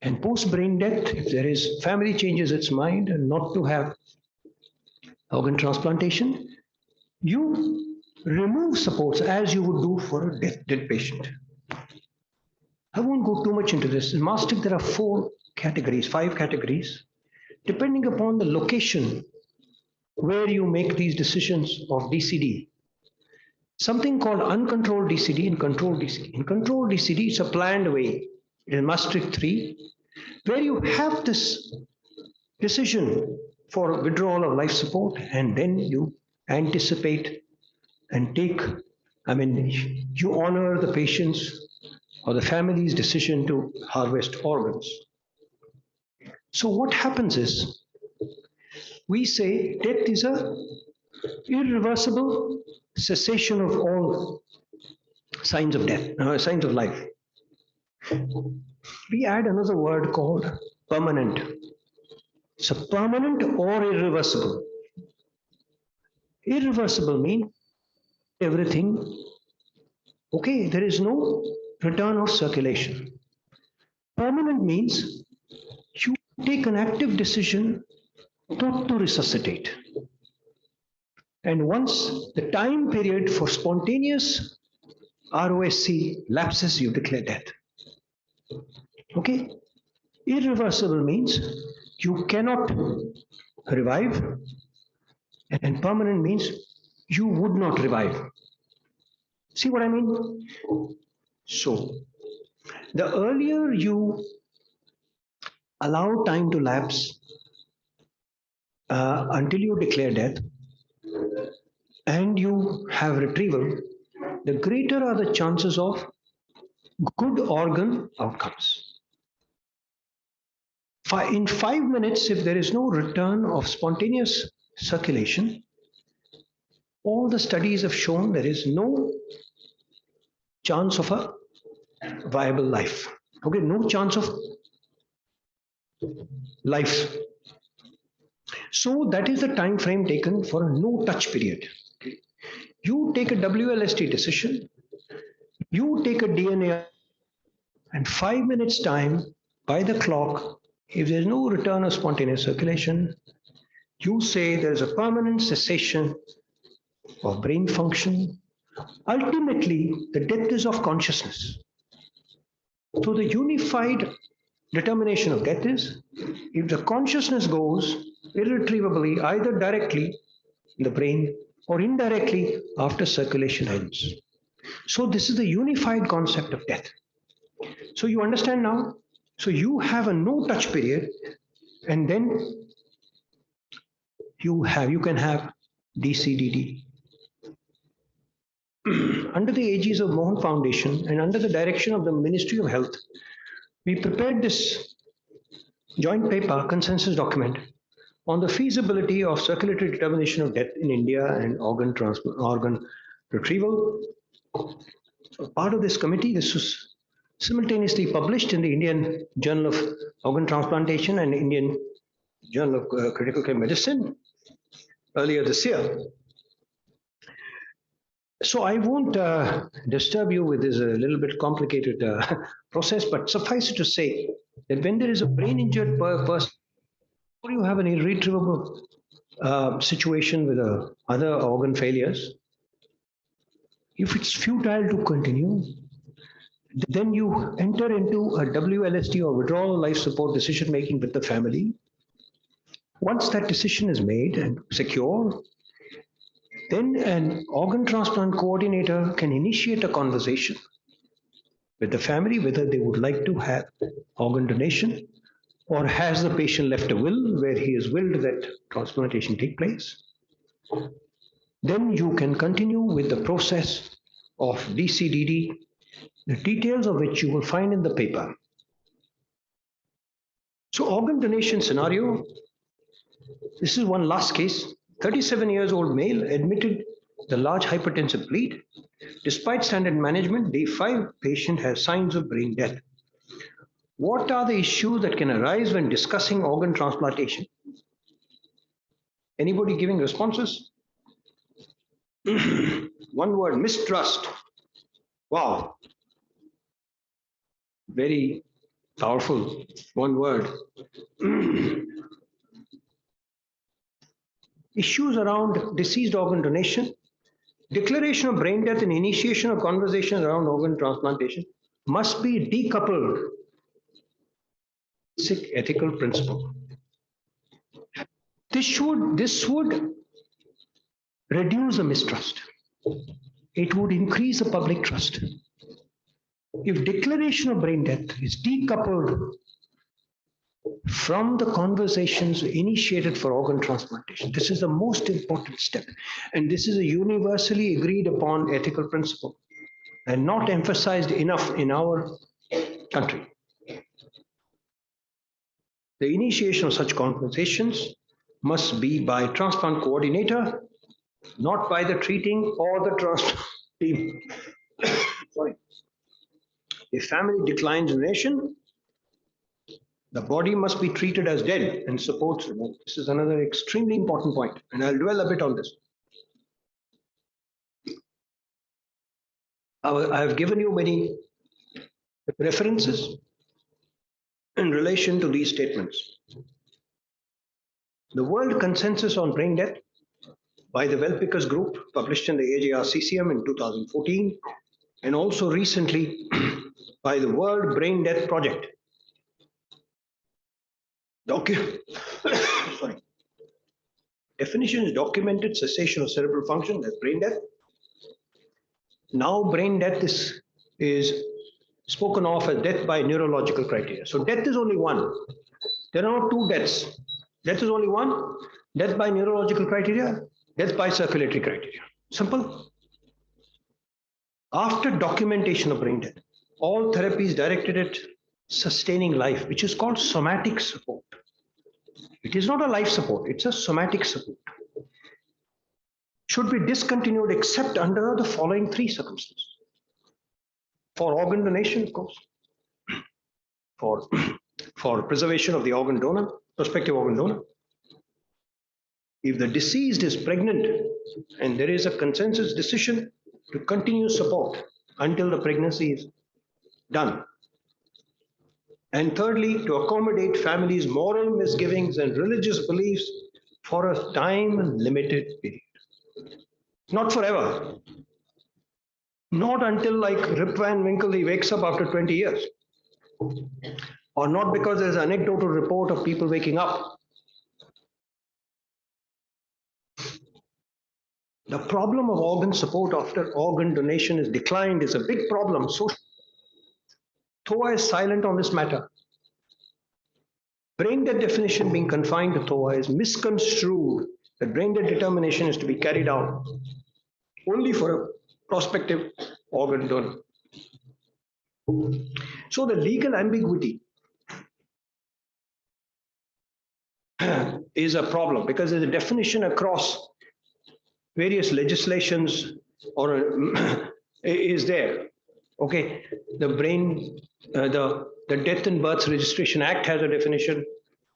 And post-brain death, if there is family changes its mind and not to have organ transplantation, you remove supports as you would do for a dead patient. I won't go too much into this. In Mastic, there are 5 categories, depending upon the location where you make these decisions of DCD. Something called uncontrolled DCD and controlled DCD. In controlled DCD, it's a planned way. In Maastricht 3, where you have this decision for withdrawal of life support, and then you anticipate and take, you honor the patient's or the family's decision to harvest organs. So what happens is, we say death is a irreversible cessation of all signs of death, signs of life. We add another word called permanent. So permanent or irreversible. Irreversible means everything, okay, there is no return of circulation. Permanent means you take an active decision not to resuscitate. And once the time period for spontaneous ROSC lapses, you declare death. Okay? Irreversible means you cannot revive, and permanent means you would not revive. See what I mean? So, the earlier you allow time to lapse until you declare death and you have retrieval, the greater are the chances of good organ outcomes. In 5 minutes, if there is no return of spontaneous circulation, all the studies have shown there is no chance of a viable life. Okay, no chance of life. So that is the time frame taken for a no-touch period. You take a WLST decision, you take a DNA, and 5 minutes time by the clock, if there is no return of spontaneous circulation, you say there is a permanent cessation of brain function. Ultimately, the death is of consciousness. So the unified determination of death is, if the consciousness goes irretrievably, either directly in the brain or indirectly after circulation ends. So this is the unified concept of death. So you understand now? So you have a no-touch period, and then you can have DCDD. Under the aegis of Mohan Foundation and under the direction of the Ministry of Health, we prepared this joint paper, consensus document, on the feasibility of circulatory determination of death in India and organ retrieval. So part of this committee, this was simultaneously published in the Indian Journal of Organ Transplantation and Indian Journal of Critical Care Medicine earlier this year. So I won't disturb you with this a little bit complicated process, but suffice it to say that when there is a brain injured person, or you have an irretrievable situation with other organ failures, if it's futile to continue, then you enter into a WLSD or withdrawal life support decision making with the family. Once that decision is made and secure, then an organ transplant coordinator can initiate a conversation with the family whether they would like to have organ donation, or has the patient left a will where he has willed that transplantation take place. Then you can continue with the process of DCDD, the details of which you will find in the paper. So organ donation scenario, this is one last case. 37 years old male admitted the large hypertensive bleed. Despite standard management, day 5 patient has signs of brain death. What are the issues that can arise when discussing organ transplantation? Anybody giving responses? One word, mistrust. Wow. Very powerful. One word. Issues around deceased organ donation, declaration of brain death and initiation of conversations around organ transplantation must be decoupled. Basic ethical principle. This would reduce the mistrust. It would increase the public trust. If declaration of brain death is decoupled from the conversations initiated for organ transplantation, this is the most important step. And this is a universally agreed upon ethical principle and not emphasized enough in our country. The initiation of such conversations must be by transplant coordinator, not by the treating or the transplant team. Sorry. If family declines donation, the body must be treated as dead and supports removed. This is another extremely important point, and I'll dwell a bit on this. I have given you many references in relation to these statements. The World Consensus on Brain Death by the Wellpickers Group, published in the AJRCCM in 2014, and also recently by the World Brain Death Project. Sorry. Definition is documented cessation of cerebral function, that's brain death. Now brain death is spoken of as death by neurological criteria. So death is only one. There are not two deaths. Death is only one. Death by neurological criteria, death by circulatory criteria. Simple. After documentation of brain death, all therapies directed at sustaining life, which is called somatic support. It is not a life support, it's a somatic support. Should be discontinued except under the following 3 circumstances. For organ donation, of course. For preservation of the organ donor, prospective organ donor. If the deceased is pregnant and there is a consensus decision to continue support until the pregnancy is done. And thirdly, to accommodate families' moral misgivings and religious beliefs for a time-limited period. Not forever. Not until like Rip Van Winkle, he wakes up after 20 years. Or not because there's an anecdotal report of people waking up. The problem of organ support after organ donation is declined is a big problem. So TOA is silent on this matter. Brain death definition being confined to TOA is misconstrued that brain death determination is to be carried out only for a prospective organ donor. So the legal ambiguity is a problem because there's a definition across various legislations or is there. Okay, the Death and Births Registration Act has a definition.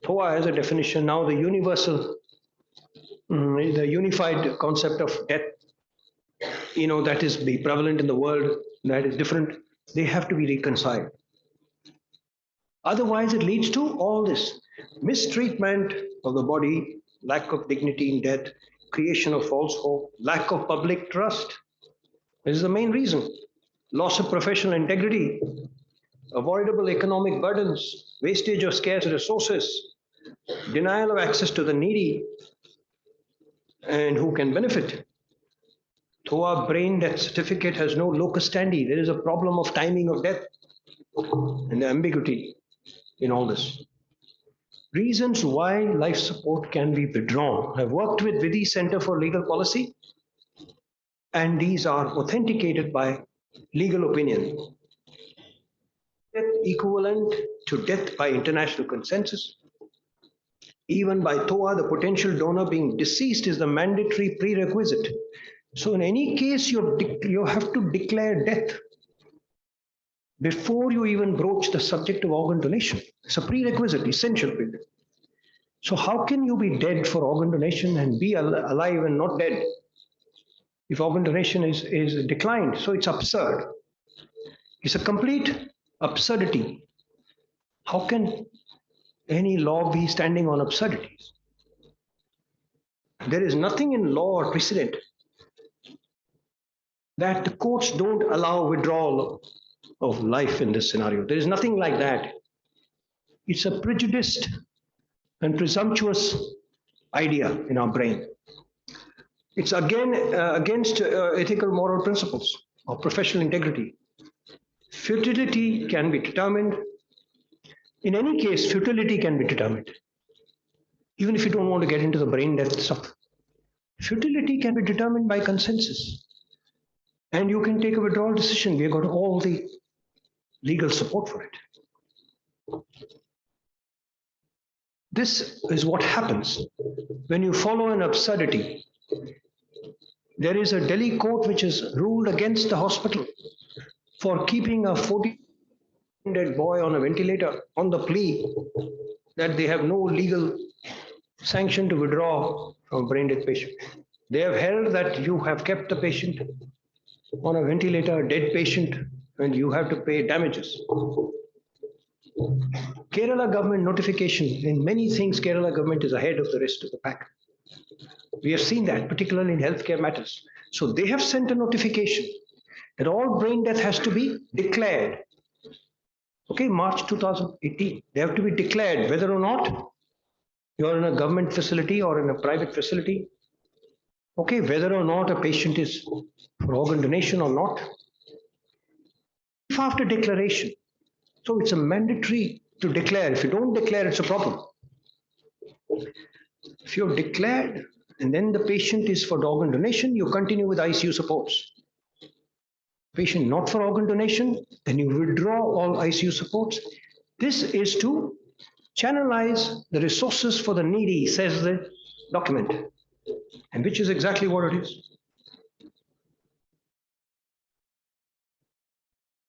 TOA has a definition. Now the the unified concept of death, that is be prevalent in the world, that is different. They have to be reconciled. Otherwise, it leads to all this mistreatment of the body lack of dignity in death, creation of false hope, lack of public trust. This is the main reason. Loss of professional integrity, avoidable economic burdens, wastage of scarce resources, denial of access to the needy and who can benefit. Though our brain death certificate has no locus standi, there is a problem of timing of death and the ambiguity in all this. Reasons why life support can be withdrawn. I've worked with Vidhi Center for Legal Policy, and these are authenticated by legal opinion. Death equivalent to death by international consensus. Even by TOA, the potential donor being deceased is the mandatory prerequisite. So in any case, you have to declare death before you even broach the subject of organ donation. It's a prerequisite, essential prerequisite. So how can you be dead for organ donation and be alive and not dead if organ donation is declined? So it's absurd. It's a complete absurdity. How can any law be standing on absurdities? There is nothing in law or precedent that the courts don't allow withdrawal of life in this scenario. There is nothing like that. It's a prejudiced and presumptuous idea in our brain. It's again against ethical moral principles of professional integrity. Futility can be determined. In any case, futility can be determined. Even if you don't want to get into the brain death stuff. Futility can be determined by consensus. And you can take a withdrawal decision. We've got all the legal support for it. This is what happens when you follow an absurdity. There is a Delhi court which has ruled against the hospital for keeping a 14-year-old boy on a ventilator on the plea that they have no legal sanction to withdraw from a brain death patient. They have held that you have kept the patient on a ventilator, a dead patient, and you have to pay damages. Kerala government notification, in many things, Kerala government is ahead of the rest of the pack. We have seen that, particularly in healthcare matters. So they have sent a notification that all brain death has to be declared. Okay, March 2018, they have to be declared whether or not you're in a government facility or in a private facility. Okay, whether or not a patient is for organ donation or not. If after declaration, so it's a mandatory to declare. If you don't declare, it's a problem. If you're declared and then the patient is for organ donation, you continue with ICU supports. Patient not for organ donation, then you withdraw all ICU supports. This is to channelize the resources for the needy, says the document, and which is exactly what it is.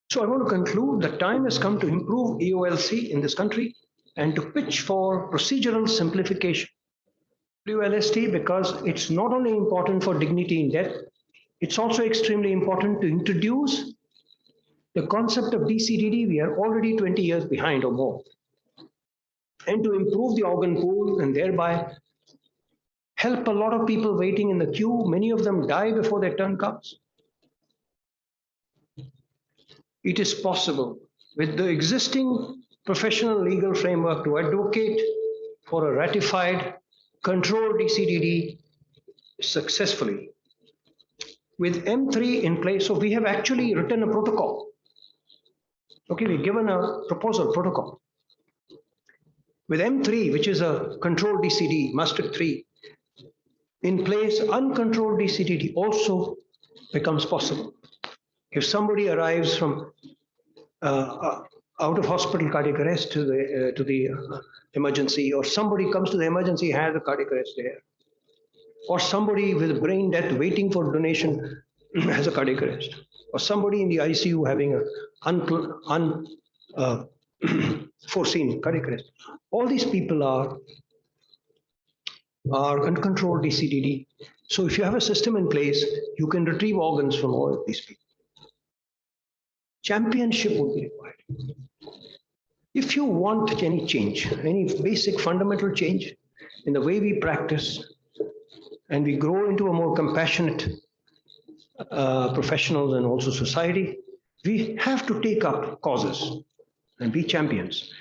So I want to conclude that time has come to improve EOLC in this country and to pitch for procedural simplification. WLST, because it's not only important for dignity in death, it's also extremely important to introduce the concept of DCDD. We are already 20 years behind or more. And to improve the organ pool and thereby help a lot of people waiting in the queue. Many of them die before their turn comes. It is possible with the existing professional legal framework to advocate for a ratified, controlled DCDD successfully. With M3 in place, so we have actually written a protocol. Okay, we've given a proposal protocol. With M3, which is a controlled DCD, Maastricht 3, in place, uncontrolled DCDD also becomes possible. If somebody arrives from out of hospital cardiac arrest to the emergency, or somebody comes to the emergency, has a cardiac arrest there, or somebody with brain death waiting for donation has a cardiac arrest, or somebody in the ICU having a unforeseen cardiac arrest. All these people are uncontrolled DCDD. So if you have a system in place, you can retrieve organs from all of these people. Championship would be required. If you want any change, any basic fundamental change, in the way we practice, and we grow into a more compassionate professionals and also society, we have to take up causes and be champions.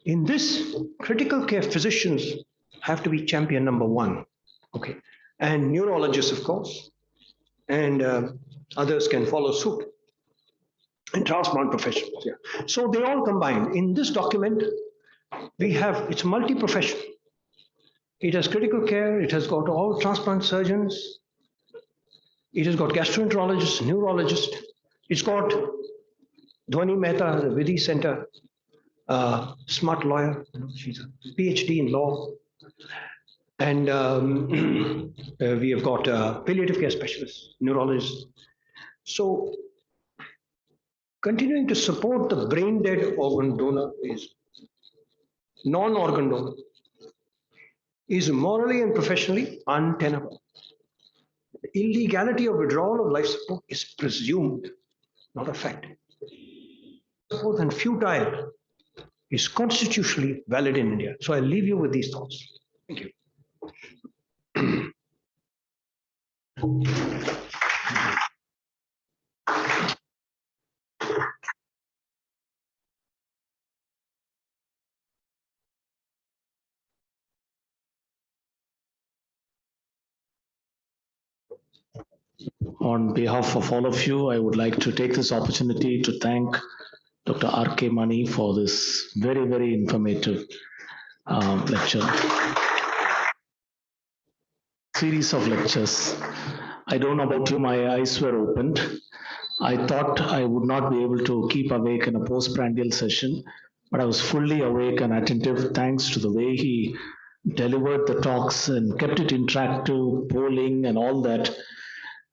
In this, critical care physicians have to be champion number one. Okay, and neurologists, of course, and others can follow suit. And transplant professionals, yeah. So they all combined. In this document, we have, it's multi-professional. It has critical care, it has got all transplant surgeons, it has got gastroenterologists, neurologists, it's got Dhwani Mehta, the Vidhi Center, smart lawyer, she's a PhD in law. And we have got palliative care specialists, neurologists. So continuing to support the brain dead organ donor is non-organ donor is morally and professionally untenable. The illegality of withdrawal of life support is presumed, not a fact. Support and futile is constitutionally valid in India. So I leave you with these thoughts. Thank you. On behalf of all of you, I would like to take this opportunity to thank Dr. R.K. Mani for this very, very informative lecture. Series of lectures. I don't know about you, my eyes were opened. I thought I would not be able to keep awake in a postprandial session, but I was fully awake and attentive thanks to the way he delivered the talks and kept it interactive, polling and all that,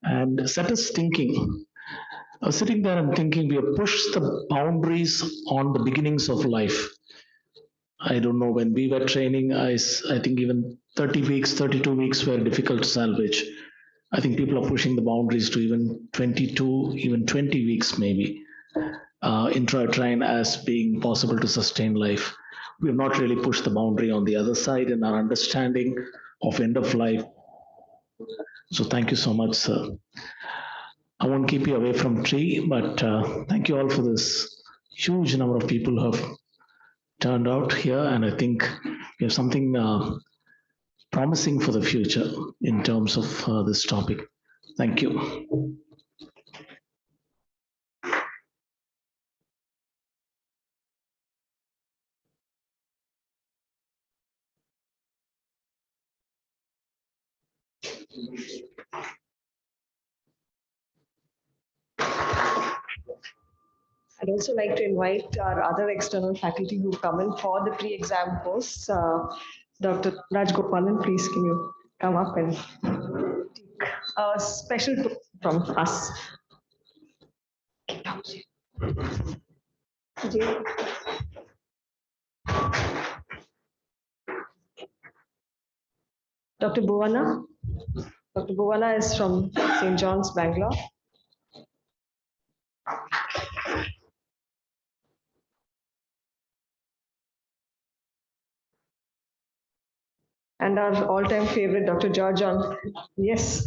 and set us thinking. I was sitting there and thinking we have pushed the boundaries on the beginnings of life. I don't know, when we were training, I think even 30 weeks, 32 weeks were difficult to salvage. I think people are pushing the boundaries to even 22, even 20 weeks maybe, intrauterine as being possible to sustain life. We have not really pushed the boundary on the other side in our understanding of end of life. So thank you so much, sir. I won't keep you away from tree, but thank you all for this huge number of people who have turned out here. And I think we have something promising for the future in terms of this topic. Thank you. I'd also like to invite our other external faculty who've come in for the pre-exam course. Dr. Raj Gopalan, please can you come up and take a special talk from us. Dr. Bhuwana. Dr. Bhuwana is from St. John's, Bangalore. And our all-time favorite, Dr. George on. Yes.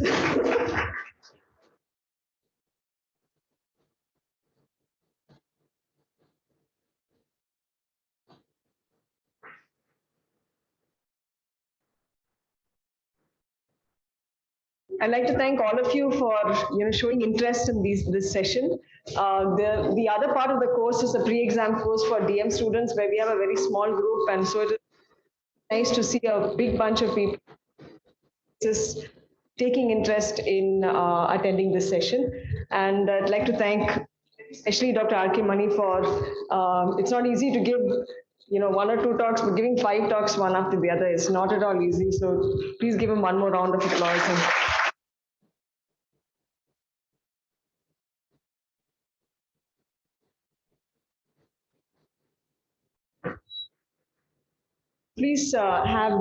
I'd like to thank all of you for showing interest in this session. The other part of the course is a pre-exam course for DM students where we have a very small group, and so it is nice to see a big bunch of people just taking interest in attending this session. And I'd like to thank especially Dr. R.K. Mani for, it's not easy to give 1 or 2 talks, but giving 5 talks one after the other is not at all easy. So please give him one more round of applause. And please have